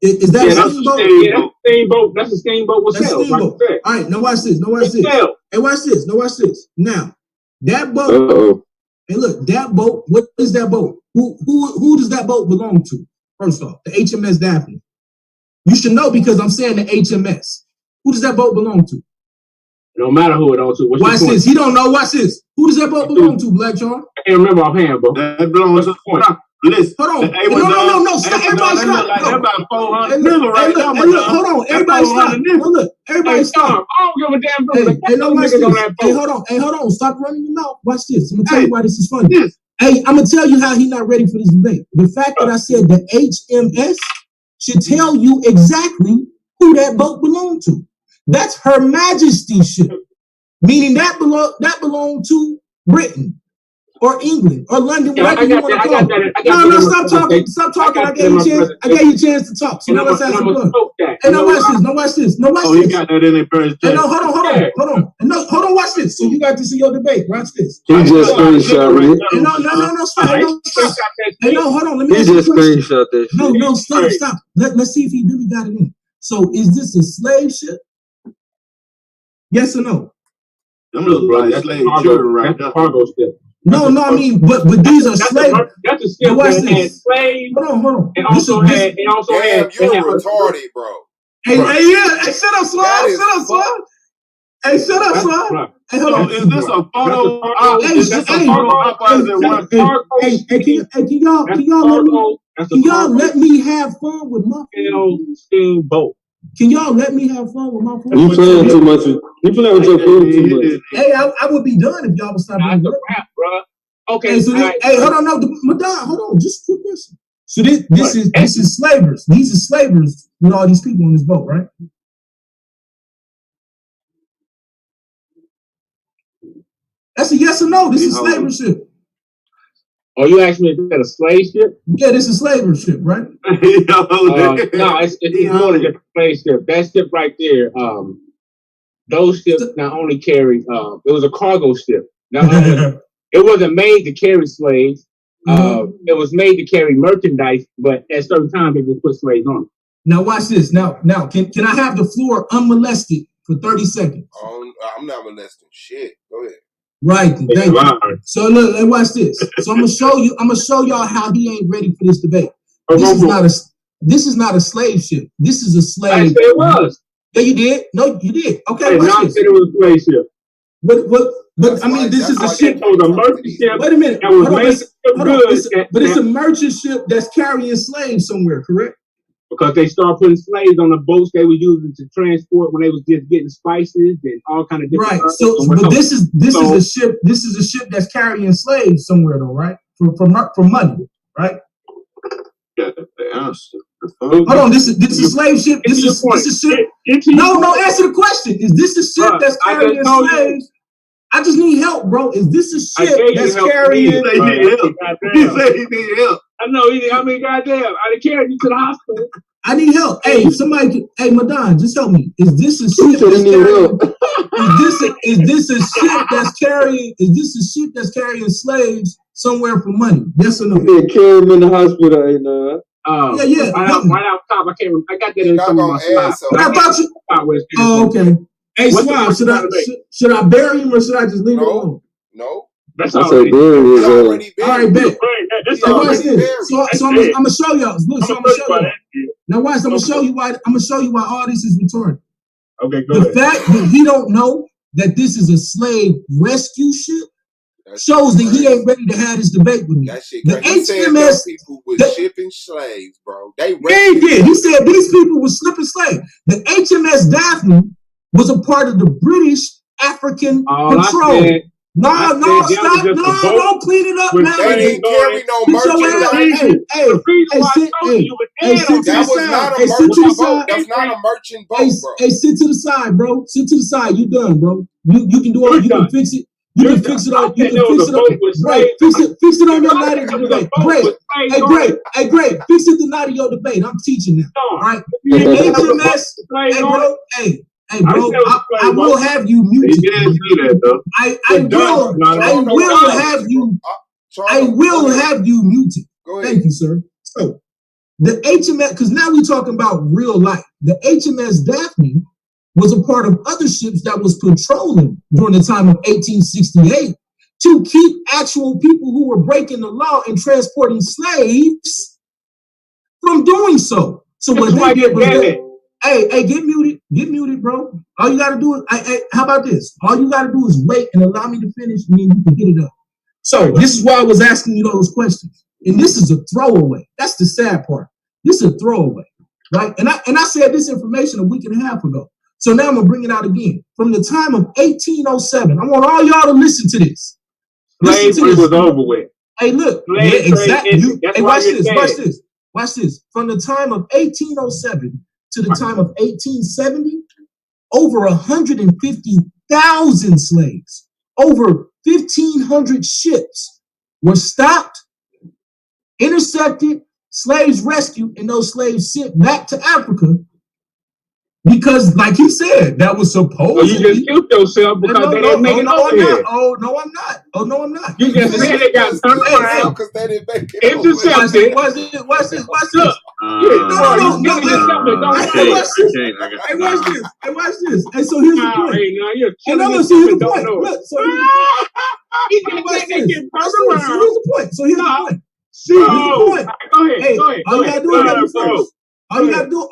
Speaker 2: is that a steamboat?
Speaker 7: Yeah, that's a steamboat. That's a steamboat with sails. Like
Speaker 2: all right, now watch this. Hey, watch this. Now, that boat.
Speaker 10: Uh-oh.
Speaker 2: Hey, look, that boat. What is that boat? Who does that boat belong to? First off, the HMS Daphne. You should know because I'm saying the HMS. Who does that boat belong to?
Speaker 7: No matter who it belongs to.
Speaker 2: Watch this. He don't know. Watch this. Who does that boat belong to, Black John?
Speaker 7: I can't remember offhand, bro.
Speaker 6: That belongs to Listen,
Speaker 2: hold on. No. Stop. Everybody stop.
Speaker 6: That's about 400
Speaker 2: niggas right now. Look, hold on. Everybody stop. Look, everybody stop.
Speaker 8: I don't give a damn.
Speaker 2: Hey, no, watch this. Hey, hold on. Stop running your mouth. Watch this. I'm gonna tell you why this is funny. Hey, I'm gonna tell you how he's not ready for this debate. The fact that I said the HMS should tell you exactly who that boat belonged to. That's Her Majesty's ship, meaning that belonged to Britain or England or London, whatever you want to call it. No, stop talking. Stop talking. I gave you a chance to talk. So now let's ask a question. Hey, now watch this. Oh,
Speaker 6: he got that in there first.
Speaker 2: Hey, no, hold on. No, hold on, watch this. So you got to see your debate. Watch this.
Speaker 10: He just screenshot it.
Speaker 2: No, stop. Hey, no, hold on. Let me
Speaker 10: ask you a question. He just screenshot that shit.
Speaker 2: No, stop. Let's see if he really got it in. So is this a slave ship? Yes or no?
Speaker 6: Them look like slave children right there.
Speaker 8: Cargo ship.
Speaker 2: No, I mean, but these are slaves.
Speaker 8: That's a ship that had slaves.
Speaker 2: Hold on.
Speaker 8: And also had.
Speaker 4: You're retarded, bro.
Speaker 2: Hey, shut up, Swab. Hey, shut up, Swab. Hey, hold on.
Speaker 6: Is this a photo op? Is this a photo op?
Speaker 2: Can y'all let me have fun with my
Speaker 8: boat?
Speaker 2: Can y'all let me have fun with my food?
Speaker 10: You playing too much. You playing with your food too much.
Speaker 2: Hey, I would be done if y'all would stop doing work.
Speaker 8: Okay.
Speaker 2: Hey, so hold on, no, Madonna, hold on, just a quick question. So this is slavers. These are slavers with all these people on this boat, right? That's a yes or no. This is slaver ship.
Speaker 8: Oh, you asked me if it's a slave ship?
Speaker 2: Yeah, this is slaver ship, right?
Speaker 8: No, it's more than just a slave ship. That ship right there, those ships not only carried, it was a cargo ship. It wasn't made to carry slaves. It was made to carry merchandise, but at certain times they just put slaves on it.
Speaker 2: Now watch this. Now, can I have the floor unmolested for 30 seconds?
Speaker 4: I'm not molesting shit. Go ahead.
Speaker 2: Right. Thank you. So look, watch this. So I'm gonna show y'all how he ain't ready for this debate. This is not a slave ship. This is a slave.
Speaker 8: I said it was.
Speaker 2: Yeah, you did. No, you did. Okay.
Speaker 8: Watch this. Said it was a slave ship.
Speaker 2: But I mean, this is a ship.
Speaker 8: It was a merchant ship.
Speaker 2: Wait a minute. But it's a merchant ship that's carrying slaves somewhere, correct?
Speaker 8: Because they started putting slaves on the boats they were using to transport when they was just getting spices and all kind of different.
Speaker 2: Right. So, but this is a ship. This is a ship that's carrying slaves somewhere, though, right? For money, right?
Speaker 6: Yeah, the answer.
Speaker 2: Hold on. This is slave ship. This is ship. No. Answer the question. Is this a ship that's carrying slaves? I just need help, bro. Is this a ship that's carrying?
Speaker 6: He said he need help.
Speaker 8: I know. I mean, goddamn, I carried you to the hospital.
Speaker 2: I need help. Hey, somebody. Hey, Madon, just help me. Is this a ship that's carrying? Is this a ship that's carrying? Is this a ship that's carrying slaves somewhere for money? Yes or no?
Speaker 10: They carry them in the hospital, ain't no.
Speaker 2: Yeah.
Speaker 8: Right out top. I can't. I got that in some of my slides.
Speaker 2: I thought you. Oh, okay. Hey, Swab, should I bury him or should I just leave him alone?
Speaker 4: No.
Speaker 10: That's already buried.
Speaker 2: All right, bet. So watch this. So I'm gonna show y'all. Look, so I'm gonna show y'all. Now watch. I'm gonna show you why all this is retarded.
Speaker 8: Okay, go ahead.
Speaker 2: The fact that he don't know that this is a slave rescue ship shows that he ain't ready to have this debate with me.
Speaker 4: That shit.
Speaker 2: The HMS
Speaker 4: people was shipping slaves, bro.
Speaker 2: He did. He said these people were slipping slaves. The HMS Daphne was a part of the British African Patrol. No, stop. No, don't clean it up now.
Speaker 4: They didn't carry no merchandise. That's not a merchant boat, bro.
Speaker 2: Hey, sit to the side, bro. Sit to the side. You done, bro. You can do all. You can fix it. You can fix it on. You can fix it on. Great. Fix it on your night of the debate. Great. Hey, great. Fix it the night of your debate. I'm teaching now. All right. HMS. Hey, bro. Hey, bro, I will have you muted. I will have you muted. Thank you, sir. So, the HMS, because now we're talking about real life. The HMS Daphne was a part of other ships that was patrolling during the time of 1868 to keep actual people who were breaking the law and transporting slaves from doing so. So what they did was Hey, get muted, bro. All you gotta do is, how about this? All you gotta do is wait and allow me to finish, and then you can get it up. So this is why I was asking you those questions. And this is a throwaway. That's the sad part. This is a throwaway, right? And I said this information a week and a half ago. So now I'm going to bring it out again. From the time of 1807, I want all y'all to listen to this.
Speaker 7: Slavery was over with.
Speaker 2: Hey, look. Yeah, exactly. Hey, watch this. Watch this. From the time of 1807 to the time of 1870, over 150,000 slaves, over 1,500 ships were stopped, intercepted, slaves rescued, and those slaves sent back to Africa because, like he said, that was supposed to
Speaker 7: you just killed yourself because they didn't make it over here.
Speaker 2: Oh, no, I'm not.
Speaker 7: You just said they got turned around because they didn't make it intercepted.
Speaker 2: Watch this.
Speaker 7: No.
Speaker 2: Watch this. And so here's the point. And I'm going to see the point. Look, so here's the point. So here's the point. Go ahead. Hey, all you gotta do is let me finish. All you gotta do,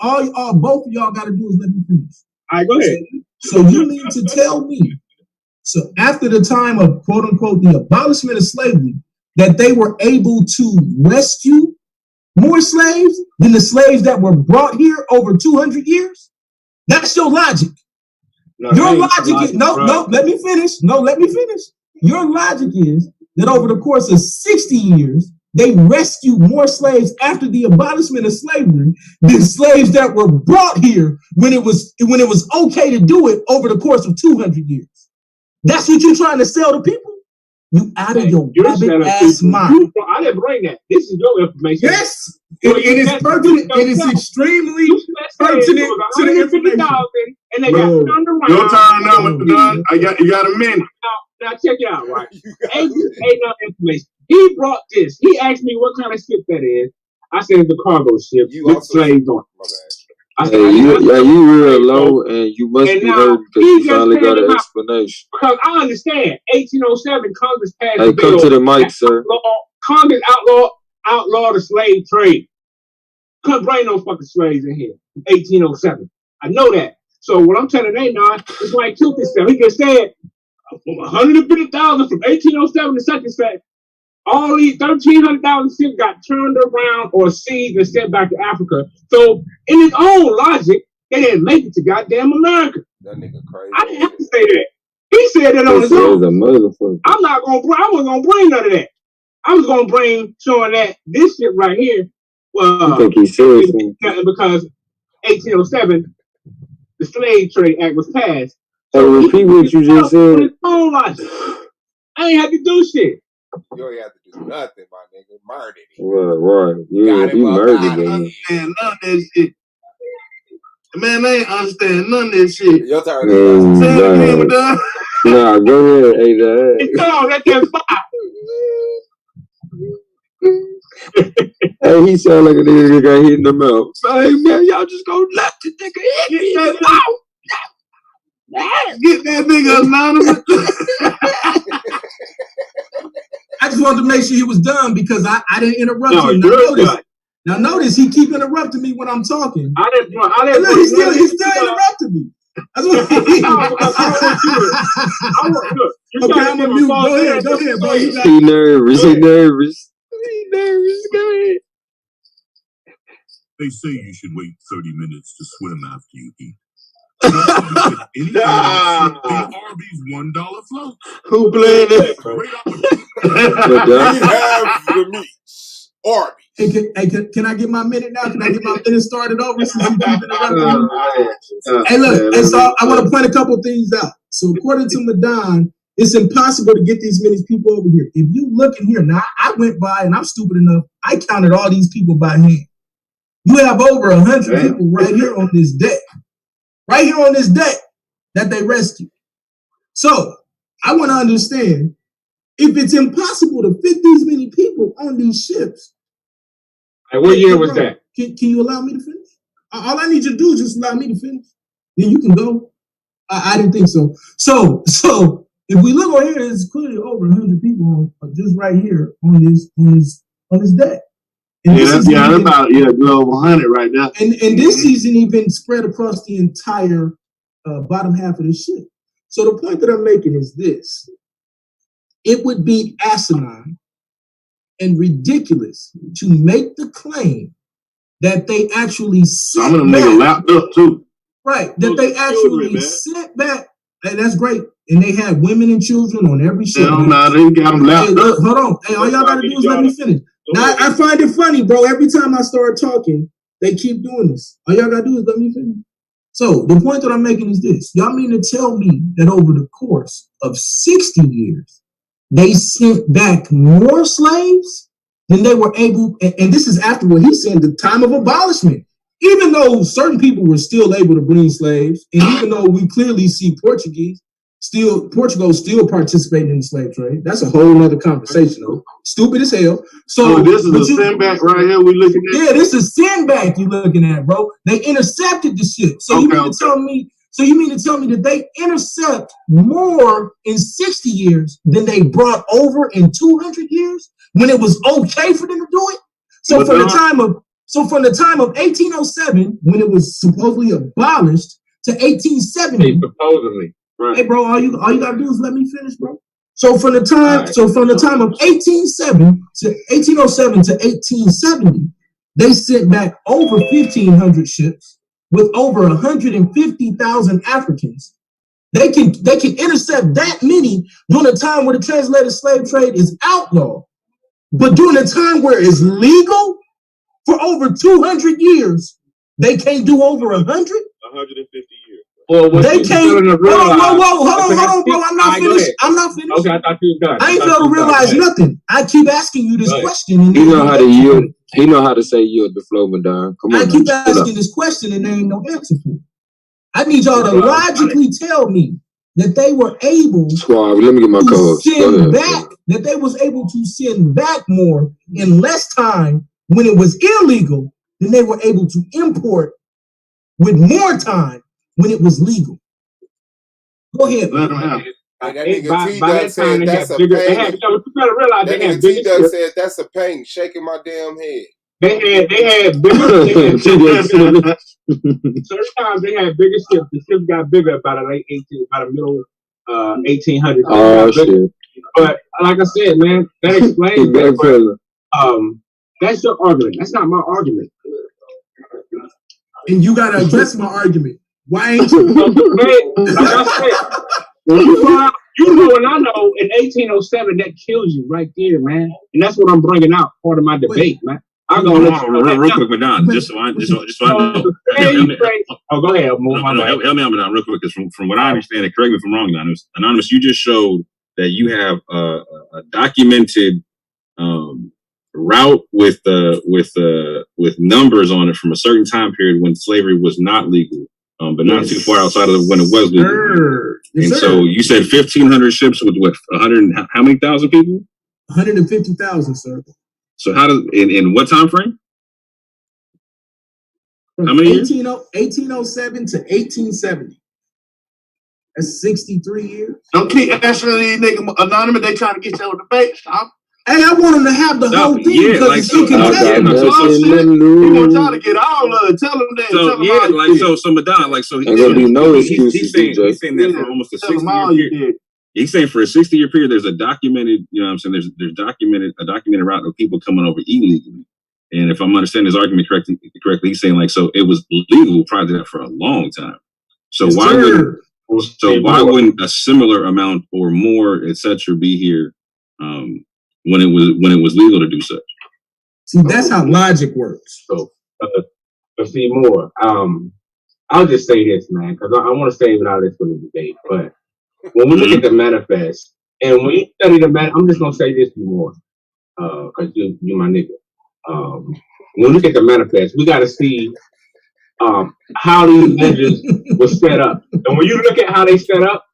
Speaker 2: both of y'all gotta do is let me finish.
Speaker 7: All right, go ahead.
Speaker 2: So you mean to tell me, so after the time of quote unquote the abolishment of slavery, that they were able to rescue more slaves than the slaves that were brought here over 200 years? That's your logic. Your logic is, let me finish. Your logic is that over the course of 60 years, they rescued more slaves after the abolishment of slavery than slaves that were brought here when it was okay to do it over the course of 200 years. That's what you're trying to sell to people? You out of your rabbit ass mind.
Speaker 7: I didn't bring that. This is your information.
Speaker 2: Yes, it is pertinent. It is extremely pertinent to the information.
Speaker 7: And they got turned around.
Speaker 6: Your time now, Mr. Dunn. You got a minute.
Speaker 7: Now check it out, right? Ain't no information. He brought this. He asked me what kind of ship that is. I said it's a cargo ship with slaves on it.
Speaker 10: You real low, and you must be hurt because you finally got an explanation.
Speaker 7: Because I understand, 1807, Congress passed
Speaker 10: a bill. Come to the mic, sir.
Speaker 7: Congress outlawed the slave trade. Couldn't bring no fucking slaves in here. 1807. I know that. So what I'm telling they now, it's why he killed himself. He just said 150,000 from 1807 to such and such. All these 1,300,000 ships got turned around or seized and sent back to Africa. So, in his own logic, they didn't make it to goddamn America.
Speaker 4: That nigga crazy.
Speaker 7: I didn't have to say that. He said that on his own. I wasn't gonna bring none of that. I was gonna bring showing that this shit right here. Well,
Speaker 10: I think he said something
Speaker 7: because 1807, the Slave Trade Act was passed.
Speaker 10: So repeat what you just said.
Speaker 7: On his own logic. I ain't had to do shit.
Speaker 4: You ain't have to do nothing, my nigga. Murdered him.
Speaker 10: Right. Yeah, he murdered him.
Speaker 6: None of that shit. Man, they ain't understand none of this shit.
Speaker 4: Your turn.
Speaker 10: Nah, go ahead, A-Dad.
Speaker 7: It's called that fire.
Speaker 10: Hey, he sound like a nigga that got hit in the mouth. Hey, man, y'all just gonna let the nigga hit me in the mouth.
Speaker 6: Get that nigga anonymous.
Speaker 2: I just wanted to make sure he was done because I didn't interrupt him. Now notice he keep interrupting me when I'm talking.
Speaker 7: I didn't.
Speaker 2: Look, he still interrupting me. That's what
Speaker 7: Okay, I'm gonna mute.
Speaker 2: Go ahead, bro.
Speaker 10: He nervous. Go ahead.
Speaker 12: They say you should wait 30 minutes to swim after you eat. Arby's $1 float.
Speaker 10: Who playing it?
Speaker 12: Great
Speaker 4: We have the meat. Arby's.
Speaker 2: Hey, can I get my minute now? Can I get my minute started over since you keep interrupting me? Hey, look, and so I want to point a couple things out. So according to Madon, it's impossible to get these many people over here. If you look in here, now I went by and I'm stupid enough, I counted all these people by hand. You have over 100 people right here on this deck. Right here on this deck that they rescued. So I want to understand if it's impossible to fit these many people on these ships.
Speaker 7: And what year was that?
Speaker 2: Can you allow me to finish? All I need you to do is just allow me to finish. Then you can go. I didn't think so. So if we look over here, there's clearly over 100 people just right here on this deck. And
Speaker 6: that's about over 100 right now.
Speaker 2: And this isn't even spread across the entire bottom half of the ship. So the point that I'm making is this: it would be asinine and ridiculous to make the claim that they actually
Speaker 5: some of them niggas lapped up too.
Speaker 2: Right, that they actually sent back. And that's great. And they had women and children on every ship.
Speaker 5: Hell nah, they got them lapped up.
Speaker 2: Look, hold on. Hey, all y'all gotta do is let me finish. Now, I find it funny, bro. Every time I start talking, they keep doing this. All y'all gotta do is let me finish. So the point that I'm making is this. Y'all mean to tell me that over the course of 60 years, they sent back more slaves than they were able, and this is after what he said, the time of abolishment. Even though certain people were still able to bring slaves, and even though we clearly see Portugal still participating in the slave trade. That's a whole other conversation, though. Stupid as hell. So
Speaker 5: this is a sandbag right here we looking at?
Speaker 2: Yeah, this is a sandbag you looking at, bro. They intercepted the shit. So you mean to tell me that they intercept more in 60 years than they brought over in 200 years when it was okay for them to do it? So from the time of 1807, when it was supposedly abolished, to 1870,
Speaker 7: supposedly.
Speaker 2: Right. Hey, bro, all you gotta do is let me finish, bro. So from the time of 1807 to 1870, they sent back over 1,500 ships with over 150,000 Africans. They can intercept that many during a time where the translated slave trade is outlawed, but during a time where it's legal for over 200 years, they can't do over 100.
Speaker 5: 150 years.
Speaker 7: Well,
Speaker 2: they can't. Hold on, bro. I'm not finished.
Speaker 7: Okay, I thought you were done.
Speaker 2: I ain't failed to realize nothing. I keep asking you this question. And
Speaker 10: he know how to yield. He know how to say yield the flow, Madon. Come on.
Speaker 2: I keep asking this question and there ain't no answer for it. I need y'all to logically tell me that they were able
Speaker 10: Suave, let me get my
Speaker 2: to send back, that they was able to send back more in less time when it was illegal than they were able to import with more time when it was legal. Go ahead.
Speaker 4: That nigga T-Dub said that's a pain.
Speaker 7: You gotta realize
Speaker 4: that nigga T-Dub said that's a pain. Shaking my damn head.
Speaker 7: They had bigger certain times they had bigger ships. The ships got bigger about the middle 1800s.
Speaker 10: Oh shit!
Speaker 7: But like I said, man, that explains that. That's your argument. That's not my argument.
Speaker 2: And you gotta address my argument. Why ain't you?
Speaker 7: Like I said, you know, and I know in 1807 that kills you right there, man. And that's what I'm bringing out part of my debate, man. I'm gonna
Speaker 9: real quick, Madon, just so I know.
Speaker 7: Go ahead.
Speaker 9: Help me out, Madon, real quick, because from what I understand, and correct me if I'm wrong, Anonymous, you just showed that you have a documented route with numbers on it from a certain time period when slavery was not legal, but not too far outside of when it was legal. And so you said 1,500 ships with what 100? How many thousand people?
Speaker 2: 150,000, sir.
Speaker 9: So how does in what time frame?
Speaker 2: From how many 1807 to 1870. That's 63 years.
Speaker 5: Don't keep answering these niggas anonymous. They trying to get you on the debate. Stop.
Speaker 2: Hey, I want them to have the whole thing because it's incontestable.
Speaker 5: He want y'all to get all of it. Tell them that.
Speaker 9: So Madon,
Speaker 10: ain't gonna be no excuses.
Speaker 9: He's saying that for almost a 60-year period. He's saying for a 60-year period, there's a documented, you know what I'm saying, there's a documented route of people coming over illegally. And if I'm understanding his argument correctly, he's saying so it was legal prior to that for a long time. So why wouldn't a similar amount or more, etc., be here when it was legal to do such?
Speaker 2: See, that's how logic works.
Speaker 7: So, let's see more. I'll just say this, man, because I want to save it out of this for the debate, but when we look at the manifest, and when you study the manifest, I'm just going to say this more, because you my nigga. When we look at the manifest, we got to see how these measures were set up. And when you look at how they set up,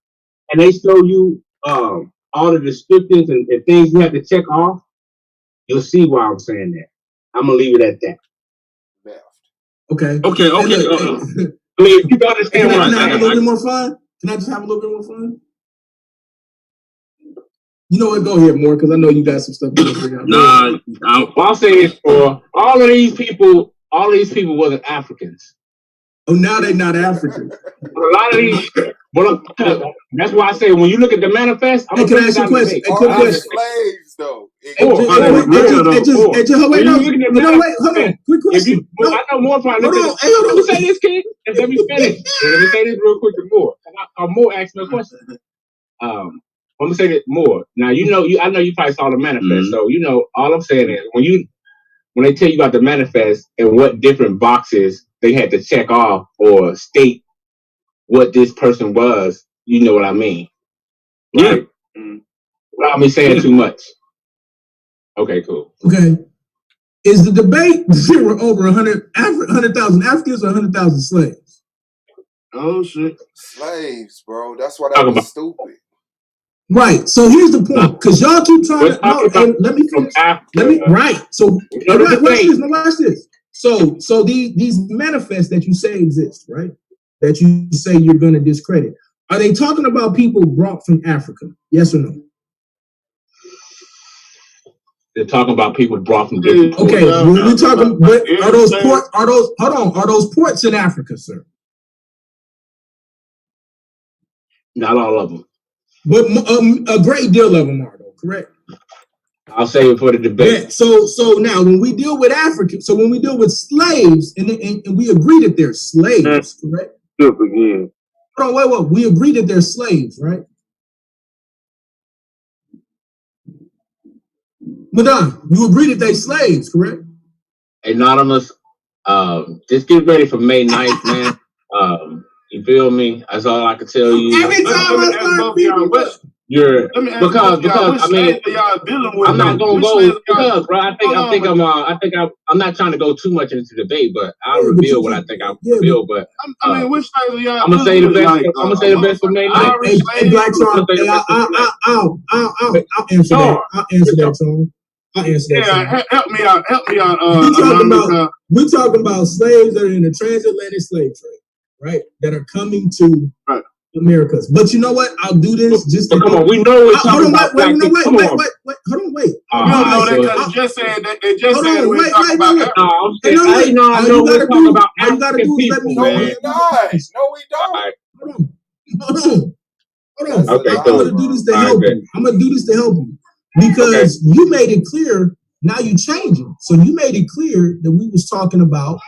Speaker 7: and they show you all the descriptions and things you have to check off, you'll see why I'm saying that. I'm going to leave it at that.
Speaker 2: Okay.
Speaker 7: I mean, if you understand what I'm saying.
Speaker 2: Can I have a little bit more fun? Can I just have a little bit more fun? You know what? Go ahead, more, because I know you got some stuff to bring out.
Speaker 7: What I'm saying is for all of these people wasn't Africans.
Speaker 2: Oh, now they're not African.
Speaker 7: A lot of these, that's why I say when you look at the manifest,
Speaker 2: can I ask you a question?
Speaker 4: slaves though.
Speaker 10: Hold on. Quick question.
Speaker 7: I know more probably. Hold on. Let me say this, kid. Let me finish. Let me say this real quick and more. I'm more asking a question. I'm gonna say this more. Now I know you probably saw the manifest, so all I'm saying is when they tell you about the manifest and what different boxes they had to check off or state what this person was, you know what I mean, right? Yeah. Without me saying too much. Okay, cool.
Speaker 2: Okay. Is the debate there were over 100,000 Africans or 100,000 slaves?
Speaker 6: Oh shit.
Speaker 4: Slaves, bro. That's why that was stupid.
Speaker 2: Right. So here's the point, because y'all keep trying to. Let me finish. Right. So watch this. So these manifests that you say exist, right? That you say you're going to discredit. Are they talking about people brought from Africa? Yes or no?
Speaker 7: They're talking about people brought from different ports.
Speaker 2: Okay, when we talking, but are those ports? Are those ports in Africa, sir?
Speaker 7: Not all of them,
Speaker 2: but a great deal of them are, though. Correct.
Speaker 7: I'll save it for the debate.
Speaker 2: Yeah, so now when we deal with Africans, so when we deal with slaves, and we agree that they're slaves, correct?
Speaker 6: Again.
Speaker 2: Hold on, wait. We agree that they're slaves, right? Madonna, you agree that they're slaves, correct?
Speaker 7: Anonymous, just get ready for May 9th, man. You feel me? That's all I can tell you.
Speaker 2: Every time I start people,
Speaker 7: because I mean, I'm not gonna go because, bro. I'm not trying to go too much into the debate, but I'll reveal what I think I'll reveal. But
Speaker 6: which states are y'all?
Speaker 7: I'm gonna say the best. I'm gonna say the best for May 9th.
Speaker 2: Hey, Black Song, I'll answer that. I'll answer that, Tony. I'll answer that.
Speaker 6: Help me out.
Speaker 2: We're talking about slaves that are in the transatlantic slave trade, right? That are coming to Americas. But you know what? I'll do this just to
Speaker 7: come on. We know it's
Speaker 2: hold on. Wait. Hold on. Wait.
Speaker 6: No, that because just said that. They just said we talk about.
Speaker 7: I know we're talking about African people,
Speaker 4: man. No, we don't.
Speaker 2: Hold on.
Speaker 7: Okay,
Speaker 2: I'm gonna do this to help you. I'm gonna do this to help you because you made it clear. Now you changing. So you made it clear that we was talking about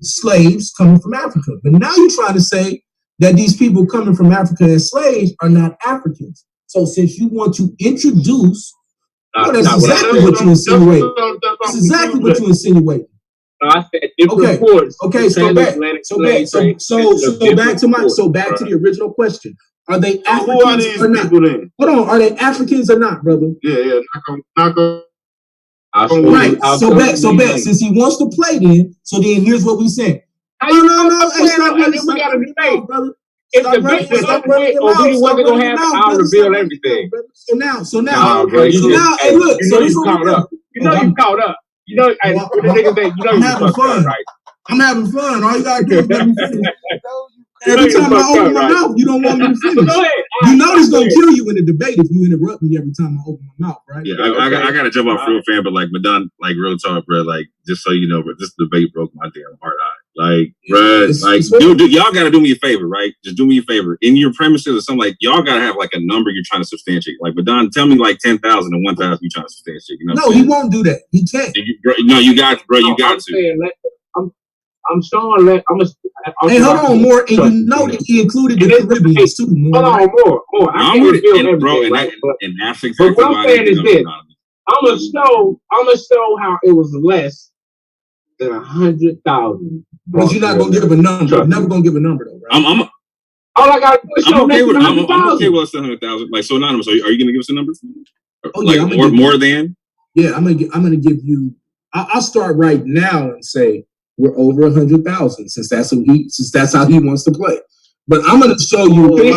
Speaker 2: slaves coming from Africa, but now you're trying to say that these people coming from Africa as slaves are not Africans. So since you want to introduce, that's exactly what you insinuate. That's exactly what you insinuate.
Speaker 7: I said different ports.
Speaker 2: Okay, so back to the original question. Are they Africans
Speaker 6: who are these
Speaker 2: or not?
Speaker 6: Then?
Speaker 2: Hold on, are they Africans or not, brother?
Speaker 6: Yeah. Not going.
Speaker 2: Right. So bet. Since he wants to play, then here's what we said. No.
Speaker 7: We got a debate, brother. If the debate was over with, or we wasn't gonna have, I'll reveal everything.
Speaker 2: So now,
Speaker 7: hey, look. You know you caught up. You caught up. You know, the niggas that you having
Speaker 2: fun,
Speaker 7: right?
Speaker 2: I'm having fun. All you gotta do is let me finish. Every time I open my mouth, you don't want me to finish.
Speaker 7: Go ahead.
Speaker 2: You know it's gonna kill you in the debate if you interrupt me every time I open my mouth, right?
Speaker 9: Yeah, I gotta jump off real fan, but like Madonna, like real talk, bro. Like just so you know, bro, this debate broke my damn heart out. Like, bro, y'all gotta do me a favor, right? Just do me a favor. In your premises or something, like y'all gotta have like a number you're trying to substantiate. Like Madonna, tell me like 10,000 and 1,000 you're trying to substantiate. You know?
Speaker 2: No, he won't do that. He can't.
Speaker 9: You got to.
Speaker 7: I'm showing that
Speaker 2: hey, hold on, more, and you know that he included the Caribbean too.
Speaker 7: Hold on, more. I can't reveal everything, right?
Speaker 9: And that's
Speaker 7: but
Speaker 9: exactly
Speaker 7: what I'm saying is this: I'm gonna show how it was less than 100,000.
Speaker 2: But you're not gonna give a number. You're never gonna give a number, though, right?
Speaker 7: All I got to show
Speaker 9: I'm okay with 100,000. Like, so anonymous. Are you gonna give us a number?
Speaker 2: Oh yeah,
Speaker 9: like more than.
Speaker 2: Yeah, I'm gonna give you. I'll start right now and say we're over 100,000 since that's how he wants to play. But I'm gonna show you. Hey,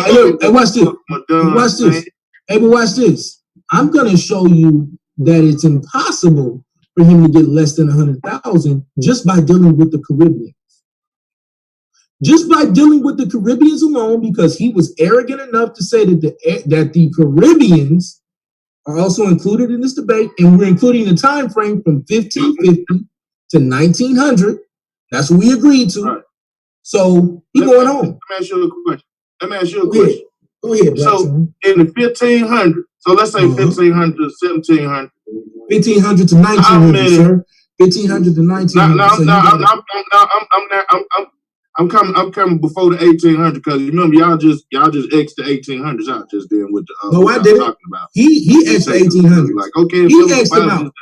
Speaker 2: watch this. Hey, but watch this. I'm gonna show you that it's impossible for him to get less than 100,000 just by dealing with the Caribbeans. Just by dealing with the Caribbeans alone, because he was arrogant enough to say that the Caribbeans are also included in this debate, and we're including the time frame from 1550 to 1900. That's what we agreed to. Right. So he going home.
Speaker 6: Let me ask you a question.
Speaker 2: Go ahead.
Speaker 6: So in the 1500, So let's say 1,500 to 1,700.
Speaker 2: 1,500 to 1,900, sir. 1,500 to 1,900.
Speaker 6: I'm coming before the 1,800 because remember y'all just X the 1,800s out just then with the
Speaker 2: no, I didn't.
Speaker 6: Talking about.
Speaker 2: He X the 1,800.
Speaker 6: Like okay,
Speaker 2: he X'd them out.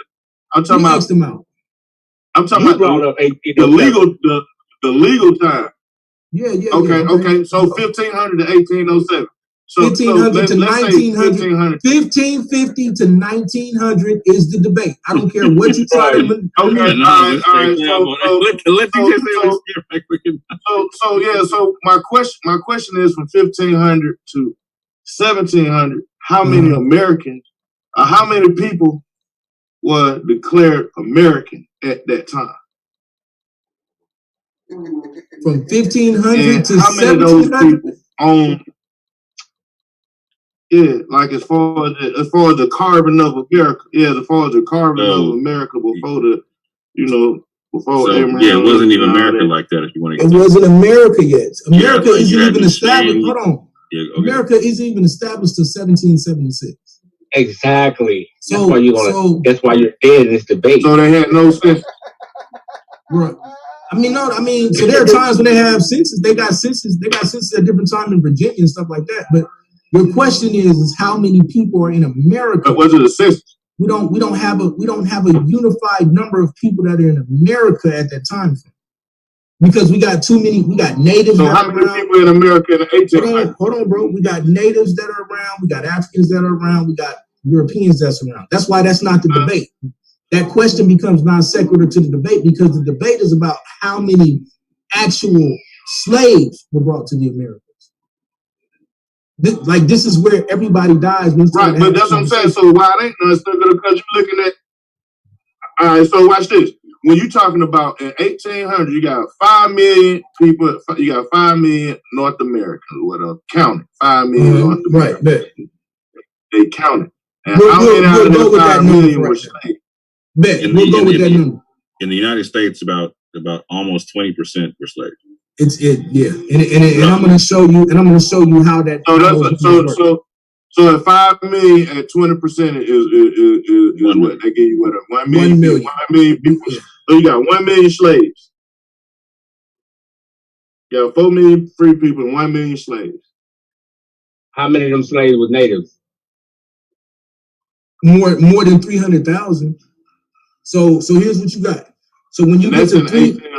Speaker 6: I'm talking about. I'm talking about the legal time.
Speaker 2: Yeah.
Speaker 6: Okay. So 1,500 to 1,807. So
Speaker 2: 1,500 to 1,900. 1,550 to 1,900 is the debate. I don't care what you try to.
Speaker 6: Okay. So my question is from 1,500 to 1,700. How many Americans? How many people were declared American at that time?
Speaker 2: From 1,500 to 1,700.
Speaker 6: How many of those people own? Yeah, like as far as the carving of America. Yeah, as far as the carving of America before the, before Abraham.
Speaker 9: Yeah, it wasn't even America like that. If you want to.
Speaker 2: It wasn't America yet. America isn't even established. Hold on.
Speaker 9: Yeah, okay.
Speaker 2: America isn't even established till 1776.
Speaker 8: Exactly.
Speaker 2: So
Speaker 8: that's why you're dead in this debate.
Speaker 6: So they had no sense.
Speaker 2: Right. So there are times when they have census. They got census at different times in Virginia and stuff like that. But your question is how many people are in America?
Speaker 6: But was it a census?
Speaker 2: We don't have a unified number of people that are in America at that time. Because we got too many. We got natives.
Speaker 6: So how many people in America in the 1800s?
Speaker 2: Hold on, bro. We got natives that are around. We got Africans that are around. We got Europeans that's around. That's why that's not the debate. That question becomes non sequitur to the debate because the debate is about how many actual slaves were brought to the Americas. This is where everybody dies.
Speaker 6: Right, but that's what I'm saying. So why it ain't none still because you're looking at. All right, so watch this. When you're talking about in 1,800, you got 5 million people. You got 5 million North Americans, whatever, counted 5 million North Americans.
Speaker 2: Right,
Speaker 6: they counted. And how many out of that 5 million were slaves?
Speaker 2: We'll go with that number.
Speaker 9: In the United States, about almost 20% were slaves.
Speaker 2: And I'm going to show you how that.
Speaker 6: So at 5 million at 20% is what they give you? What 1 million?
Speaker 2: 1 million.
Speaker 6: 1 million people. So you got 1 million slaves. You got 4 million free people and 1 million slaves.
Speaker 8: How many of them slaves were natives?
Speaker 2: More than 300,000. So here's what you got. So when you get to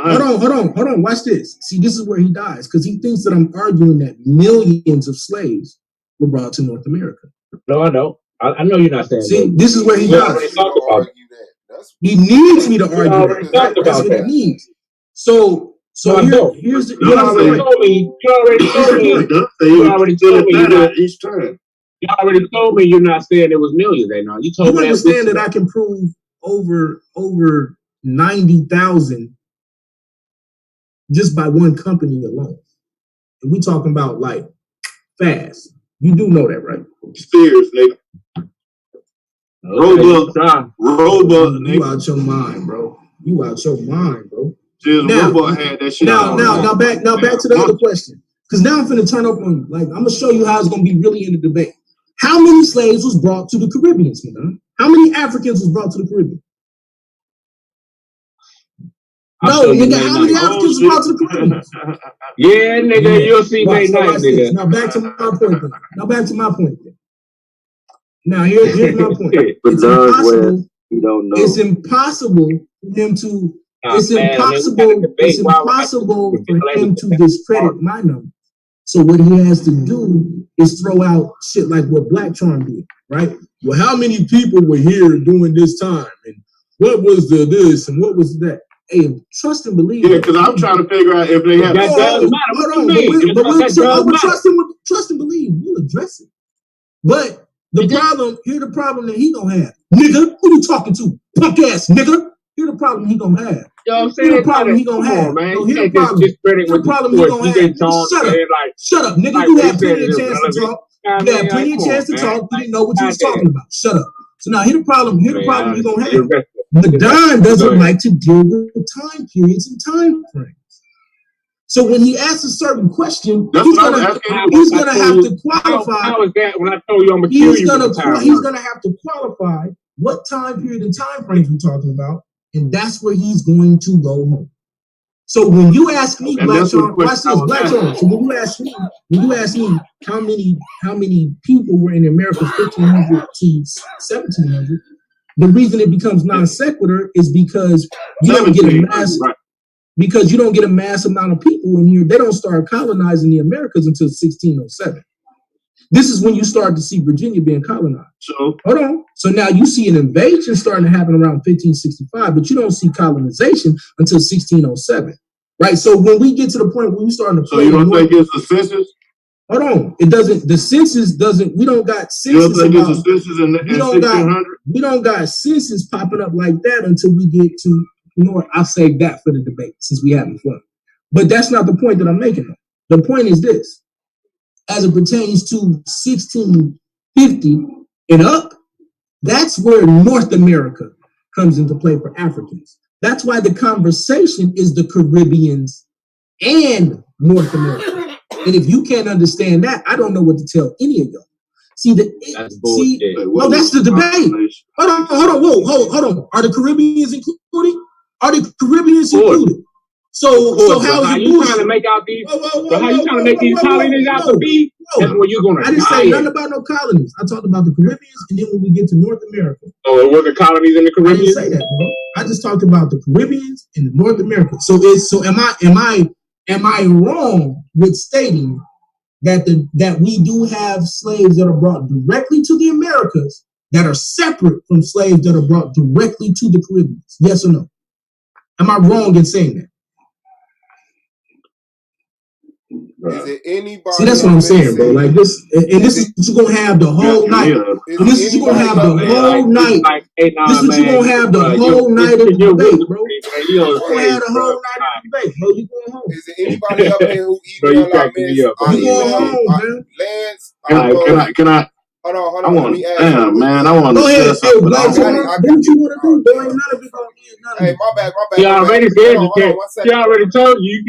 Speaker 2: hold on, watch this. See, this is where he dies because he thinks that I'm arguing that millions of slaves were brought to North America.
Speaker 8: No, I know. I know you're not saying.
Speaker 2: See, this is where he dies. He needs me to argue that. That's what he needs. So here's the
Speaker 8: You already told me you're not saying it was millions. You told me.
Speaker 2: You understand that I can prove over 90,000 just by one company alone. And we talking about like fast. You do know that, right?
Speaker 6: Spears, nigga. Robot,
Speaker 2: you out your mind, bro. You out your mind, bro.
Speaker 6: Robot had that shit.
Speaker 2: Now back to the other question. Because now I'm finna turn up on you. Like, I'm gonna show you how it's gonna be really in the debate. How many slaves was brought to the Caribbean, man? How many Africans was brought to the Caribbean? No, nigga, how many Africans was brought to the Caribbean?
Speaker 8: Yeah, nigga, you'll see late night, nigga.
Speaker 2: Now back to my point then. Now here's my point. It's impossible.
Speaker 10: You don't know.
Speaker 2: It's impossible for him to. It's impossible for him to discredit my number. So what he has to do is throw out shit like what Black Charm did, right? Well, how many people were here during this time, and what was the this and what was that? Hey, trust and believe.
Speaker 6: Yeah, because I'm trying to figure out if they have.
Speaker 2: Trust and believe. We'll address it. But the problem that he gonna have, nigga. Who you talking to, punk ass nigga? Here's the problem he gonna have.
Speaker 8: Here's the problem he gonna have. Here's the problem he gonna have. Shut up, nigga. You had plenty of chance to talk. You had plenty of chance to talk. You didn't know what you was talking about. Shut up. So now here's the problem he gonna have. Madon doesn't like to deal with time periods and time frames.
Speaker 2: So when he asks a certain question,
Speaker 5: That's
Speaker 2: he's
Speaker 5: what
Speaker 2: gonna
Speaker 5: I'm asking.
Speaker 2: he's gonna have to qualify.
Speaker 7: How is that when I told you I'm gonna kill you?
Speaker 2: He's gonna have to qualify what time period and time frames we're talking about, and that's where he's going to go home. So when you ask me, Black Charm, watch this, Black Charm. So when you ask me how many people were in America 1500 to 1700, the reason it becomes non sequitur is because you don't get a mass because you don't get a mass amount of people in here. They don't start colonizing the Americas until 1607. This is when you start to see Virginia being colonized. So hold on. So now you see an invasion starting to happen around 1565, but you don't see colonization until 1607. Right? So when we get to the point where we starting to play. So you don't think it's the census? Hold on. It doesn't, the census doesn't, we don't got census. You don't think it's the census in 1600? We don't got census popping up like that until we get to, you know what, I'll save that for the debate since we having fun. But that's not the point that I'm making. The point is this. As it pertains to 1650 and up, that's where North America comes into play for Africans. That's why the conversation is the Caribbeans and North America. And if you can't understand that, I don't know what to tell any of y'all. That's the debate. Hold on. Are the Caribbeans included? Are the Caribbeans included? So how you trying to make out these? How you trying to make these colonies out to be? That's where you're gonna. I didn't say nothing about no colonies. I talked about the Caribbeans, and then when we get to North America. Oh, it wasn't colonies in the Caribbean. I didn't say that, bro. I just talked about the Caribbeans and North America. So am I wrong with stating that we do have slaves that are brought directly to the Americas that are separate from slaves that are brought directly to the Caribbean? Yes or no? Am I wrong in saying that?
Speaker 4: Is it anybody?
Speaker 2: See, that's what I'm saying, bro. Like this, and this is what you're gonna have the whole night. And this is you're gonna have the whole night. This is what you're gonna have the whole night of debate, bro. You're gonna have the whole night of debate, bro. You going home?
Speaker 4: Is there anybody up here who emailed our miss? You
Speaker 2: going home, man?
Speaker 4: Lance,
Speaker 5: can I?
Speaker 4: Hold on.
Speaker 5: I want, damn, man. I want to share something.
Speaker 2: Do what you want to do, bro. Ain't none of it gonna end.
Speaker 4: Hey, my bad.
Speaker 7: He already said you can't. He already told you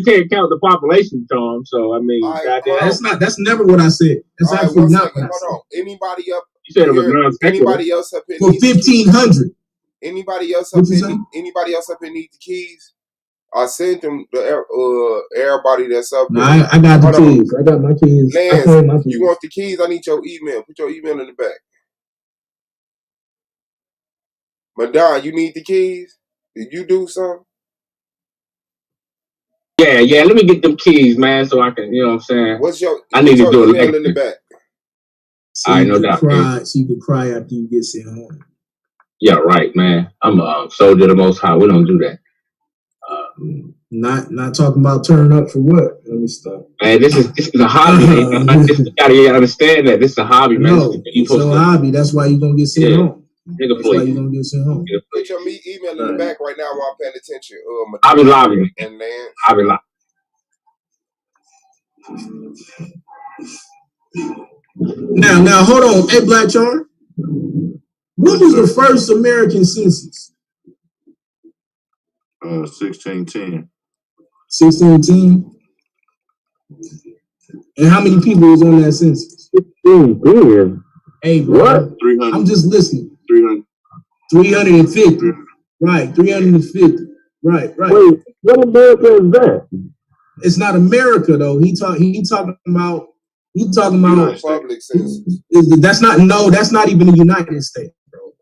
Speaker 7: can't count the population, Tom. So I mean,
Speaker 2: that's never what I said. That's absolutely not what I said.
Speaker 4: Hold on. Anybody up?
Speaker 7: You said it was non-sequitur.
Speaker 4: Anybody else up here?
Speaker 2: For 1500.
Speaker 4: Anybody else up here? Anybody else up here need the keys? I sent them to everybody that's up there.
Speaker 2: I got the keys. I got my keys.
Speaker 4: Lance, you want the keys? I need your email. Put your email in the back. Madonna, you need the keys? Did you do something?
Speaker 7: Yeah. Let me get them keys, man, so I can, you know what I'm saying?
Speaker 4: I need to do it in the back.
Speaker 2: So I know that. So you can cry after you get sent home.
Speaker 7: Yeah, right, man. I'm a soldier of the Most High. We don't do that.
Speaker 2: Not talking about turning up for what? Let me stop.
Speaker 7: Man, this is a hobby. You gotta understand that this is a hobby, man.
Speaker 2: No, it's a hobby. That's why you're gonna get sent home. That's why you're gonna get sent home.
Speaker 4: Put your email in the back right now while I'm paying attention.
Speaker 7: I'll be lobbying.
Speaker 4: And Lance.
Speaker 7: I'll be lobbying.
Speaker 2: Now, hold on. Hey, Black Charm. What was the first American census?
Speaker 5: 1610.
Speaker 2: 1610. And how many people was on that census?
Speaker 7: 16.
Speaker 2: Hey, bro.
Speaker 5: What? 300.
Speaker 2: I'm just listening.
Speaker 5: 300.
Speaker 2: 350. Right, 350. Right.
Speaker 7: Wait, what America is that?
Speaker 2: It's not America though. He talking about
Speaker 4: public census.
Speaker 2: That's not even the United States, bro.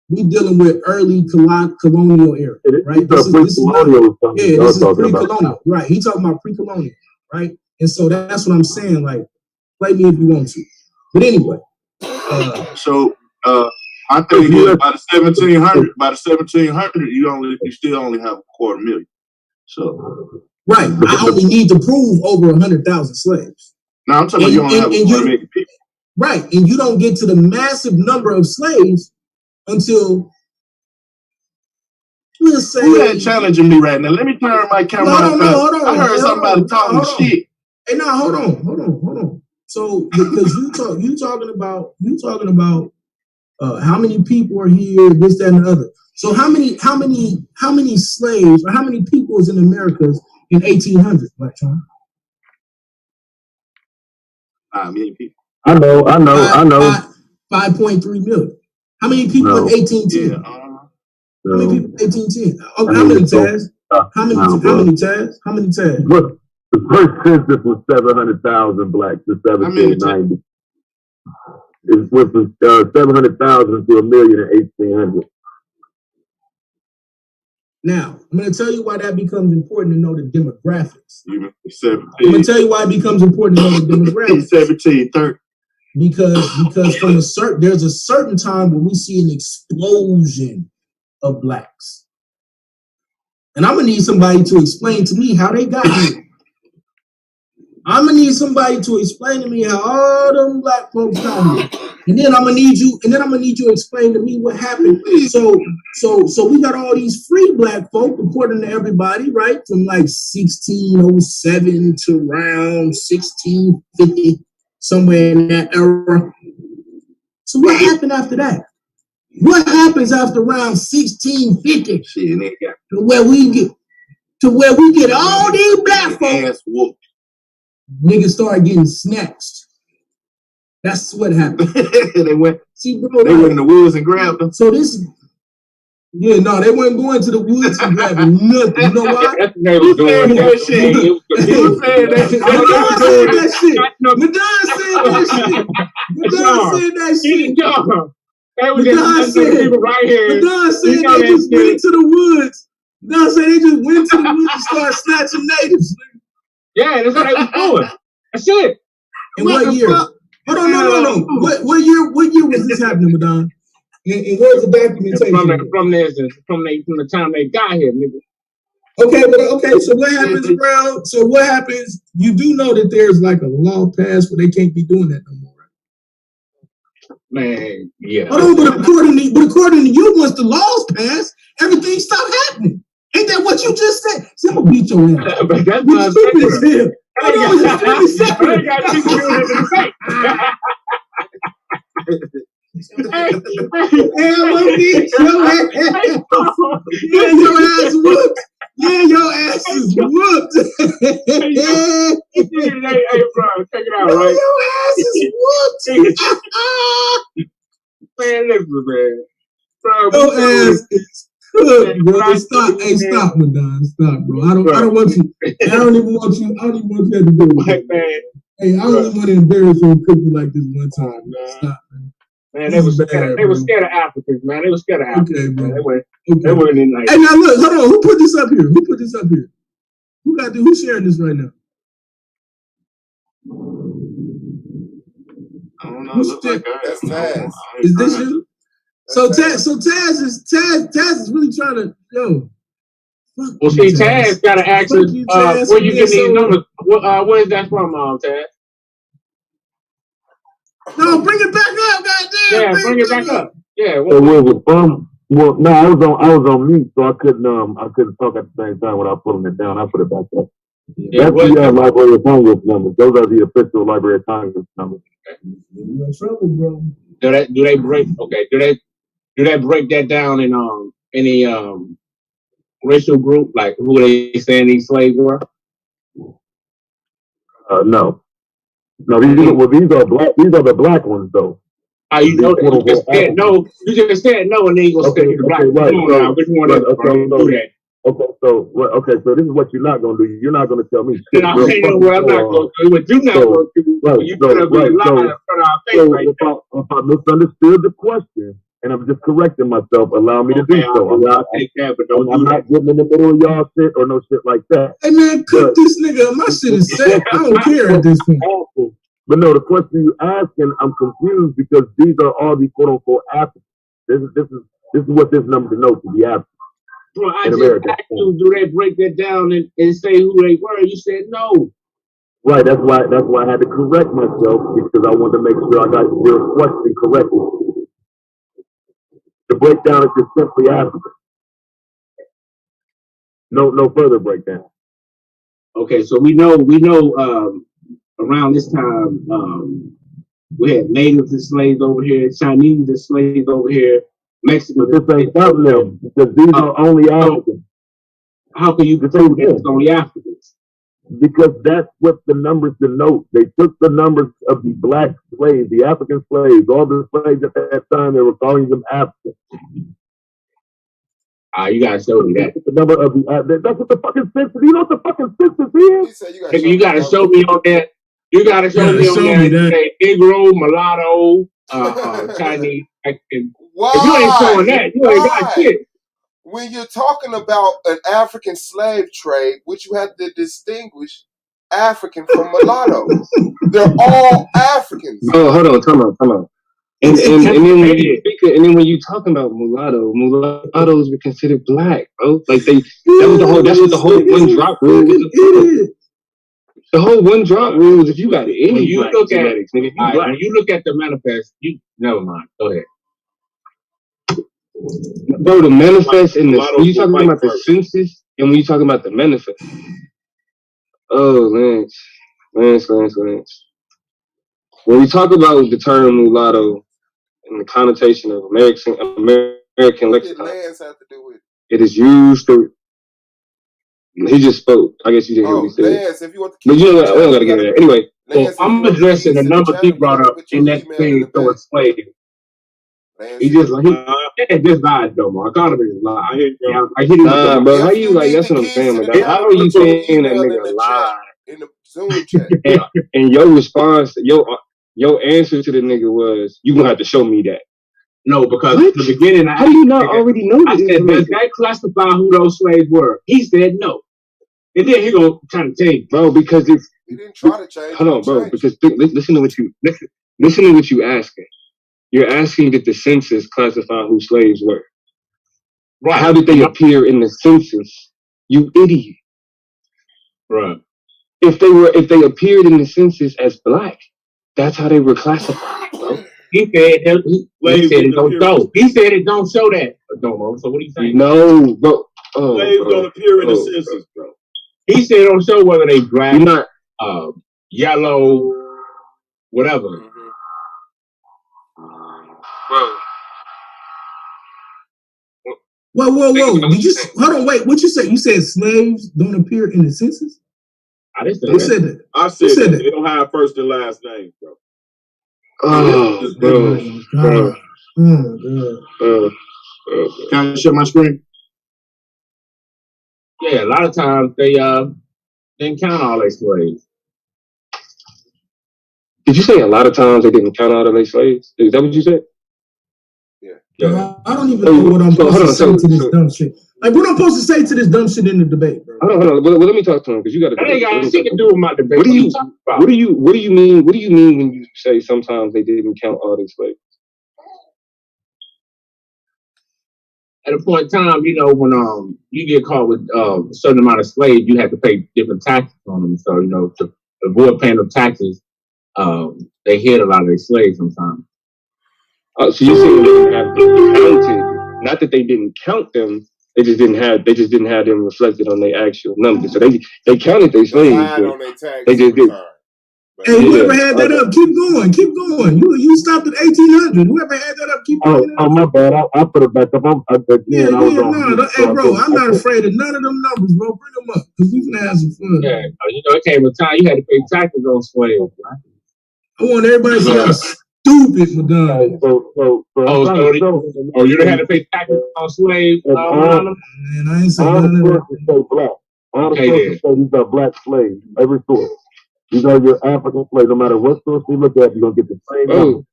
Speaker 2: We dealing with early colonial era, right? This is pre-colonial, right? He talking about pre-colonial, right? And so that's what I'm saying. Like, play me if you want to, but anyway.
Speaker 5: I think by the 1700, you still only have 250,000. So
Speaker 2: right, I only need to prove over 100,000 slaves.
Speaker 5: Now I'm talking about you only have 250 people.
Speaker 2: Right, and you don't get to the massive number of slaves until, let's say,
Speaker 5: who that challenging me right now? Let me turn my camera on.
Speaker 2: Hold on.
Speaker 5: I heard somebody talking shit.
Speaker 2: Hey, no, hold on. So because you talking about How many people are here? This, that, and the other. So how many slaves or how many people is in America in 1800? Black John?
Speaker 6: 5 million people.
Speaker 5: I know.
Speaker 2: 5.3 million. How many people in 1810?
Speaker 6: Yeah.
Speaker 2: How many people in 1810? Oh, how many Taz? How many Taz? How many Taz?
Speaker 5: Look, the first census was 700,000 blacks in 1790. It went from 700,000 to a million in 1800.
Speaker 2: Now, I'm going to tell you why that becomes important to know the demographics.
Speaker 6: 17.
Speaker 2: I'm going to tell you why it becomes important to know the demographics.
Speaker 6: 17, 30.
Speaker 2: Because from there's a certain time when we see an explosion of blacks. And I'm going to need somebody to explain to me how they got here. I'm going to need somebody to explain to me how all them black folks got here. And then I'm gonna need you to explain to me what happened. So we got all these free black folk, according to everybody, right? From like 1607 to around 1650, somewhere in that era. So what happened after that? What happens after around 1650? To where we get all these black folks. Niggas start getting snatched. That's what happened.
Speaker 6: They went.
Speaker 2: See, bro,
Speaker 6: they went in the woods and grabbed them.
Speaker 2: So this, they weren't going to the woods and grabbing nothing. You know why?
Speaker 6: Who said that shit? Who said that shit?
Speaker 2: Madonna said that shit. Madonna said that shit. Madonna said that shit. Madonna said they just went into the woods. Madonna said they just went to the woods and started snatching natives.
Speaker 7: Yeah, that's what they was doing. That's it.
Speaker 2: In what year? Hold on, no. What year was this happening, Madonna? And where's the documentation?
Speaker 7: From the time they got here, nigga.
Speaker 2: Okay, so what happens around? So what happens? You do know that there's like a law passed where they can't be doing that no more, right?
Speaker 7: Man, yeah.
Speaker 2: Hold on, but according to you, once the laws pass, everything stopped happening. Ain't that what you just said? See, I'm gonna beat your ass.
Speaker 7: But that's
Speaker 2: not stupid as hell.
Speaker 7: I got
Speaker 2: I'm gonna beat your ass. Yeah, your ass whooped. Yeah, your ass is whooped.
Speaker 7: Hey, bro, check it out, right?
Speaker 2: Your ass is whooped.
Speaker 7: Man, listen, man. Bro,
Speaker 2: your ass is cooked, bro. Stop. Hey, stop, Madonna. Stop, bro. I don't want you. I don't even want you to have to do it.
Speaker 7: Man.
Speaker 2: Hey, I don't even want to embarrass you and cook you like this one time, man. Stop, man.
Speaker 7: Man, they were scared of Africans, man. They were scared of Africans.
Speaker 2: Okay, bro.
Speaker 7: Man. They weren't in like.
Speaker 2: Hey, now look, hold on. Who put this up here? Who's sharing this right now?
Speaker 6: I don't know.
Speaker 4: That's Taz.
Speaker 2: Is this you? So Taz is really trying to
Speaker 7: Well, see, Taz got to ask us where you get these numbers. Where is that from, Taz?
Speaker 2: No, bring it back up, goddamn.
Speaker 7: Yeah, bring it back up. Yeah.
Speaker 5: Where was it from? Well, no, I was on mute, so I couldn't talk at the same time without pulling it down. I put it back up.
Speaker 7: Yeah,
Speaker 5: that's the Library of Congress numbers. Those are the official Library of Congress numbers.
Speaker 2: You're in trouble, bro.
Speaker 7: Do they break that down in any racial group, like who they saying these slaves were?
Speaker 5: No, these are black. These are the black ones, though.
Speaker 7: You just said no, and then you gonna say the black.
Speaker 5: Right.
Speaker 7: Which one is that?
Speaker 5: Okay, so this is what you're not gonna do. You're not gonna tell me shit.
Speaker 7: I'm not gonna do. What you're not gonna do. You gonna be lying in front of our face like that.
Speaker 5: If I misunderstood the question, and I'm just correcting myself, allow me to do so. I'm not getting in the middle of y'all shit or no shit like that.
Speaker 2: Hey man, cook this nigga. My shit is set. I don't care at this point.
Speaker 5: But no, the question you asking, I'm confused because these are all the quote unquote Africans. This is what this number denotes to be African.
Speaker 7: Bro, I just asked you, do they break that down and say who they were? You said no.
Speaker 5: Right, that's why I had to correct myself because I wanted to make sure I got your question correctly. The breakdown is just simply African. No further breakdown.
Speaker 7: Okay, so we know around this time We had natives enslaved over here, Chinese enslaved over here, Mexicans.
Speaker 5: This ain't counting them because these are only Africans.
Speaker 7: How can you prove that it's only Africans?
Speaker 5: Because that's what the numbers denote. They took the numbers of the black slaves, the African slaves, all the slaves at that time, they were calling them Africans.
Speaker 7: You gotta show me that.
Speaker 5: The number of the that's what the fucking census. You know what the fucking census is?
Speaker 7: You gotta show me on that. You gotta show me on that. Negro, mulatto, Chinese, Mexican.
Speaker 4: Why?
Speaker 7: If you ain't showing that, you ain't got shit.
Speaker 4: When you're talking about an African slave trade, which you have to distinguish African from mulatto. They're all Africans.
Speaker 8: Oh, hold on, come on. And then when you talking about mulattoes were considered black, bro. Like that's what the whole one drop rule was. The whole one drop rule is if you got any when you black look genetics, nigga,
Speaker 7: when you look at the manifest, never mind. Go ahead.
Speaker 8: Bro, the manifest and when you talking about the census and when you talking about the manifest. Oh, Lance. When we talk about the term mulatto and the connotation of American lexicon, it is used to. He just spoke. I guess you didn't hear what he said.
Speaker 4: Lance, if you want to
Speaker 8: but you know what? We don't gotta get into that. Anyway,
Speaker 7: Lance, I'm addressing the number he brought up in that thing toward slave. He just lied though, man. I caught him in his lie. I hit him.
Speaker 8: Nah, bro. How you like? That's what I'm saying, man. How are you saying that nigga lie?
Speaker 4: In the Zoom chat.
Speaker 8: and your response, your answer to the nigga was, "You gonna have to show me that."
Speaker 7: No, because in the beginning,
Speaker 8: how do you not already know
Speaker 7: I said, does that classify who those slaves were? He said no. And then he gonna try to change,
Speaker 8: bro, because it's
Speaker 4: he didn't try to change.
Speaker 8: Hold on, bro, because listen to what you asking. You're asking did the census classify who slaves were? Right. How did they appear in the census? You idiot.
Speaker 7: Right.
Speaker 8: If they appeared in the census as black, that's how they were classified, bro.
Speaker 7: He said it don't show. He said it don't show that. No, so what are you saying?
Speaker 8: No, bro.
Speaker 3: Slaves don't appear in the census, bro.
Speaker 7: He said it don't show whether they black, yellow, whatever.
Speaker 8: Bro.
Speaker 2: Whoa. Did you hold on? Wait, what you say? You said slaves don't appear in the census?
Speaker 7: I didn't say
Speaker 2: Who said that?
Speaker 3: I said that. They don't have first and last names, bro.
Speaker 8: Oh, bro.
Speaker 3: Can I share my screen?
Speaker 7: Yeah, a lot of times they didn't count all their slaves.
Speaker 8: Did you say a lot of times they didn't count all their slaves? Is that what you said?
Speaker 2: Yeah. I don't even know what I'm supposed to say to this dumb shit. Like, what I'm supposed to say to this dumb shit in the debate, bro?
Speaker 8: Hold on. Well, let me talk to him because you got to.
Speaker 7: That ain't got shit to do with my debate.
Speaker 8: What do you mean? What do you mean when you say sometimes they didn't count all their slaves?
Speaker 7: At a point in time, when you get caught with a certain amount of slaves, you have to pay different taxes on them. So to avoid paying them taxes, they hid a lot of their slaves sometimes.
Speaker 8: So you're saying they didn't have them counted? Not that they didn't count them. They just didn't have them reflected on their actual numbers. So they counted their slaves. They just did.
Speaker 2: Hey, whoever had that up, keep going. You stopped at 1800. Whoever had that up, keep going.
Speaker 5: Oh, my bad. I put it back up.
Speaker 2: Hey, bro, I'm not afraid of none of them numbers, bro. Bring them up because we can have some fun.
Speaker 7: Yeah, it came a time you had to pay taxes on slaves. Right?
Speaker 2: I want everybody to see how stupid Madonna.
Speaker 7: You done had to pay taxes on slaves?
Speaker 2: Man, I ain't saying none of that.
Speaker 5: All the sources say these are black slaves. Every source. These are your African slaves. No matter what source you look at, you're going to get the same number.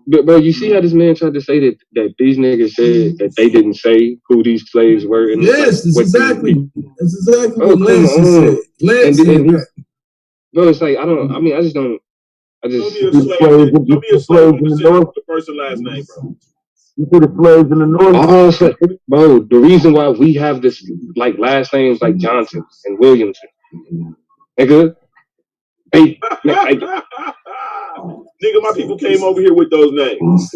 Speaker 8: But you see how this man tried to say that these niggas said that they didn't say who these slaves were?
Speaker 2: Yes, that's exactly what Lance said. Lance said that.
Speaker 8: Bro, it's like, I just don't.
Speaker 3: Don't be a slave in the north. The first and last name, bro.
Speaker 5: You see the slaves in the north?
Speaker 8: Bro, the reason why we have this, like, last names like Johnson and Williamson. Nigga.
Speaker 3: Nigga, my people came over here with those names.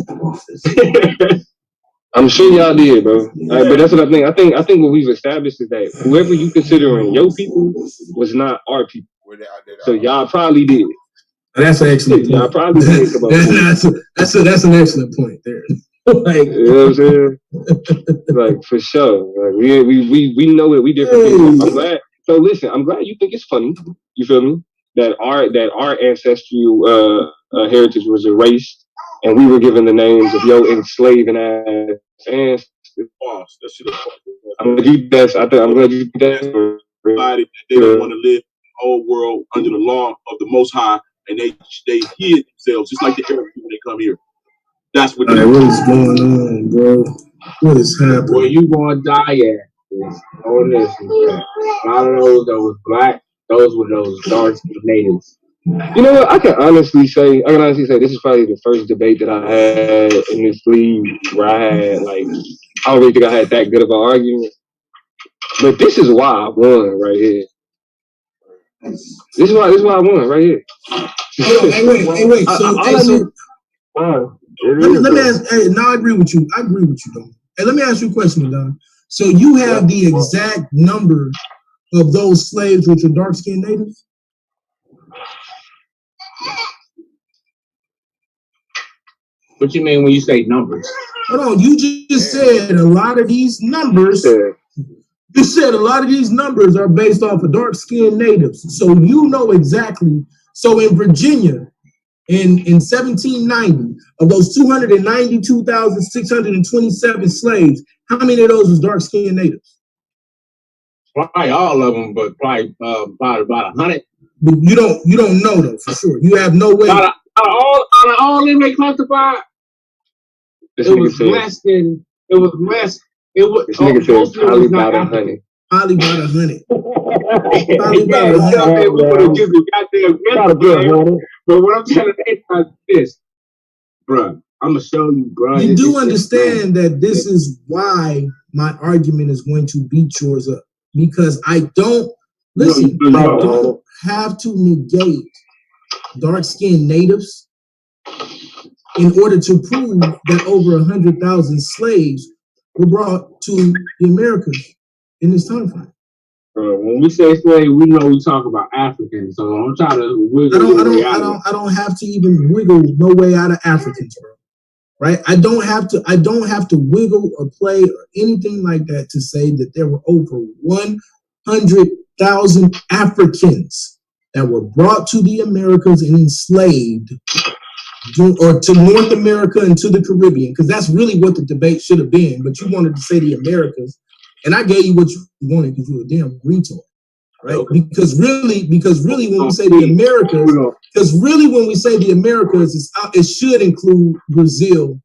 Speaker 8: I'm sure y'all did, bro. But that's what I think. I think what we've established is that whoever you considering your people was not our people. So y'all probably did.
Speaker 2: That's an excellent point.
Speaker 8: I probably think about
Speaker 2: that's an excellent point there. Like,
Speaker 8: you know what I'm saying? Like, for sure. Like, we know that we different people. I'm glad. So listen, I'm glad you think it's funny. You feel me? That our ancestral heritage was erased, and we were given the names of your enslaving ass ancestors. I'm glad you did that. I'm glad you did that.
Speaker 6: They don't want to live in the whole world under the law of the Most High, and they hid themselves just like the Arabs when they come here. That's what.
Speaker 2: What is going on, bro? What is happening?
Speaker 7: Where you gonna die at? On this, a lot of those that was black, those were those dark skinned natives.
Speaker 8: You know what? I can honestly say this is probably the first debate that I had in this league where I had I don't really think I had that good of an argument. But this is why I won right here. This is why I won right here.
Speaker 2: Hey, wait. Let me ask. Hey, no, I agree with you. Don. Hey, let me ask you a question, Don. So you have the exact number of those slaves which are dark-skinned natives?
Speaker 7: What you mean when you say numbers?
Speaker 2: Hold on, you just said a lot of these numbers. You said a lot of these numbers are based off of dark-skinned natives. So you know exactly. So in Virginia, in 1790, of those 292,627 slaves, how many of those was dark-skinned natives?
Speaker 7: Probably all of them, but probably about 100.
Speaker 2: But you don't know though for sure. You have no way.
Speaker 7: Out of all them they classified, it was less. It was.
Speaker 8: This nigga says probably about 100.
Speaker 2: Probably about 100.
Speaker 7: We would have given goddamn. But what I'm trying to say is this, bro. I'm gonna show you, bro.
Speaker 2: You do understand that this is why my argument is going to beat yours up, because I don't have to negate dark-skinned natives in order to prove that over 100,000 slaves were brought to the Americas in this time frame.
Speaker 7: When we say slave, we know we talk about Africans. So I'm trying to wiggle.
Speaker 2: I don't have to even wiggle no way out of Africans, bro. Right? I don't have to wiggle or play or anything like that to say that there were over 100,000 Africans that were brought to the Americas and enslaved, or to North America and to the Caribbean, because that's really what the debate should have been. But you wanted to say the Americas, and I gave you what you wanted because you were a damn retard, right? Okay. Because really, when we say the Americas, it should include Brazil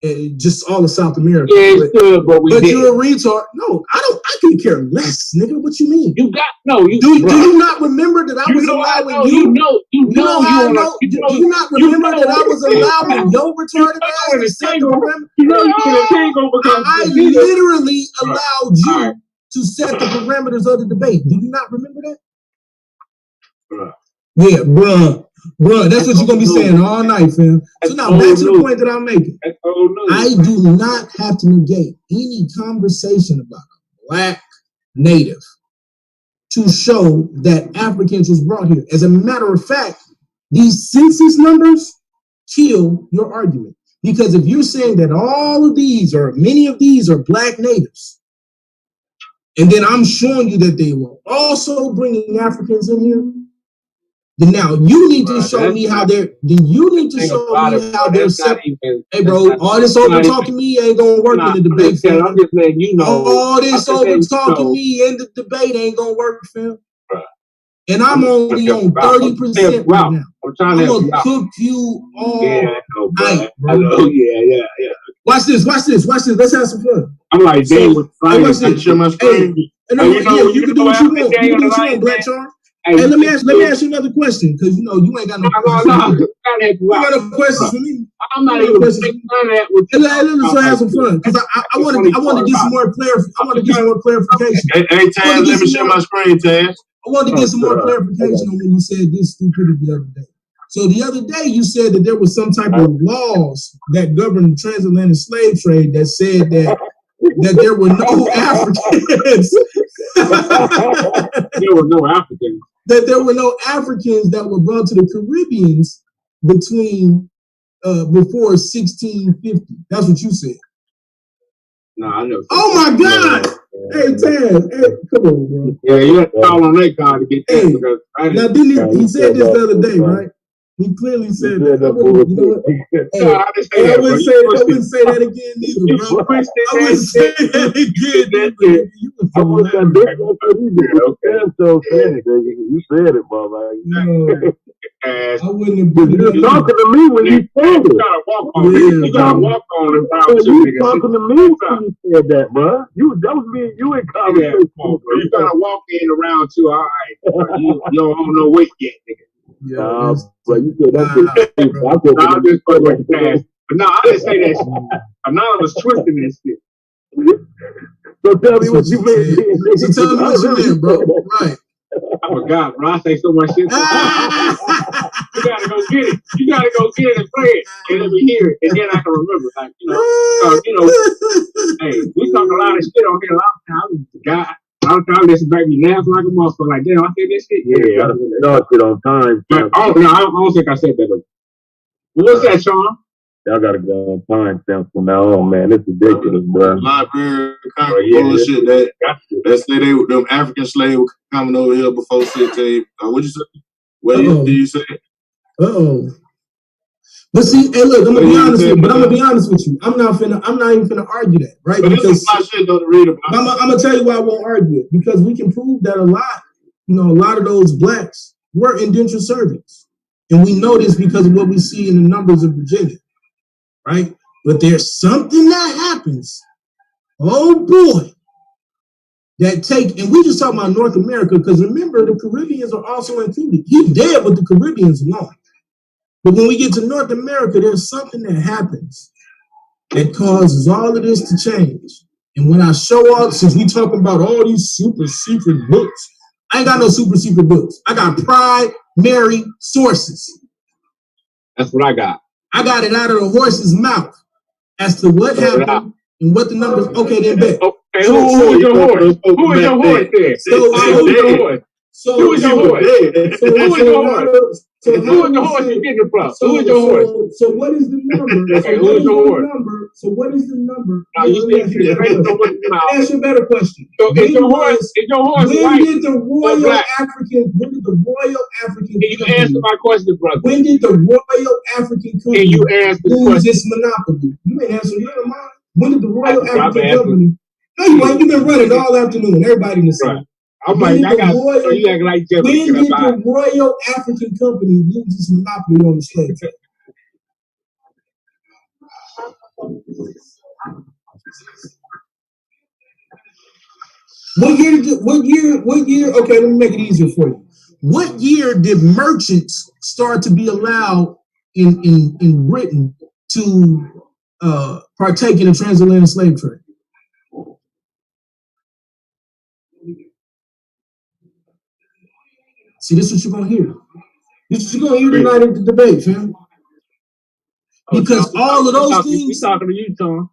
Speaker 2: and just all of South America.
Speaker 7: Yeah, it should, but
Speaker 2: you're a retard. No, I can care less, nigga. What you mean?
Speaker 7: Do
Speaker 2: you not remember that I was allowing you? Do you not remember that I was allowing your retarded ass to set the perimeter? I literally allowed you to set the parameters of the debate. Do you not remember that? Yeah, bruh, that's what you're gonna be saying all night, fam. So now back to the point that I'm making. I do not have to negate any conversation about a black native to show that Africans was brought here. As a matter of fact, these census numbers kill your argument. Because if you're saying that all of these or many of these are black natives, and then I'm showing you that they were also bringing Africans in here, then now you need to show me how they're. Then you need to show me how they're separate. Hey, bro, all this over talking me ain't gonna work in the debate, fam.
Speaker 7: I'm just letting you know.
Speaker 2: All this over talking me in the debate ain't gonna work, fam. And I'm only on 30% right now. I'm gonna cook you all night, bro.
Speaker 7: Yeah.
Speaker 2: Watch this. Let's have some fun.
Speaker 7: I'm like, damn,
Speaker 2: watch this. Share my screen. You can do what you want. You can do what you want, Black Charm. Hey, let me ask you another question, because you ain't got no questions. You got no questions for me.
Speaker 7: I'm not even questions.
Speaker 2: Let's have some fun, because I want to get some more clarification.
Speaker 6: Hey, Taz, let me share my screen, Taz.
Speaker 2: I wanted to get some more clarification on when you said this stupidity the other day. So the other day you said that there was some type of laws that govern the transatlantic slave trade that said that there were no Africans.
Speaker 7: There were no Africans.
Speaker 2: that there were no Africans that were brought to the Caribbeans before 1650. That's what you said.
Speaker 7: No, I know.
Speaker 2: Oh my God! Hey, Taz, hey, come on, bro.
Speaker 7: Yeah, you have to call on that card to get that. Because
Speaker 2: now, didn't he said this the other day, right? He clearly said that. I wouldn't say that again neither, bro. I wouldn't say that again neither.
Speaker 6: I wouldn't say that either. You said it, bro.
Speaker 2: No. I wouldn't have been
Speaker 6: talking to me when you said it.
Speaker 7: You gotta walk on it. You gotta walk on it.
Speaker 6: You talking to me when you said that, bro. That was me and you in conversation.
Speaker 7: You gotta walk in around too. All right. You don't own no weight yet, nigga.
Speaker 2: Yeah,
Speaker 6: but you said that shit.
Speaker 7: I just put it past. But no, I didn't say that shit. Anonymous twisting that shit.
Speaker 6: So tell me what you meant.
Speaker 2: So tell me what you meant, bro. Right.
Speaker 7: I forgot, bro. I say so much shit. You gotta go get it. You gotta go get it and play it, and let me hear it, and then I can remember. Like hey, we talk a lot of shit on here. A lot of times this make me laugh like a motherfucker. Like, damn, I said this shit.
Speaker 6: Yeah, I know shit on time.
Speaker 7: But I don't think I said that. What's that, Sean?
Speaker 6: Y'all gotta go on time stamps from now on, man. It's ridiculous, bro.
Speaker 13: Library bullshit that say them African slaves were coming over here before 16. What'd you say? What did you say?
Speaker 2: But see, hey, look, I'm gonna be honest with you. I'm not even finna argue that, right?
Speaker 13: But
Speaker 2: because
Speaker 13: shit though to read about.
Speaker 2: I'm gonna tell you why I won't argue it, because we can prove that a lot of those blacks were indentured servants, and we know this because of what we see in the numbers of Virginia, right? But there's something that happens, oh boy, and we just talking about North America, because remember the Caribbeans are also included. He dead with the Caribbeans alone. But when we get to North America, there's something that happens that causes all of this to change. And when I show since we talking about all these super secret books, I ain't got no super secret books. I got primary sources.
Speaker 7: That's what I got.
Speaker 2: I got it out of the horse's mouth as to what happened and what the numbers. Okay, then bet.
Speaker 7: Okay, who is your horse? Who is your horse there? Who is your horse? Who is your horse? Who is your horse? Who is the horse you getting from? Who is your horse?
Speaker 2: So what is the number?
Speaker 7: Okay, who is your horse?
Speaker 2: So what is the number?
Speaker 7: Now you
Speaker 2: ask you a better question.
Speaker 7: So is your horse white?
Speaker 2: When did the Royal African
Speaker 7: Can you answer my question, brother?
Speaker 2: When did the Royal African Company lose its monopoly? You ain't answering none of mine. When did the Royal African Company? No, you ain't. You've been running all afternoon. Everybody in the city.
Speaker 7: I'm like, you act like Jeff.
Speaker 2: When did the Royal African Company lose its monopoly on the slave trade? What year? Okay, let me make it easier for you. What year did merchants start to be allowed in Britain to partake in the transatlantic slave trade? See, this is what you're gonna hear. This is what you're gonna hear tonight at the debate, fam. Because all of those things.
Speaker 7: He's talking to you, Tom.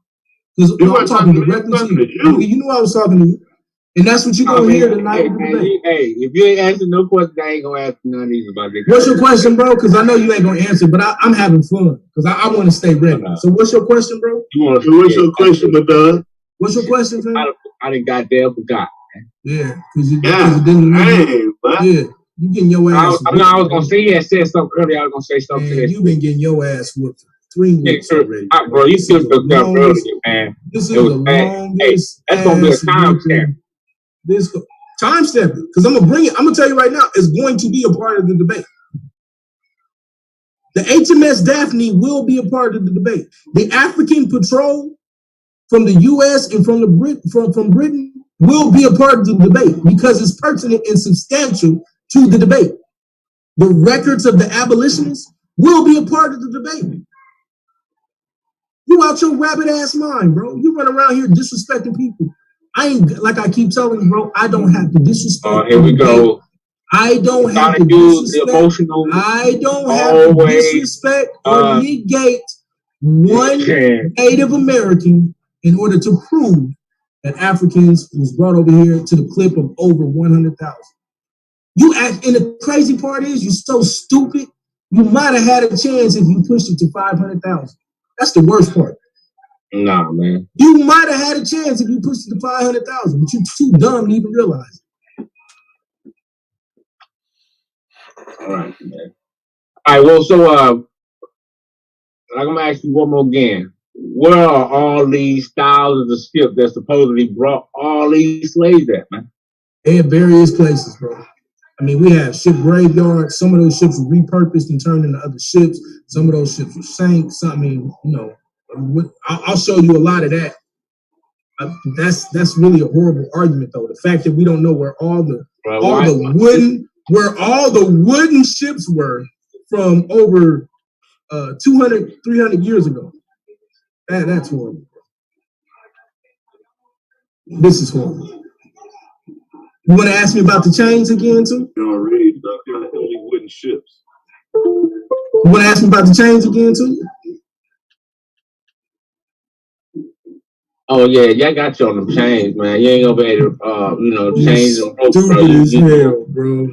Speaker 2: I'm talking directly to you. You knew I was talking to you. And that's what you're gonna hear tonight at the debate.
Speaker 7: Hey, if you ain't answering no question, I ain't gonna ask none of these about this.
Speaker 2: What's your question, bro? Because I know you ain't gonna answer, but I'm having fun because I want to stay ready. So what's your question, bro?
Speaker 6: What's your question, Madonna?
Speaker 2: What's your question, fam?
Speaker 7: I done goddamn forgot.
Speaker 2: Yeah, because you didn't. Yeah, you getting your ass.
Speaker 7: I was gonna say he had said something earlier. I was gonna say something.
Speaker 2: Man, you've been getting your ass whooped 3 weeks already.
Speaker 7: Bro, you still looked up earlier, man.
Speaker 2: This is the longest.
Speaker 7: That's gonna be a time stamp.
Speaker 2: This time stamping, because I'm gonna bring it. I'm gonna tell you right now, it's going to be a part of the debate. The HMS Daphne will be a part of the debate. The African Patrol from the U.S. and from Britain will be a part of the debate because it's pertinent and substantial to the debate. The records of the abolitionists will be a part of the debate. You out your rabbit ass mind, bro. You run around here disrespecting people. I ain't, like I keep telling you, bro, I don't have to disrespect.
Speaker 7: Here we go.
Speaker 2: I don't have to disrespect. I don't have to disrespect or negate one Native American in order to prove that Africans was brought over here to the clip of over 100,000. And the crazy part is, you're so stupid. You might have had a chance if you pushed it to 500,000. That's the worst part.
Speaker 7: Nah, man.
Speaker 2: You might have had a chance if you pushed it to 500,000, but you're too dumb to even realize it.
Speaker 7: All right, man. All right, well, so I'm gonna ask you one more again. Where are all these thousands of ships that supposedly brought all these slaves at, man?
Speaker 2: They at various places, bro. I mean, we have ship graveyards. Some of those ships were repurposed and turned into other ships. Some of those ships were sank. So, I mean, I'll show you a lot of that. That's really a horrible argument, though. The fact that we don't know where all the wooden ships were from over 200, 300 years ago. That's horrible. This is horrible. You want to ask me about the chains again, too?
Speaker 5: You already only wooden ships.
Speaker 2: You want to ask me about the chains again, too?
Speaker 7: Oh yeah, I got you on them chains, man. You ain't gonna be able to, change them.
Speaker 2: Stupid as hell, bro.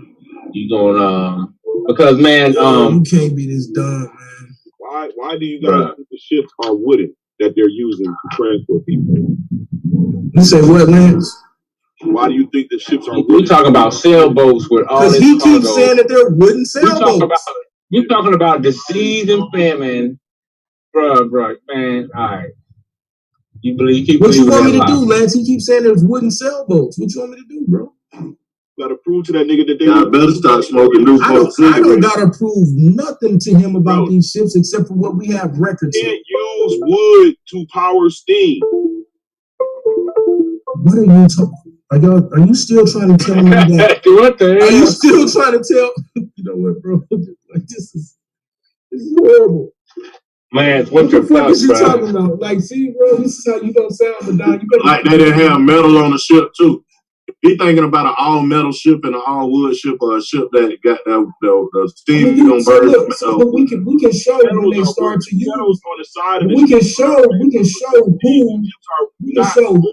Speaker 7: You gonna because man,
Speaker 2: you can't be this dumb, man.
Speaker 5: Why do you guys think the ships are wooden that they're using to transport people?
Speaker 2: You say what, Lance?
Speaker 5: Why do you think the ships are wooden?
Speaker 7: We're talking about sailboats with all this
Speaker 2: cargo. Because he keeps saying that they're wooden sailboats.
Speaker 7: You're talking about the seas and famine, bro, man. All right.
Speaker 2: What you want me to do, Lance? He keeps saying there's wooden sailboats. What you want me to do, bro?
Speaker 5: Gotta prove to that nigga that they
Speaker 13: better start smoking new folks.
Speaker 2: I don't gotta prove nothing to him about these ships except for what we have records.
Speaker 5: You can't use wood to power steam.
Speaker 2: What are you talking? Are you still trying to tell me that?
Speaker 7: What the hell?
Speaker 2: Are you still trying to tell? You know what, bro? Like this is horrible.
Speaker 7: Man, what the
Speaker 2: fuck is you talking about? Like, see, bro, this is how you don't sound, but Don, you better
Speaker 13: like they didn't have metal on the ship too. He thinking about an all metal ship and an all wood ship, or a ship that got the steam gonna burn.
Speaker 2: But we can show when they start to use.
Speaker 5: On the side of
Speaker 2: we can show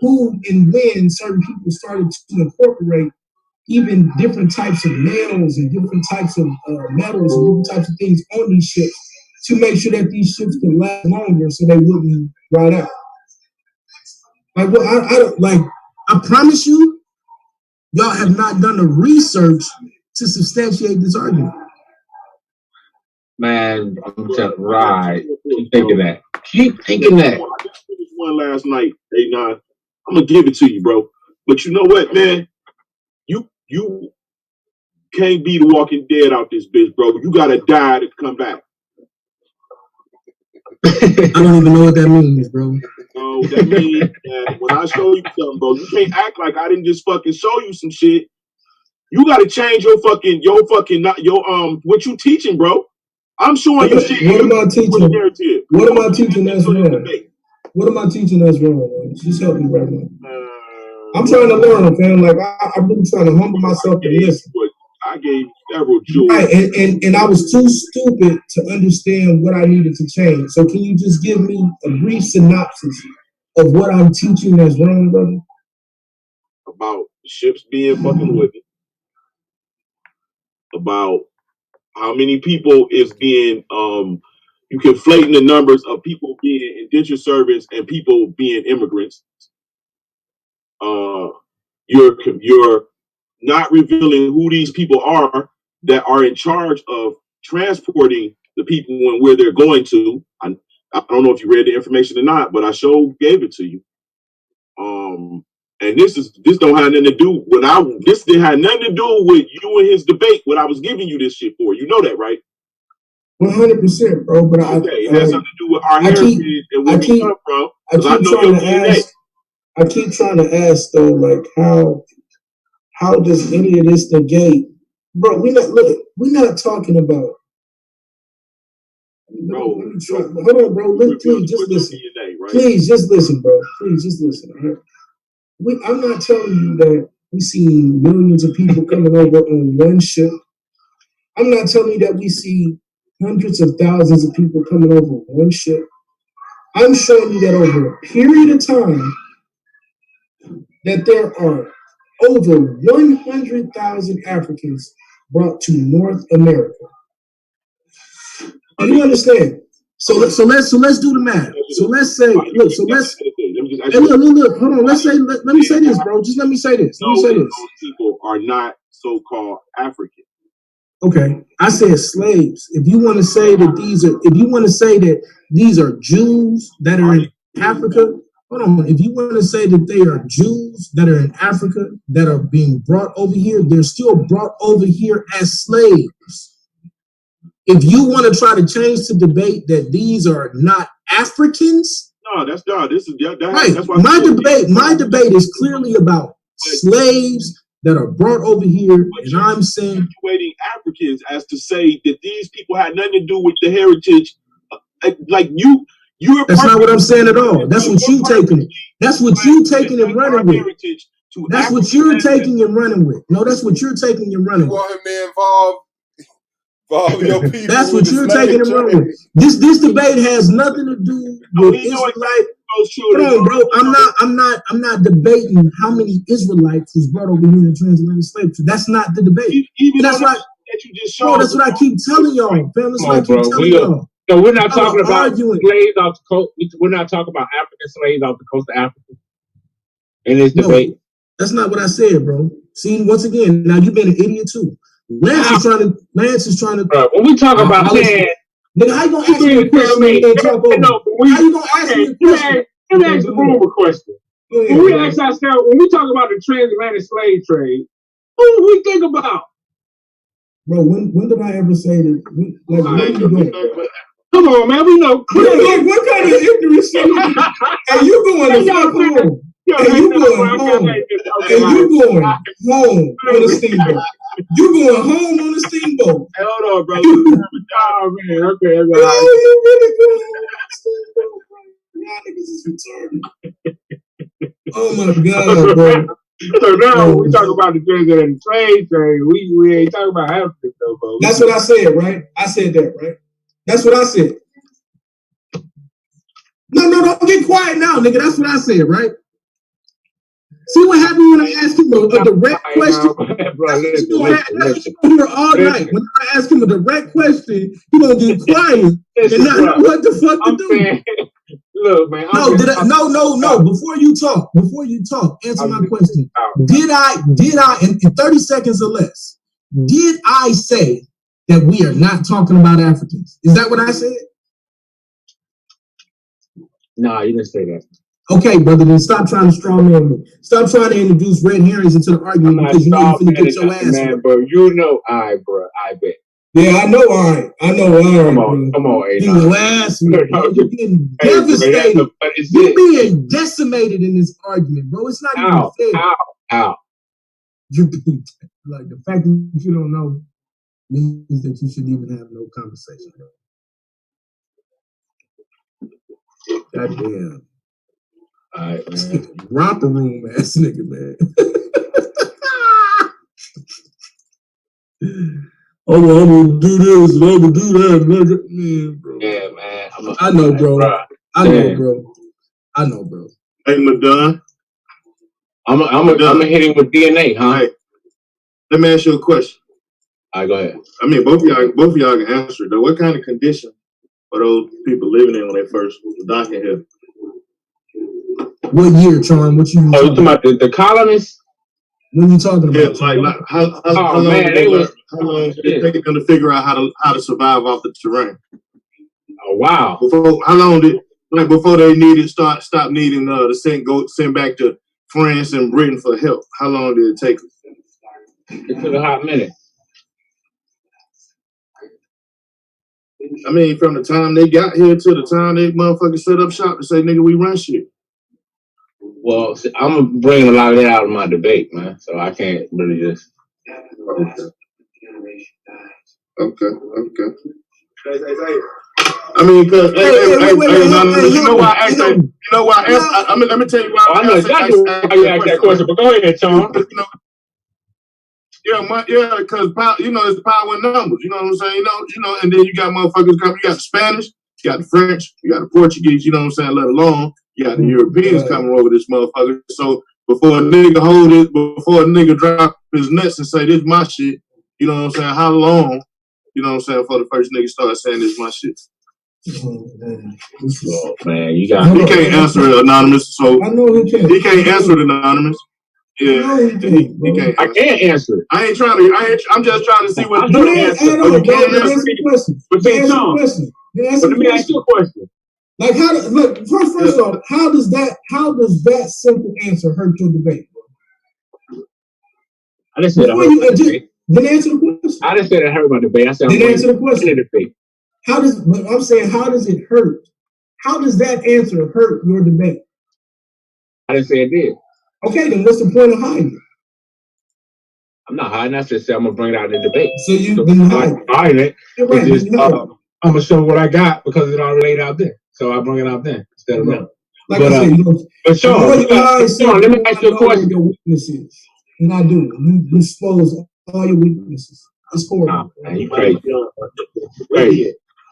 Speaker 2: who and when certain people started to incorporate even different types of nails and different types of metals and different types of things on these ships to make sure that these ships can last longer so they wouldn't rot out. Like, well, I promise you, y'all have not done the research to substantiate this argument.
Speaker 7: Man, I'm just right. Keep thinking that. Keep thinking that.
Speaker 5: I just finished one last night, A9. I'm gonna give it to you, bro. But you know what, man? You can't be the Walking Dead out this bitch, bro. You gotta die to come back.
Speaker 2: I don't even know what that means, bro.
Speaker 5: No, that means that when I show you something, bro, you can't act like I didn't just fucking show you some shit. You gotta change your what you teaching, bro. I'm showing you shit.
Speaker 2: What am I teaching? What am I teaching that's wrong? What am I teaching that's wrong, man? Just help me right now. I'm trying to learn, fam. Like I'm really trying to humble myself and listen.
Speaker 5: I gave you several jewels.
Speaker 2: Right, and I was too stupid to understand what I needed to change. So can you just give me a brief synopsis of what I'm teaching that's wrong, brother?
Speaker 5: About ships being fucking wooden. About how many people is being you conflating the numbers of people being indentured servants and people being immigrants. You're not revealing who these people are that are in charge of transporting the people and where they're going to. I don't know if you read the information or not, but I sure gave it to you. And this don't have nothing to do with this didn't have nothing to do with you and his debate. What I was giving you this shit for, you know that, right?
Speaker 2: 100%, bro. But
Speaker 5: it has something to do with our heritage and where we come from. I know your DNA.
Speaker 2: I keep trying to ask though, like how does any of this negate, bro? We're not talking about. Bro, let me try. Hold on, bro. Please just listen. DNA, right? Please just listen, bro. Please just listen. All right? I'm not telling you that we see millions of people coming over on one ship. I'm not telling you that we see hundreds of thousands of people coming over on one ship. I'm showing you that over a period of time, that there are over 100,000 Africans brought to North America. Do you understand? So let's do the math. So let's say, look. Hold on. Let me say this, bro. Just let me say this.
Speaker 5: People are not so-called African.
Speaker 2: Okay, I said slaves. If you want to say that these are Jews that are in Africa, hold on. If you want to say that they are Jews that are in Africa that are being brought over here, they're still brought over here as slaves. If you want to try to change the debate that these are not Africans,
Speaker 5: right. That's why
Speaker 2: my debate is clearly about slaves that are brought over here, and I'm saying
Speaker 5: Africans as to say that these people had nothing to do with the heritage. Like you're.
Speaker 2: That's not what I'm saying at all. That's what you taking it. That's what you taking and running with. That's what you're taking and running with. No, that's what you're taking and running with.
Speaker 4: You want him to involve your people.
Speaker 2: That's what you're taking and running with. This debate has nothing to do with Israelite. Hold on, bro. I'm not debating how many Israelites was brought over here in transatlantic slavery. That's not the debate. That's right. That's what I keep telling y'all, fam. That's what I keep telling y'all.
Speaker 7: So we're not talking about slaves off the coast. We're not talking about African slaves off the coast of Africa in this debate.
Speaker 2: That's not what I said, bro. See, once again, now you've been an idiot too. Lance is trying to.
Speaker 7: Bro, when we talk about land,
Speaker 2: nigga, how you gonna ask me a question and then talk over? How you gonna ask me a question?
Speaker 7: Let me ask the room a question. When we ask ourselves, when we talk about the transatlantic slave trade, who do we think about?
Speaker 2: Bro, when did I ever say that? What are you doing?
Speaker 7: Come on, man. We know.
Speaker 2: What kind of ignorant shit? Hey, you going to fuck home? Hey, you going home? Hey, you going home on a steamboat? You going home on a steamboat?
Speaker 5: Hey, hold on, bro.
Speaker 7: Oh man, okay.
Speaker 2: Yo, you really going home on a steamboat, bro? Y'all niggas is retarded. Oh my god, bro.
Speaker 7: So now when we talk about the transatlantic slave trade, we ain't talking about Africa though, bro.
Speaker 2: That's what I said, right? I said that, right? That's what I said. No, don't get quiet now, nigga. That's what I said, right? See what happened when I asked him a direct question? Listen. Here all night. When I ask him a direct question, he gonna get quiet and not know what the fuck to do.
Speaker 7: Look, man.
Speaker 2: No. Before you talk, answer my question. Did I in 30 seconds or less? Did I say that we are not talking about Africans? Is that what I said?
Speaker 7: No, you didn't say that.
Speaker 2: Okay, brother, then stop trying to straw man me. Stop trying to introduce red herrings into the argument because you know you're finna get your ass.
Speaker 7: Man, bro, you know I bet.
Speaker 2: Yeah, I know I.
Speaker 7: Come on,
Speaker 2: your ass. You're getting devastated. You're being decimated in this argument, bro. It's not even fair.
Speaker 7: How?
Speaker 2: You're being like the fact that you don't know means that you shouldn't even have no conversation, bro. Goddamn.
Speaker 7: All right, man.
Speaker 2: Romper room ass nigga, man. I'm gonna do this and I'm gonna do that, nigga. Man, bro.
Speaker 7: Yeah, man.
Speaker 2: I know, bro. I know, bro.
Speaker 5: Hey, Madonna.
Speaker 7: I'm gonna hit him with DNA, huh?
Speaker 5: Hey, let me ask you a question.
Speaker 7: All right, go ahead.
Speaker 5: I mean, both of y'all can answer it, though. What kind of condition are those people living in when they first docked in here?
Speaker 2: What year, Charm? What you?
Speaker 7: Oh, you talking about the colonists?
Speaker 2: When you talking about?
Speaker 5: Yeah, like how long did it take them to figure out how to survive off the terrain?
Speaker 7: Oh wow!
Speaker 5: How long before they stop needing to send back to France and Britain for help? How long did it take them?
Speaker 7: It took a hot minute.
Speaker 5: I mean, from the time they got here to the time they motherfuckers set up shop and say, "Nigga, we run shit."
Speaker 7: Well, see, I'm bringing a lot of that out of my debate, man. So I can't really just.
Speaker 5: Okay. I mean, because you know why I asked that? You know why I asked? Let me tell you why.
Speaker 7: I know exactly why you asked that question, but go ahead, Sean.
Speaker 5: Yeah, because it's the power in numbers. You know what I'm saying? You know, and then you got motherfuckers coming. You got the Spanish, you got the French, you got the Portuguese. You know what I'm saying? Let alone you got the Europeans coming over this motherfucker. So before a nigga drop his nuts and say this my shit,
Speaker 6: You know what I'm saying? How long, you know what I'm saying, for the first nigga start saying this my shit?
Speaker 7: Oh, man, you got.
Speaker 6: He can't answer it anonymous, so
Speaker 2: I know he can't.
Speaker 6: He can't answer it anonymous. Yeah, he can't.
Speaker 7: I can't answer it.
Speaker 6: I ain't trying to. I'm just trying to see what you
Speaker 2: Let me
Speaker 6: answer.
Speaker 2: answer the question.
Speaker 7: But let me ask you a question.
Speaker 2: Like how? Look, first off, how does that simple answer hurt your debate, bro?
Speaker 7: I just said I hurt my debate.
Speaker 2: Then answer the question.
Speaker 7: I just said I hurt my debate. I said
Speaker 2: then answer the question. I'm saying how does it hurt? How does that answer hurt your debate?
Speaker 7: I didn't say it did.
Speaker 2: Okay, then what's the point of hiding it?
Speaker 7: I'm not hiding. I just said I'm gonna bring it out in the debate.
Speaker 2: So you didn't hide
Speaker 7: it.
Speaker 2: Right,
Speaker 7: just, I'm gonna show what I got because it already laid out there. So I bring it out there instead of now.
Speaker 2: Like but, I said,
Speaker 7: but Sean, let me ask you a question.
Speaker 2: Your weaknesses, and I do. You expose all your weaknesses. It's horrible.
Speaker 7: Man, you crazy.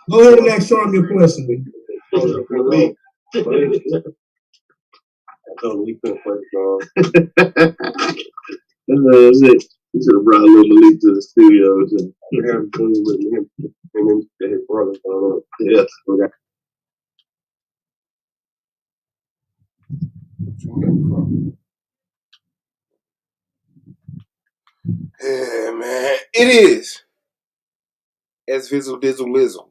Speaker 2: Go ahead and ask Sean your question.
Speaker 6: That's it. You should have brought Lil Malik to the studio and his brother. Yeah.
Speaker 4: Yeah, man. It is. As Fizzle Dizzle Lizzle.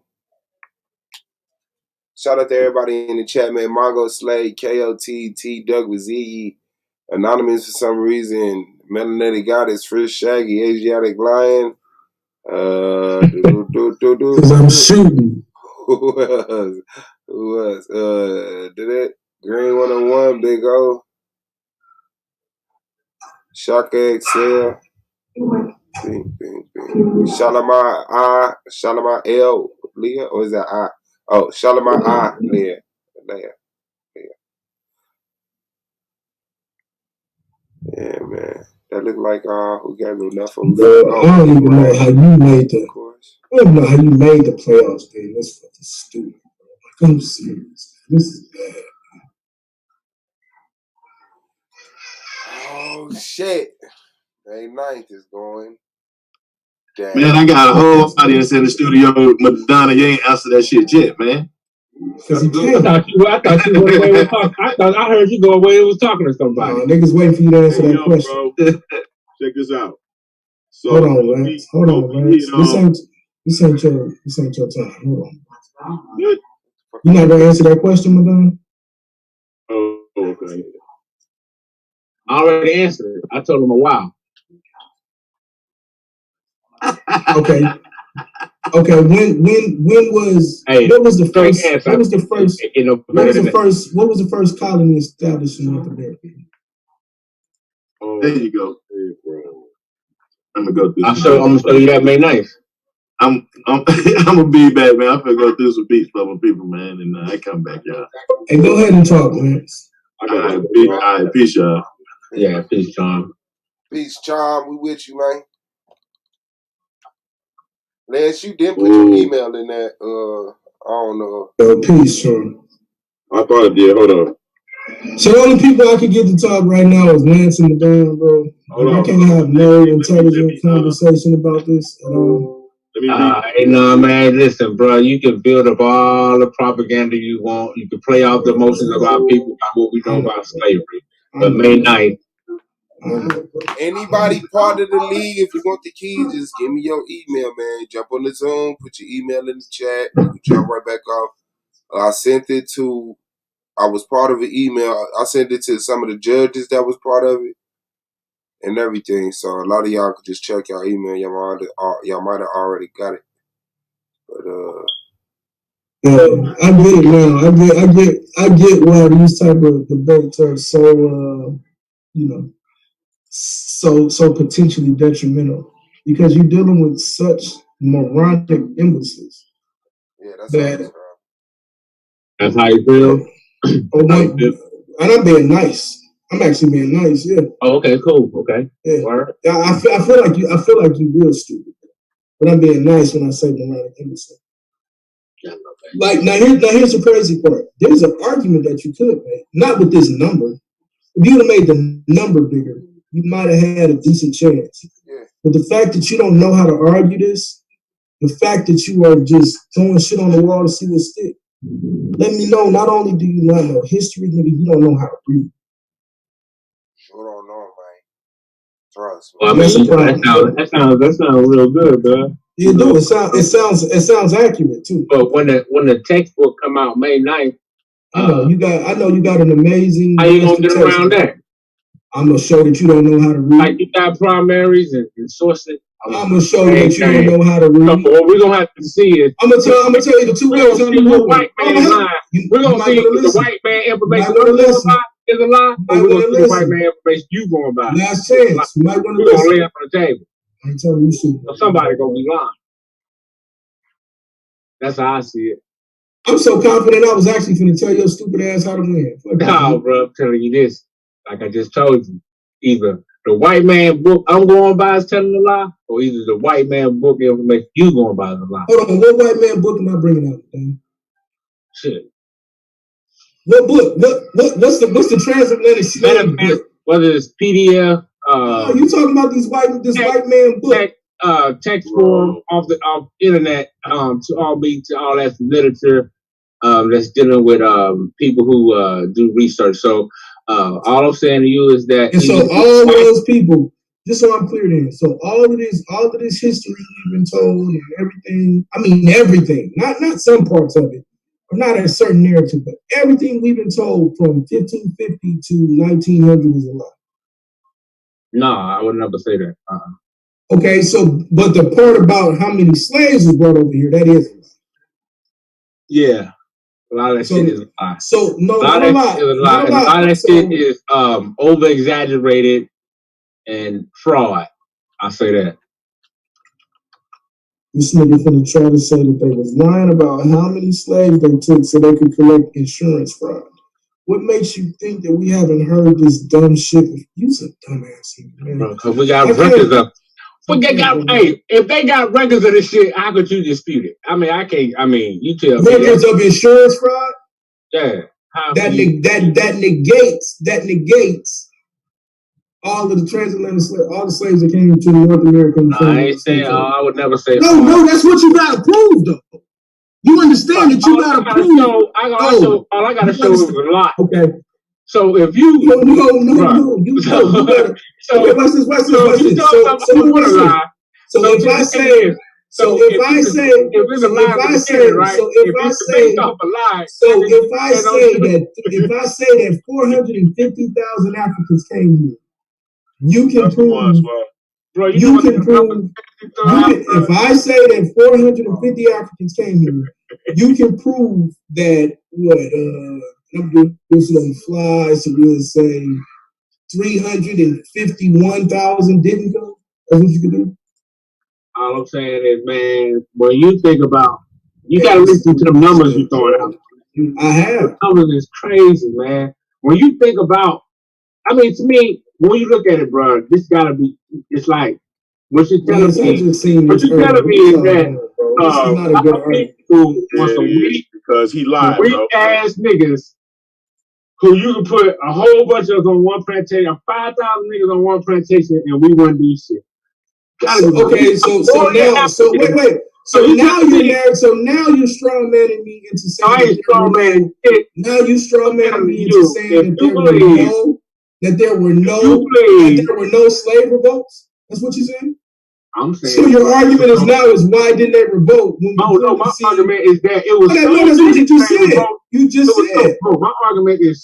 Speaker 4: Shout out to everybody in the chat, man. Mongo Slade, KOT, T Douglas, Ziggy, Anonymous for some reason, Melanated Goddess, Frisk Shaggy, Asiatic Lion.
Speaker 2: Because I'm shooting.
Speaker 4: Who else? Did it? Green 101, Big O. Shaka XL. Bing, bing, bing. Shalimar L. Leah? Or is that I? Oh, Shalimar I. Leah. Yeah, man. That look like who got enough of
Speaker 2: I don't even know how you made the playoffs, dude. That's fucking stupid, bro. I'm serious. This is bad.
Speaker 4: Oh shit. May 9th is going. Damn.
Speaker 6: Man, I got a whole audience in the studio. Madonna, you ain't answered that shit yet, man.
Speaker 7: I thought you went away with talking. I heard you go away and was talking to somebody.
Speaker 2: Niggas waiting for you to answer that question.
Speaker 13: Bro. Check this out. So
Speaker 2: hold on, Lance. This ain't your time. Hold on. You not gonna answer that question, Madonna?
Speaker 13: Oh, okay.
Speaker 7: I already answered it. I told him a while.
Speaker 2: Okay. Okay. When was what was the first? What was the first colony established in North America?
Speaker 6: Oh, there you go. I'm gonna go through.
Speaker 7: I'm gonna show you that May 9th.
Speaker 6: I'm gonna be back, man. I'm gonna go through some beats for my people, man, and I come back, y'all.
Speaker 2: Hey, go ahead and talk, Lance.
Speaker 6: All right, peace, y'all.
Speaker 7: Yeah, peace, Charm.
Speaker 4: Peace, Charm. We with you, man. Lance, you didn't put your email in that. I don't know.
Speaker 2: Peace, Charm.
Speaker 13: I thought I did. Hold on.
Speaker 2: So the only people I can get to talk right now is Lance and the band, bro. I can't have no intelligent conversation about this at all.
Speaker 7: Hey, no, man. Listen, bro. You can build up all the propaganda you want. You can play off the emotions of our people about what we know about slavery. But May 9th.
Speaker 4: Anybody part of the league, if you want the keys, just give me your email, man. Jump on the Zoom, put your email in the chat. We can jump right back off. I sent it to. I was part of an email. I sent it to some of the judges that was part of it and everything. So a lot of y'all could just check your email. Y'all might have already got it. But
Speaker 2: I get it now. I get why these type of debates are so so potentially detrimental because you're dealing with such moronic imbeciles.
Speaker 4: Yeah,
Speaker 7: that's how you feel.
Speaker 2: And I'm being nice. I'm actually being nice. Yeah.
Speaker 7: Oh, okay, cool. Okay.
Speaker 2: Yeah. I feel like you real stupid, but I'm being nice when I say moronic imbecile.
Speaker 7: Yeah,
Speaker 2: like now here's the crazy part. There's an argument that you could make, not with this number. If you would have made the number bigger, you might have had a decent chance.
Speaker 4: Yeah.
Speaker 2: But the fact that you don't know how to argue this, the fact that you are just throwing shit on the wall to see what stick, let me know. Not only do you not know history, nigga, you don't know how to read.
Speaker 4: Sure don't know, man. Trust me.
Speaker 7: Well, I mean, that sounds real good, bro.
Speaker 2: You do. It sounds accurate too.
Speaker 7: But when the textbook come out May 9th,
Speaker 2: I know you got an amazing.
Speaker 7: How you gonna get around that?
Speaker 2: I'm gonna show that you don't know how to read.
Speaker 7: Like you got primaries and sources.
Speaker 2: I'm gonna show you that you don't know how to read.
Speaker 7: So what we're gonna have to see is
Speaker 2: I'm gonna tell you the two ways I'm gonna
Speaker 7: white man lie. We're gonna see the white man information is a lie, or we're gonna see the white man information you going by.
Speaker 2: Last chance. You might want to
Speaker 7: listen. We're gonna lay it on the table.
Speaker 2: I ain't telling you shit.
Speaker 7: So somebody gonna be lying. That's how I see it.
Speaker 2: I'm so confident I was actually finna tell your stupid ass how to win.
Speaker 7: No, bro, I'm telling you this. Like I just told you. Either the white man book I'm going by is telling a lie, or either the white man book information you going by is a lie.
Speaker 2: Hold on, what white man book am I bringing up? Man?
Speaker 7: Shit.
Speaker 2: What book? What's the transatlantic slave book?
Speaker 7: Whether it's PDF,
Speaker 2: you talking about this white man book?
Speaker 7: Text form off internet, to all that literature that's dealing with people who do research. So all I'm saying to you is that,
Speaker 2: and so all those people, just so I'm clear then, so all of this history we've been told and everything, I mean everything, not some parts of it, or not a certain narrative, but everything we've been told from 1550 to 1900 is a lie.
Speaker 7: No, I would never say that.
Speaker 2: Okay, so but the part about how many slaves were brought over here, that is a lie.
Speaker 7: Yeah. A lot of that shit is a lie.
Speaker 2: So no,
Speaker 7: a lot of that is a lie. A lot of that shit is over exaggerated and fraud. I say that.
Speaker 2: This nigga finna try to say that they was lying about how many slaves they took so they could collect insurance fraud. What makes you think that we haven't heard this dumb shit? You's a dumbass, man.
Speaker 7: Because we got records of. Hey, if they got records of this shit, how could you dispute it? I mean, I can't. I mean, you tell me.
Speaker 2: Records of insurance fraud.
Speaker 7: Yeah.
Speaker 2: That negates all of the transatlantic all the slaves that came to North America.
Speaker 7: I ain't saying. I would never say.
Speaker 2: No, that's what you gotta prove, though. You understand that you gotta prove.
Speaker 7: All I gotta show is a lot.
Speaker 2: Okay.
Speaker 7: So if you
Speaker 2: no, you gotta. So watch this. So if I say that 450,000 Africans came here, you can prove. You can prove. If I say that 450 Africans came here, you can prove that I'm doing this on the fly, so we'll say 351,000 didn't go. That's what you can do.
Speaker 7: All I'm saying is, man, when you think about, you gotta listen to the numbers you're throwing out.
Speaker 2: I have.
Speaker 7: The numbers is crazy, man. When you think about, I mean, to me, when you look at it, bro, this gotta be. It's like what you're telling me. What you're telling me is that people want some weak,
Speaker 5: because he lied,
Speaker 7: weak ass niggas who you can put a whole bunch of us on one plantation, 5,000 niggas on one plantation, and we wouldn't do shit.
Speaker 2: Okay, so now, so wait. So now you're strong manning me into saying
Speaker 7: I ain't strong manning shit.
Speaker 2: Now you strong manning me into saying that there were no slave revolts. That's what you're saying?
Speaker 7: I'm saying.
Speaker 2: So your argument is why didn't they revolt?
Speaker 7: No, my argument is that it was.
Speaker 2: Okay, that's what you just said. You just said.
Speaker 7: My argument is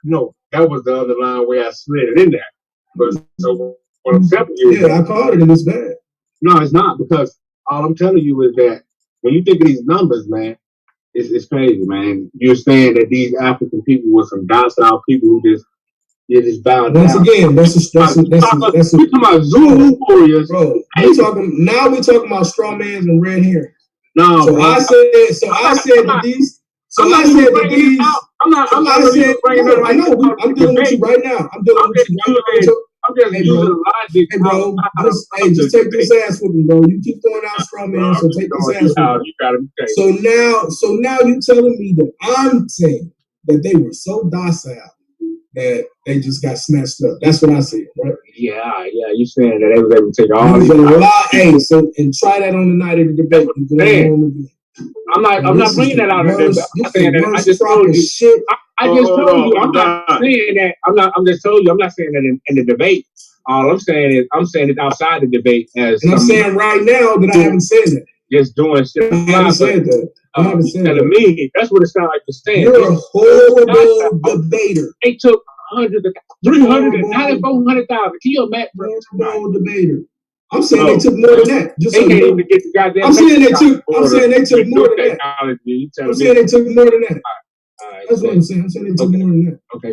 Speaker 7: no, that was the other line where I slid it in there. But so what I'm telling you,
Speaker 2: yeah, I called it and it's bad.
Speaker 7: No, it's not, because all I'm telling you is that when you think of these numbers, man, it's crazy, man. You're saying that these African people were some docile people who just bowed down.
Speaker 2: Once again, that's
Speaker 7: we're talking about Zulu warriors,
Speaker 2: bro. We're talking about straw mans and red herrings.
Speaker 7: No,
Speaker 2: so bro. I said that these. I'm not dealing with you right now. I'm dealing with you right now.
Speaker 7: I'm just using logic.
Speaker 2: Hey, bro. Just take this ass with me, bro. You keep throwing out straw man, so take this ass with me. So now you telling me that I'm saying that they were so docile that they just got snatched up. That's what I said, right?
Speaker 7: Yeah. You saying that they was able to take all these.
Speaker 2: Hey, so and try that on the night of the debate.
Speaker 7: I'm not bringing that out of there. I'm saying that I just told you. Shit. I just told you. I'm not saying that. I'm just telling you. I'm not saying that in the debate. All I'm saying is it outside the debate. And I'm
Speaker 2: saying right now that I haven't said that.
Speaker 7: Just doing shit.
Speaker 2: I haven't said that. I haven't said that.
Speaker 7: Me, that's what it sounds like you're saying.
Speaker 2: You're a horrible debater.
Speaker 7: They took 100, 300, 400,000. Can you imagine?
Speaker 2: Horrible debator. I'm saying they took more than that.
Speaker 7: Just they can't even get the goddamn.
Speaker 2: I'm saying they took more than that. I'm saying they took more than that. That's what I'm saying. I'm saying they took more than that.
Speaker 7: Okay.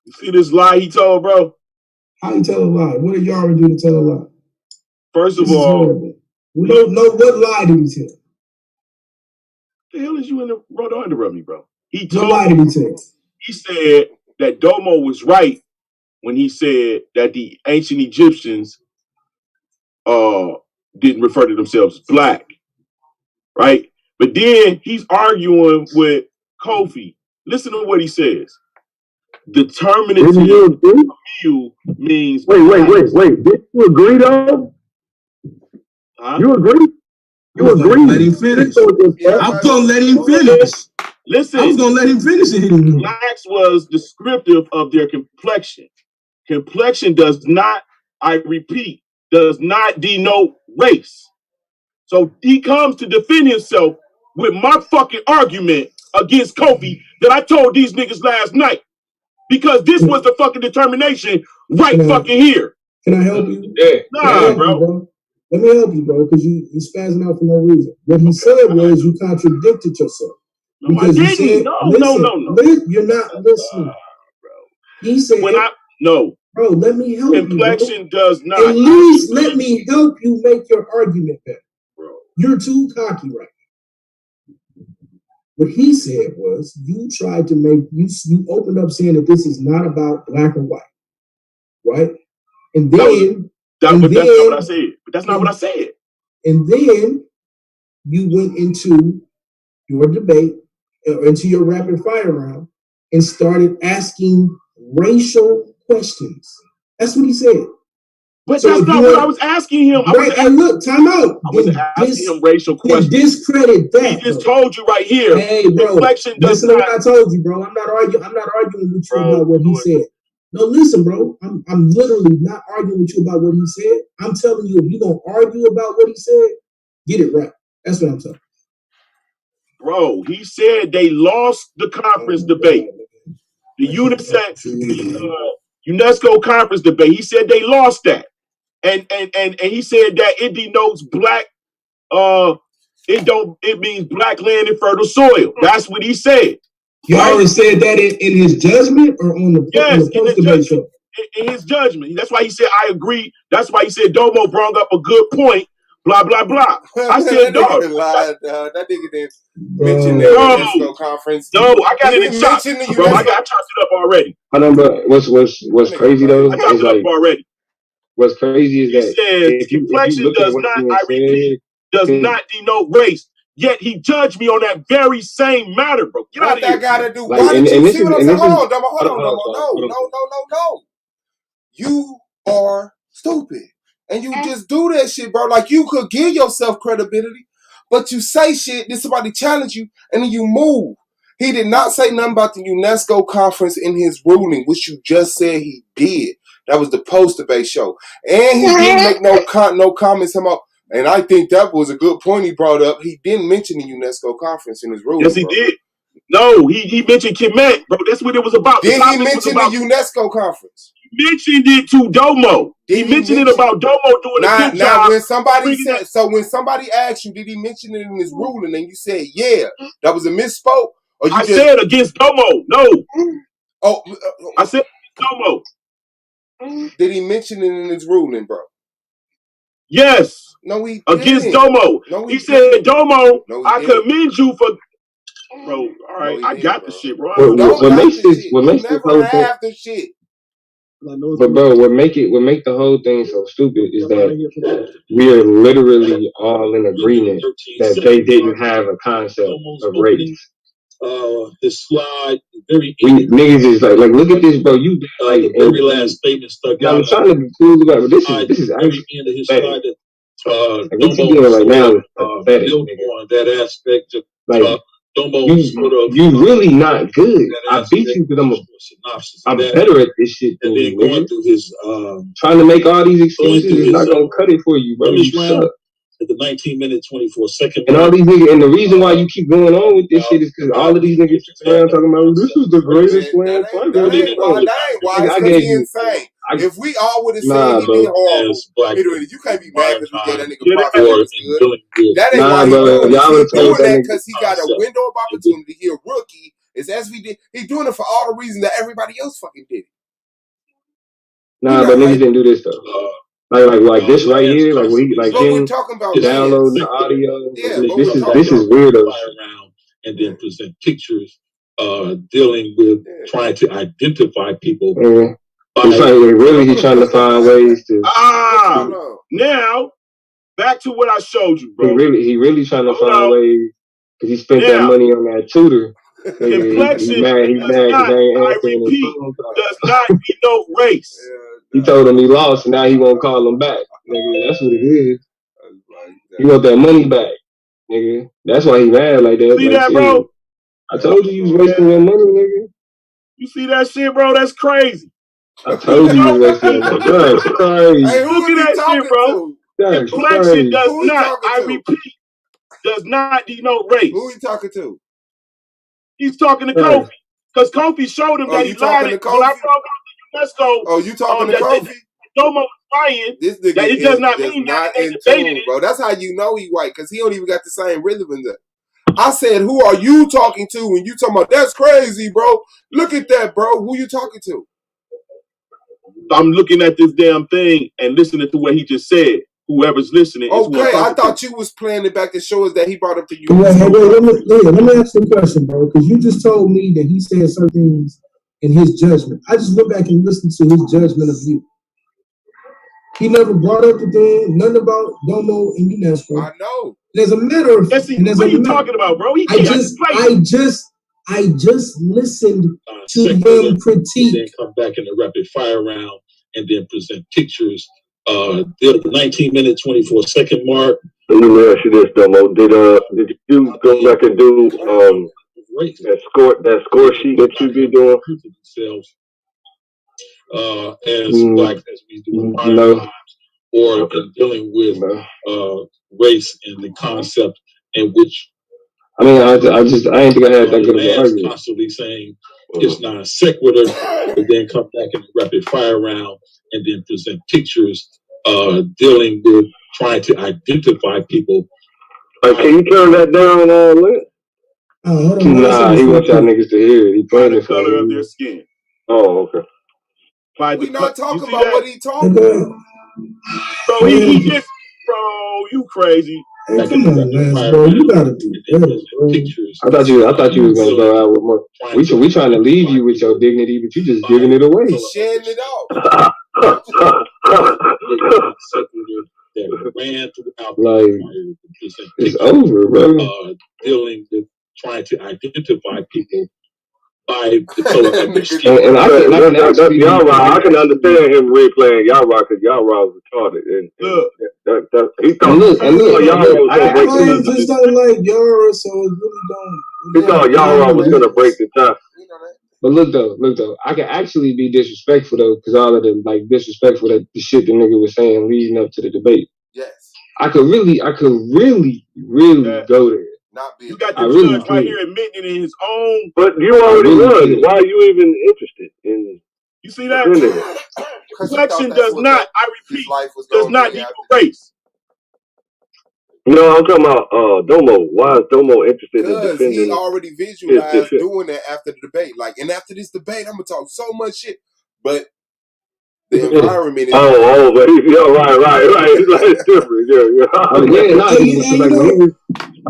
Speaker 5: You see this lie he told, bro?
Speaker 2: How he tell a lie? What did Yara do to tell a lie?
Speaker 5: First of all,
Speaker 2: we don't know what lie did he tell.
Speaker 5: The hell is you in the bro? Don't interrupt me, bro. He
Speaker 2: told. What lie did he tell?
Speaker 5: He said that Domo was right when he said that the ancient Egyptians didn't refer to themselves as black, right? But then he's arguing with Kofi. Listen to what he says. Determinative meal means.
Speaker 10: Wait. Did you agree though?
Speaker 5: Huh?
Speaker 10: You agree? You agree?
Speaker 2: Let him finish. I'm gonna let him finish.
Speaker 5: Listen,
Speaker 2: I was gonna let him finish it.
Speaker 5: Blacks was descriptive of their complexion. Complexion does not, I repeat, does not denote race. So he comes to defend himself with my fucking argument against Kofi that I told these niggas last night. Because this was the fucking determination fucking here.
Speaker 2: Can I help you?
Speaker 5: Yeah. Nah, bro.
Speaker 2: Let me help you, bro, because you spazzing out for no reason. What he said was you contradicted yourself.
Speaker 5: No, I didn't. No.
Speaker 2: You're not listening.
Speaker 5: Bro.
Speaker 2: He said, Bro, let me help you.
Speaker 5: Complexion does not.
Speaker 2: At least let me help you make your argument better. Bro. You're too cocky right now. What he said was you tried to make, you opened up saying that this is not about black and white. Right? And then.
Speaker 5: That's not what I said. But that's not what I said.
Speaker 2: And then you went into your debate, into your rapid fire round, and started asking racial questions. That's what he said.
Speaker 5: But so that's not what I was asking him.
Speaker 2: Look, time out.
Speaker 5: I was asking him racial questions.
Speaker 2: Discredit that.
Speaker 5: He just told you right here.
Speaker 2: Hey, bro. Listen to what I told you, bro. I'm not arguing with you about what he said. No, listen, bro. I'm literally not arguing with you about what he said. I'm telling you, if you're going to argue about what he said, get it right. That's what I'm telling you.
Speaker 5: Bro, he said they lost the conference debate. The UNESCO conference debate. He said they lost that. And he said that it denotes black, it means black land and fertile soil. That's what he said.
Speaker 2: You already said that in his judgment or on the post-debate show?
Speaker 5: In his judgment. That's why he said, I agree. That's why he said Domo brought up a good point. Blah, blah, blah. I said, dog.
Speaker 4: That nigga didn't mention the UNESCO conference.
Speaker 5: No, I got it in shock. Bro, I chopped it up already.
Speaker 7: I know, but what's crazy though?
Speaker 5: I chopped it up already.
Speaker 7: What's crazy is that
Speaker 5: if complexion does not, I repeat, does not denote race. Yet he judged me on that very same matter, bro. Get out of here.
Speaker 4: What that gotta do? Why did you see what I'm saying? Hold on. No. You are stupid. And you just do that shit, bro. Like, you could give yourself credibility, but you say shit, then somebody challenge you, and then you move. He did not say nothing about the UNESCO conference in his ruling, which you just said he did. That was the post-debate show. And he didn't make no comments about. And I think that was a good point he brought up. He didn't mention the UNESCO conference in his ruling.
Speaker 5: Yes, he did. No, he mentioned Kemet, bro. That's what it was about.
Speaker 4: Did he mention the UNESCO conference?
Speaker 5: He mentioned it to Domo. He mentioned it about Domo doing a good job.
Speaker 4: When somebody said, when somebody asked you, did he mention it in his ruling? And you said, yeah, that was a misspoke. Or you
Speaker 5: said against Domo. No.
Speaker 4: Oh,
Speaker 5: I said Domo.
Speaker 4: Did he mention it in his ruling, bro?
Speaker 5: Yes.
Speaker 4: No, he
Speaker 5: didn't. Against Domo. No, he said, Domo, I commend you for. Bro, all right, I got the shit, bro.
Speaker 7: What makes this whole thing?
Speaker 4: The shit.
Speaker 7: But bro, what make the whole thing so stupid is that we are literally all in agreement that they didn't have a concept of race.
Speaker 3: This slide
Speaker 10: Niggas is like look at this, bro. You like
Speaker 3: the very last statement stuck out.
Speaker 10: I'm trying to be cool about it, but this is actually
Speaker 3: end of his slide.
Speaker 10: Like what you doing right now is pathetic,
Speaker 3: built on that aspect of
Speaker 10: like
Speaker 3: Domo
Speaker 10: you really not good. I beat you because I'm better at this shit than you, nigga.
Speaker 3: through his
Speaker 10: Trying to make all these excuses is not gonna cut it for you, bro. You suck.
Speaker 3: At the 19-minute 24-second
Speaker 10: and all these niggas, and the reason why you keep going on with this shit is because all of these niggas around talking about this is the greatest slam fighter.
Speaker 4: That ain't why. It's because he insane. If we all would have said he'd be horrible, you can't be mad because we gave that nigga props. He was good. That ain't why he doing this. He doing that because he got a window of opportunity. He a rookie. It's SVD. He doing it for all the reasons that everybody else fucking did it.
Speaker 10: Nah, but niggas didn't do this though. Like this right here, like we like him
Speaker 4: we're talking about
Speaker 10: downloading the audio.
Speaker 4: Yeah,
Speaker 10: this is weirdo.
Speaker 3: And then present pictures, dealing with trying to identify people.
Speaker 10: He's trying to find ways to.
Speaker 5: Now back to what I showed you, bro.
Speaker 10: He really trying to find ways because he spent that money on that tutor.
Speaker 5: Complexion I repeat, does not denote race.
Speaker 10: He told him he lost, and now he won't call him back. Nigga, that's what it is. He want that money back, nigga. That's why he mad like that.
Speaker 5: See that, bro?
Speaker 10: I told you was wasting your money, nigga.
Speaker 5: You see that shit, bro? That's crazy.
Speaker 10: I told you was wasting your money. That's crazy.
Speaker 4: Hey,
Speaker 5: look at that shit, bro. Complexion does not, I repeat, does not denote race.
Speaker 4: Who he talking to?
Speaker 5: He's talking to Kofi. Because Kofi showed him that he lied. When I brought out the UNESCO.
Speaker 4: Oh, you talking to Kofi?
Speaker 5: Domo was lying.
Speaker 4: This nigga
Speaker 5: that it does not mean that they debated it.
Speaker 4: Bro. That's how you know he white, because he don't even got the same rhythm in there. I said, who are you talking to when you talking about, that's crazy, bro? Look at that, bro. Who you talking to?
Speaker 5: I'm looking at this damn thing and listening to what he just said. Whoever's listening.
Speaker 4: Okay, I thought you was playing it back to show us that he brought up to you.
Speaker 2: Let me ask you a question, bro, because you just told me that he said certain things in his judgment. I just went back and listened to his judgment of you. He never brought up the thing, nothing about Domo and UNESCO.
Speaker 4: I know.
Speaker 2: There's a matter of
Speaker 5: what are you talking about, bro?
Speaker 2: I just listened to him critique.
Speaker 3: Then come back in the rapid fire round and then present pictures. The 19-minute 24-second mark.
Speaker 6: Let me ask you this, Domo. Did you go back and do that score sheet that you be doing?
Speaker 3: As black as we do in our lives, or dealing with race and the concept in which.
Speaker 10: I mean, I ain't think I had that good of an argument.
Speaker 3: Constantly saying it's non sequitur, but then come back in the rapid fire round and then present pictures, dealing with trying to identify people.
Speaker 6: Can you turn that down, Lynn?
Speaker 10: Nah, he wants y'all niggas to hear it. He playing
Speaker 5: the color of their skin.
Speaker 6: Oh, okay.
Speaker 4: We not talking about what he talking about.
Speaker 5: Bro, he just, bro, you crazy.
Speaker 2: Hey, come on, man, bro. You gotta do better, bro.
Speaker 10: I thought you was gonna go out with more. We trying to leave you with your dignity, but you just giving it away.
Speaker 4: He's shedding it
Speaker 3: off.
Speaker 10: Like it's over, bro.
Speaker 3: Dealing with trying to identify people by the color of their skin.
Speaker 6: And y'all I can understand him replaying y'all rock because y'all was retarded. And he thought
Speaker 2: just don't like Yara, so it really don't.
Speaker 6: He thought y'all was gonna break the tie.
Speaker 10: But look though, I can actually be disrespectful though, because all of the disrespectful that the shit the nigga was saying leading up to the debate.
Speaker 4: Yes.
Speaker 10: I could really go there.
Speaker 5: You got the judge right here admitting in his own.
Speaker 6: But you already won. Why are you even interested in?
Speaker 5: You see that? Complexion does not, I repeat, does not equal race.
Speaker 6: No, I'm talking about Domo. Why is Domo interested in defending?
Speaker 4: Because he already visualized doing that after the debate. Like, and after this debate, I'm gonna talk so much shit. But the environment is
Speaker 6: but right. It's different.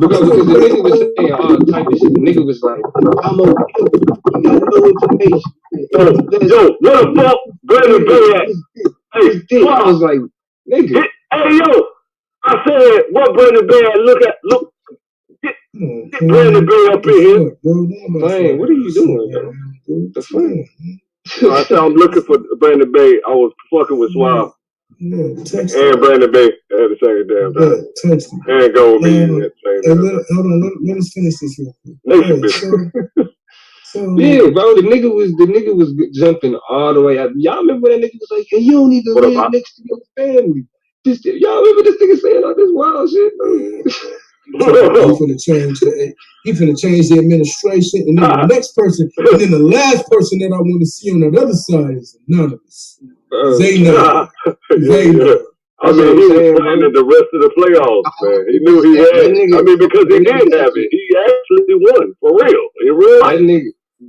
Speaker 10: Because the nigga was saying all type of shit. The nigga was like, I'm over here. You got no information.
Speaker 6: Yo, what the fuck? Brandon Bay at? Hey,
Speaker 10: I was like, nigga.
Speaker 6: Hey, yo. I said, what Brandon Bay at? Look. Brandon Bay up in here.
Speaker 10: Man, what are you doing, bro? The fuck?
Speaker 6: I said I'm looking for Brandon Bay. I was fucking with Suave and Brandon Bay at the same damn time. And go with me at the same time.
Speaker 2: Hold on, let us finish this real quick.
Speaker 6: Nation business.
Speaker 10: Yeah, bro, the nigga was jumping all the way out. Y'all remember that nigga was like, hey, you don't need to live next to your family. Y'all remember this nigga saying all this wild shit, bro?
Speaker 2: He finna change the administration, and then the next person, and then the last person that I want to see on that other side is anonymous. Zaynab.
Speaker 6: I mean, he was playing at the rest of the playoffs, man. He knew he had it. I mean, because he did have it. He actually won, for real.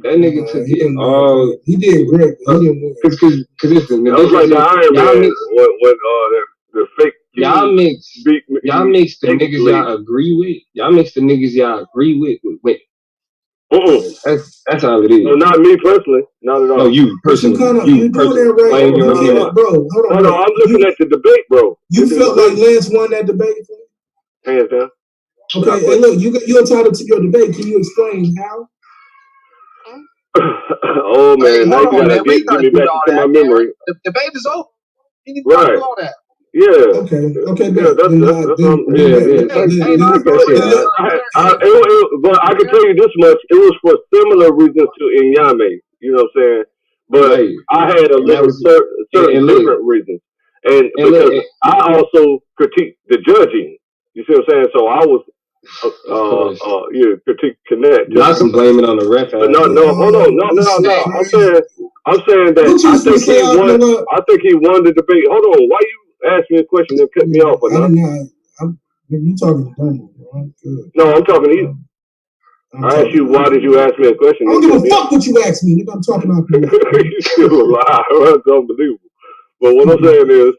Speaker 10: That nigga took it all.
Speaker 2: He did great. He didn't win.
Speaker 10: Cause listen,
Speaker 6: that was like the Iron Man when the fake
Speaker 10: y'all mix the niggas y'all agree with. Y'all mix the niggas y'all agree with. That's all it is.
Speaker 6: No, not me personally. Not at all.
Speaker 10: No, you personally.
Speaker 2: You doing that right? Bro, hold on.
Speaker 6: No, I'm looking at the debate, bro.
Speaker 2: You felt like Lance won that debate?
Speaker 6: Hands down.
Speaker 2: Okay, and look, you're entitled to your debate. Can you explain how?
Speaker 6: Oh man, now you gotta give me back to my memory.
Speaker 14: The debate is over. You need to
Speaker 6: right.
Speaker 14: do all that.
Speaker 6: Yeah.
Speaker 2: Okay.
Speaker 6: Yeah, that's but I can tell you this much: it was for similar reasons to Inyame. You know what I'm saying? But I had a little certain different reasons, and because I also critiqued the judging. You see what I'm saying? So I was. Critiquing that.
Speaker 10: Not some blaming on the ref.
Speaker 6: But no, hold on, no. I'm saying that I think he won. I think he won the debate. Hold on, why you ask me a question and cut me off or not?
Speaker 2: You talking to Daniel, bro?
Speaker 6: No, I'm talking to you. I asked you, why did you ask me a question?
Speaker 2: I don't give a fuck what you asked me, nigga. I'm talking about you.
Speaker 6: You still alive. That's unbelievable. But what I'm saying is,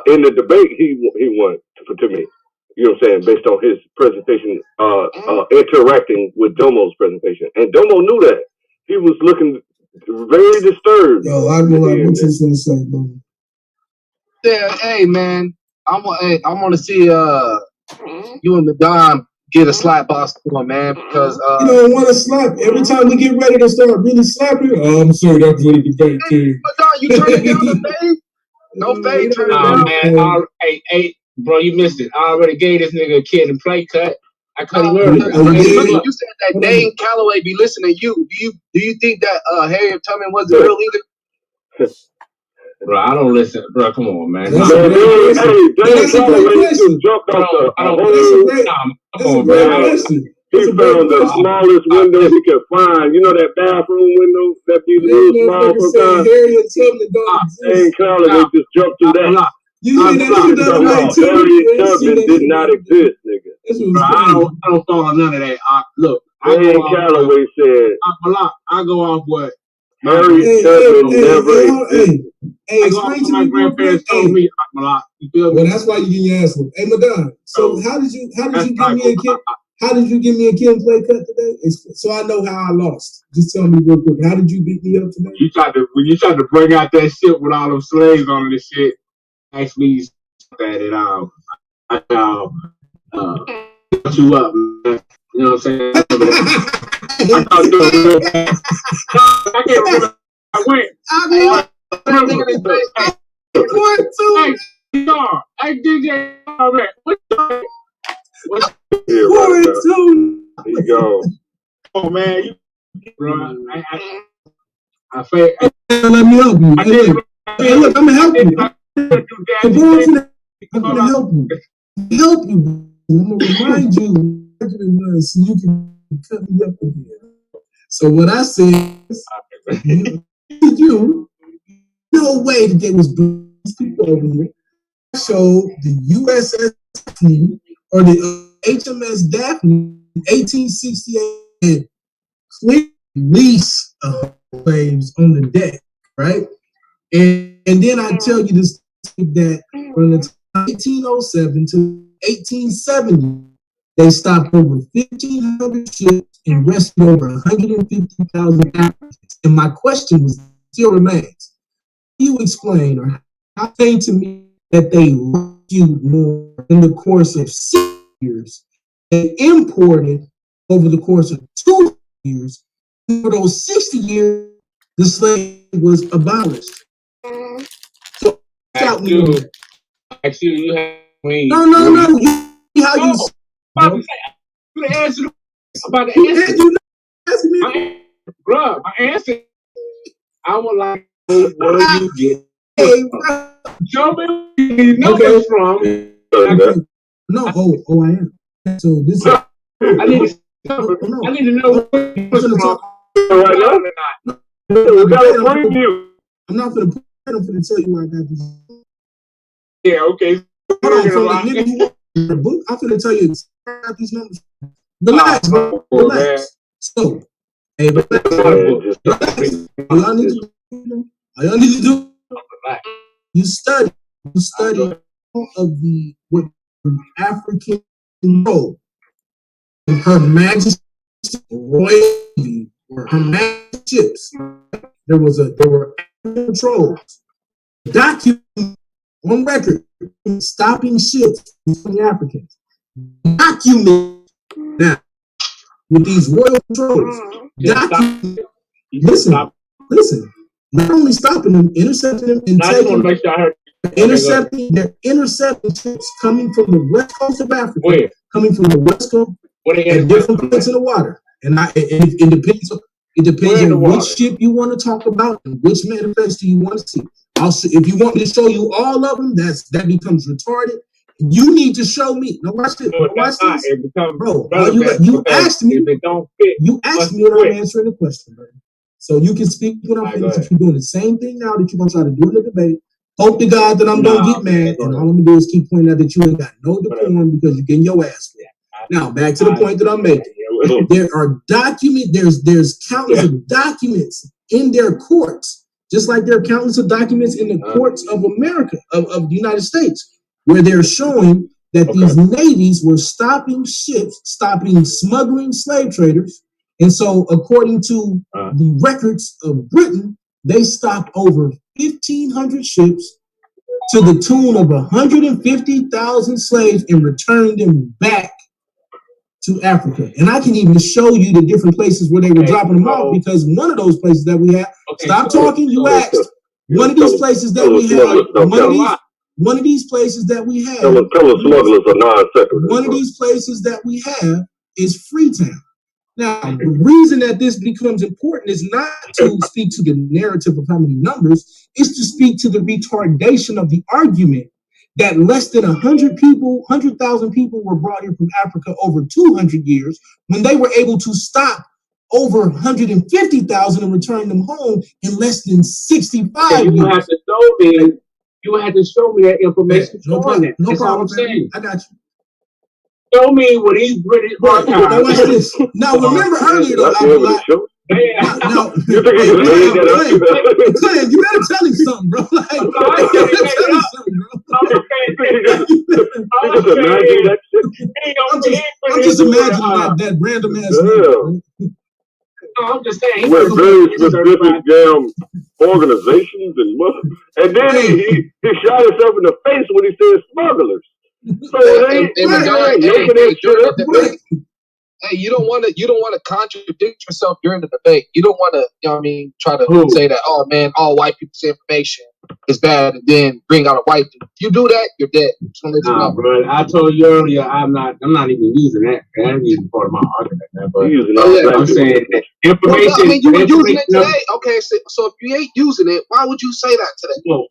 Speaker 6: in the debate, he won to me. You know what I'm saying? Based on his presentation, interacting with Domo's presentation. And Domo knew that. He was looking very disturbed.
Speaker 2: Yo, I know what you gonna say, bro.
Speaker 14: Yeah, hey man, I want to see you and Madon get a slap box to him, man, because
Speaker 2: you don't want to slap. Every time we get ready to start really slapping, I'm sorry, that's what the debate team.
Speaker 14: Madon, you turning down the fade? No fade, turn it down.
Speaker 7: Man, hey, bro, you missed it. I already gave this nigga a kid and play cut. I cut him earlier.
Speaker 14: You said that Dane Calloway be listening to you. Do you think that Harriet Tubman wasn't real either?
Speaker 7: Bro, I don't listen. Bro, come on, man.
Speaker 6: Dane Calloway just jumped off
Speaker 7: Come on,
Speaker 6: man. He found the smallest window he could find. You know that bathroom window that be real small sometimes? Dane Calloway just jumped through that. Harriet Tubman did not exist, nigga.
Speaker 7: Bro, I don't follow none of that. Look,
Speaker 6: Dane Calloway said,
Speaker 7: I go off what
Speaker 6: Harriet Tubman never existed.
Speaker 2: Hey, explain to me,
Speaker 7: grandparents told me. You feel me?
Speaker 2: Well, that's why you get your ass whooped. Hey, Madon. So how did you give me a kid? How did you give me a kill and play cut today? So I know how I lost. Just tell me real quick. How did you beat me up today?
Speaker 7: You tried to bring out that shit with all them slaves on this shit. Actually, that it I put you up, man. You know what I'm saying? I can't remember. I went. Hey, DJ, what's
Speaker 2: 4-2?
Speaker 6: There you go.
Speaker 7: Oh man, bro. I
Speaker 2: let me help you. Hey, look, I'm gonna help you. I'm gonna help you. Help you. I'm gonna remind you so you can cut me up again. So what I said is, no way that there was people over here. So the USS Daphne or the HMS Daphne in 1868 clear lease claims on the deck, right? And then I tell you this that from the 1807 to 1870, they stopped over 1,500 ships and rescued over 150,000 applicants. And my question still remains: can you explain or how to me that they rescued more in the course of 6 years and imported over the course of 2 years. For those 60 years, the slave was abolished. So
Speaker 7: Actually, you have
Speaker 2: no. You, how you?
Speaker 7: I'm about to answer.
Speaker 2: You asking me?
Speaker 7: Bro, my answer. I would like to know where you get.
Speaker 2: Hey, bro.
Speaker 7: Show me where these numbers from.
Speaker 2: Okay. No, I am. So this is.
Speaker 7: I need to know where you're from.
Speaker 2: Right now? We got a preview. I'm not going to tell you where I got this.
Speaker 7: Yeah, okay.
Speaker 2: Hold on, from the nigga who wrote the book, I'm going to tell you I got these numbers. Relax, bro. Relax. So, hey, relax. All y'all need to do, you study all of the what the African role. Her Majesty royalty or Her Majesty's ships. There were African patrols documented on record stopping ships from the Africans. Documented now with these royal patrols. Listen. Not only stopping them, intercepting them, and taking. They're intercepting ships coming from the west coast of Africa. Where? Coming from the west coast at different points in the water. And it depends on which ship you want to talk about and which manifesto you want to see. If you want me to show you all of them, that becomes retarded. You need to show me. Now watch this. Bro, you asked me. You asked me and I'm answering the question, bro. So you can speak when I'm finished. If you're doing the same thing now that you're going to try to do in the debate, hope to God that I'm going to get mad, and all I'm going to do is keep pointing out that you ain't got no decorum because you're getting your ass whooped. Now, back to the point that I'm making. There are there's countless of documents in their courts, just like there are countless of documents in the courts of America, of the United States, where they're showing that these navies were stopping ships, stopping smuggling slave traders. And so, according to the records of Britain, they stopped over 1,500 ships to the tune of 150,000 slaves and returned them back to Africa. And I can even show you the different places where they were dropping them off, because one of those places that we have, stop talking, you asked. One of these places that we have, one of these places that we have, one of these places that we have is Freetown. Now, the reason that this becomes important is not to speak to the narrative of how many numbers, it's to speak to the retardation of the argument that less than 100,000 people were brought here from Africa over 200 years when they were able to stop over 150,000 and return them home in less than 65 years.
Speaker 7: You had to show me that information.
Speaker 2: No problem. That's all I'm saying. I got you.
Speaker 7: Show me what these British archives.
Speaker 2: Now watch this. Now remember earlier though, now you better tell him something, bro. Like, you better tell him something, bro. I'm just imagining that random ass name.
Speaker 7: I'm just saying.
Speaker 6: With very specific damn organizations and then he shot himself in the face when he said smugglers. So
Speaker 14: hey, you don't want to contradict yourself during the debate. You don't want to, try to say that, oh man, all white people's information is bad, and then bring out a white dude. You do that, you're dead.
Speaker 7: Bro, I told you earlier, I'm not even using that. That is part of my argument, man. But I'm saying that information.
Speaker 14: You were using it today. Okay, so if you ain't using it, why would you say that today?
Speaker 7: No,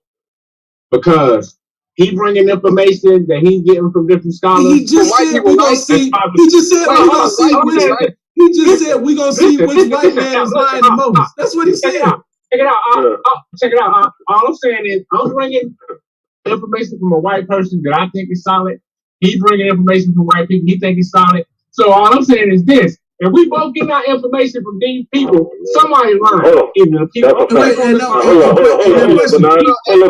Speaker 7: because he bringing information that he's getting from different scholars.
Speaker 2: He just said we're gonna see. He just said we're gonna see which. He just said we're gonna see which white man is lying the most. That's what he said.
Speaker 7: Check it out. Check it out. All I'm saying is I'm bringing information from a white person that I think is solid. He bringing information from white people he think is solid. So all I'm saying is this: if we both get our information from these people, somebody learn.
Speaker 6: Listen, Madonna.
Speaker 7: If I'm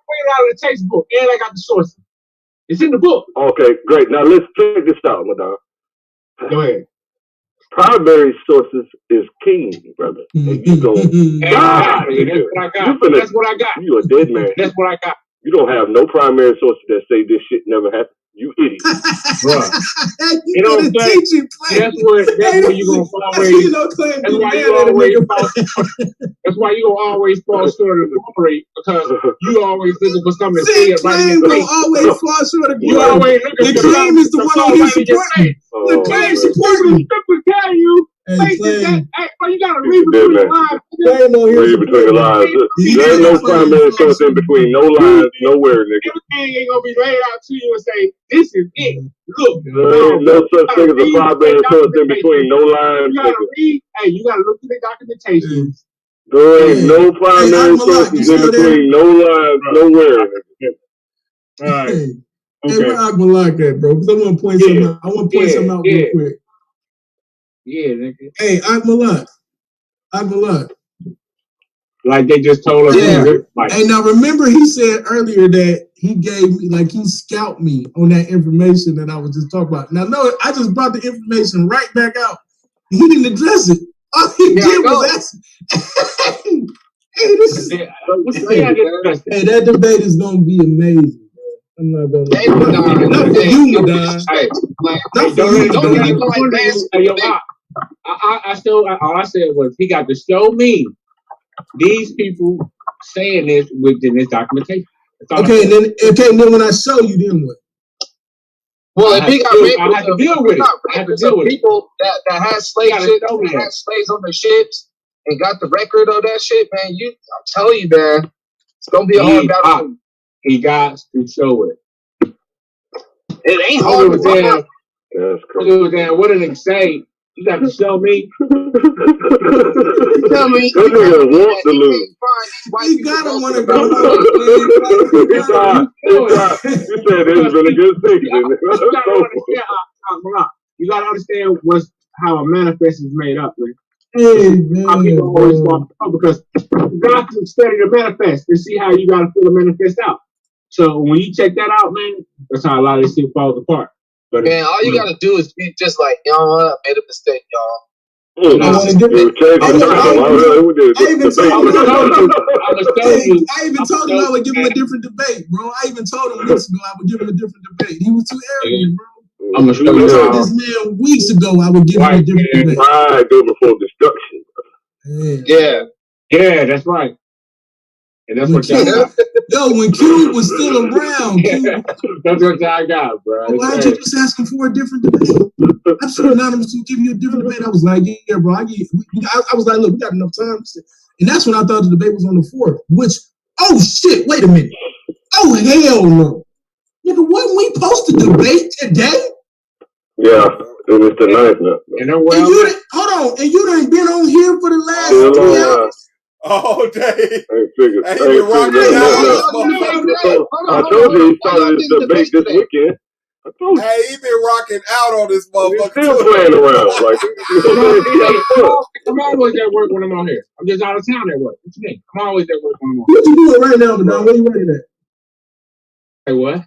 Speaker 7: bringing it out of the textbook and I got the sources, it's in the book.
Speaker 6: Okay, great. Now let's check this out, Madonna.
Speaker 7: Go ahead.
Speaker 6: Primary sources is king, brother. And you go,
Speaker 7: that's what I got. That's what I got.
Speaker 6: You a dead man.
Speaker 7: That's what I got.
Speaker 5: You don't have no primary sources that say this shit never happened. You idiot.
Speaker 7: Bruh.
Speaker 2: You know the teaching
Speaker 7: That's where you gonna always.
Speaker 2: You know, claim
Speaker 7: That's
Speaker 2: get
Speaker 7: why
Speaker 2: mad
Speaker 7: you
Speaker 2: at a
Speaker 7: always
Speaker 2: nigga.
Speaker 7: fall. That's why you gonna always fall short of the glory because you always looking for something to say it right in your face.
Speaker 2: Always fall short of
Speaker 7: You always looking for
Speaker 2: claim is the one on here
Speaker 7: right in your face.
Speaker 2: The claim supporting.
Speaker 7: Tell you.
Speaker 2: Hey,
Speaker 7: Claim. You gotta read between the lines.
Speaker 2: Claim on here
Speaker 5: read between the lines. There ain't no primary source in between no lines, nowhere, nigga.
Speaker 7: Everything ain't gonna be laid out to you and say, this is it. Look.
Speaker 5: There ain't no such thing as a primary source in between no lines, nigga.
Speaker 7: You gotta look through the documentation.
Speaker 5: There ain't no primary sources in between no lines, nowhere, nigga.
Speaker 7: All right.
Speaker 2: Hey, where Akmalak at, bro? Because I want to point something out. I want to point something out real quick.
Speaker 7: Yeah, nigga.
Speaker 2: Hey, Akmalak.
Speaker 7: Like they just told us.
Speaker 2: Yeah. Hey, now remember he said earlier that he gave me, like he scalped me on that information that I was just talking about. Now, no, I just brought the information right back out. He didn't address it. All he did was ask. Hey, this is. Hey, that debate is gonna be amazing. I'm not gonna. Not for you, Madon. Not for you, Madon.
Speaker 7: All I said was he got to show me these people saying this within this documentation.
Speaker 2: Okay, then when I show you, then what?
Speaker 14: Well, if he got
Speaker 7: I have to deal with it. I have to deal with
Speaker 14: people that had slave ships, that had slaves on their ships, and got the record of that shit, man. I'm telling you, man, it's gonna be a hard battle.
Speaker 7: He got to show it.
Speaker 14: It ain't hard.
Speaker 5: That's crazy.
Speaker 7: What did it say? You got to show me.
Speaker 14: Tell me.
Speaker 5: Those niggas want to lose.
Speaker 2: You gotta want to go.
Speaker 5: You said this has been a good season.
Speaker 7: You gotta understand how a manifest is made up, man.
Speaker 2: Hey, man,
Speaker 7: because you got to study the manifest and see how you gotta fill the manifest out. So when you check that out, man, that's how a lot of this shit falls apart. But
Speaker 14: man, all you gotta do is be just like, you know what, I made a mistake, y'all.
Speaker 2: I even told him I would give him a different debate, bro. I even told him weeks ago I would give him a different debate. He was too arrogant, bro.
Speaker 7: I'm gonna show you
Speaker 2: told this man weeks ago I would give him a different debate.
Speaker 5: Pride go before destruction.
Speaker 7: Yeah, that's right. And that's what y'all got.
Speaker 2: Yo, when Q was still around,
Speaker 7: that's what y'all got, bro.
Speaker 2: Why'd you just ask him for a different debate? I'm so anonymous to give you a different debate. I was like, yeah, bro. I was like, look, we got enough time. And that's when I thought the debate was on the 4th. Which, oh shit, wait a minute. Oh hell no, nigga, wasn't we supposed to debate today?
Speaker 5: Yeah, it was the 9th now.
Speaker 2: Hold on, and you done been on here for the last 3 hours.
Speaker 4: All day.
Speaker 5: I figured.
Speaker 4: I
Speaker 5: told you he started this debate this weekend. I told you.
Speaker 4: Hey, he been rocking out on this motherfucker.
Speaker 5: He's still playing around. Like,
Speaker 7: I'm always at work when I'm on here. I'm just out of town at work. What you mean? I'm always at work when I'm on.
Speaker 2: What you doing right now, Madon? Where you working at?
Speaker 7: Hey, what?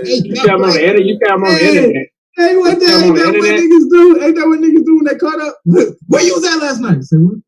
Speaker 7: You say I'm on the internet. You say I'm on the internet.
Speaker 2: Hey, what the ain't that what niggas do? Ain't that what niggas do when they caught up? Where you was at last night? Say what?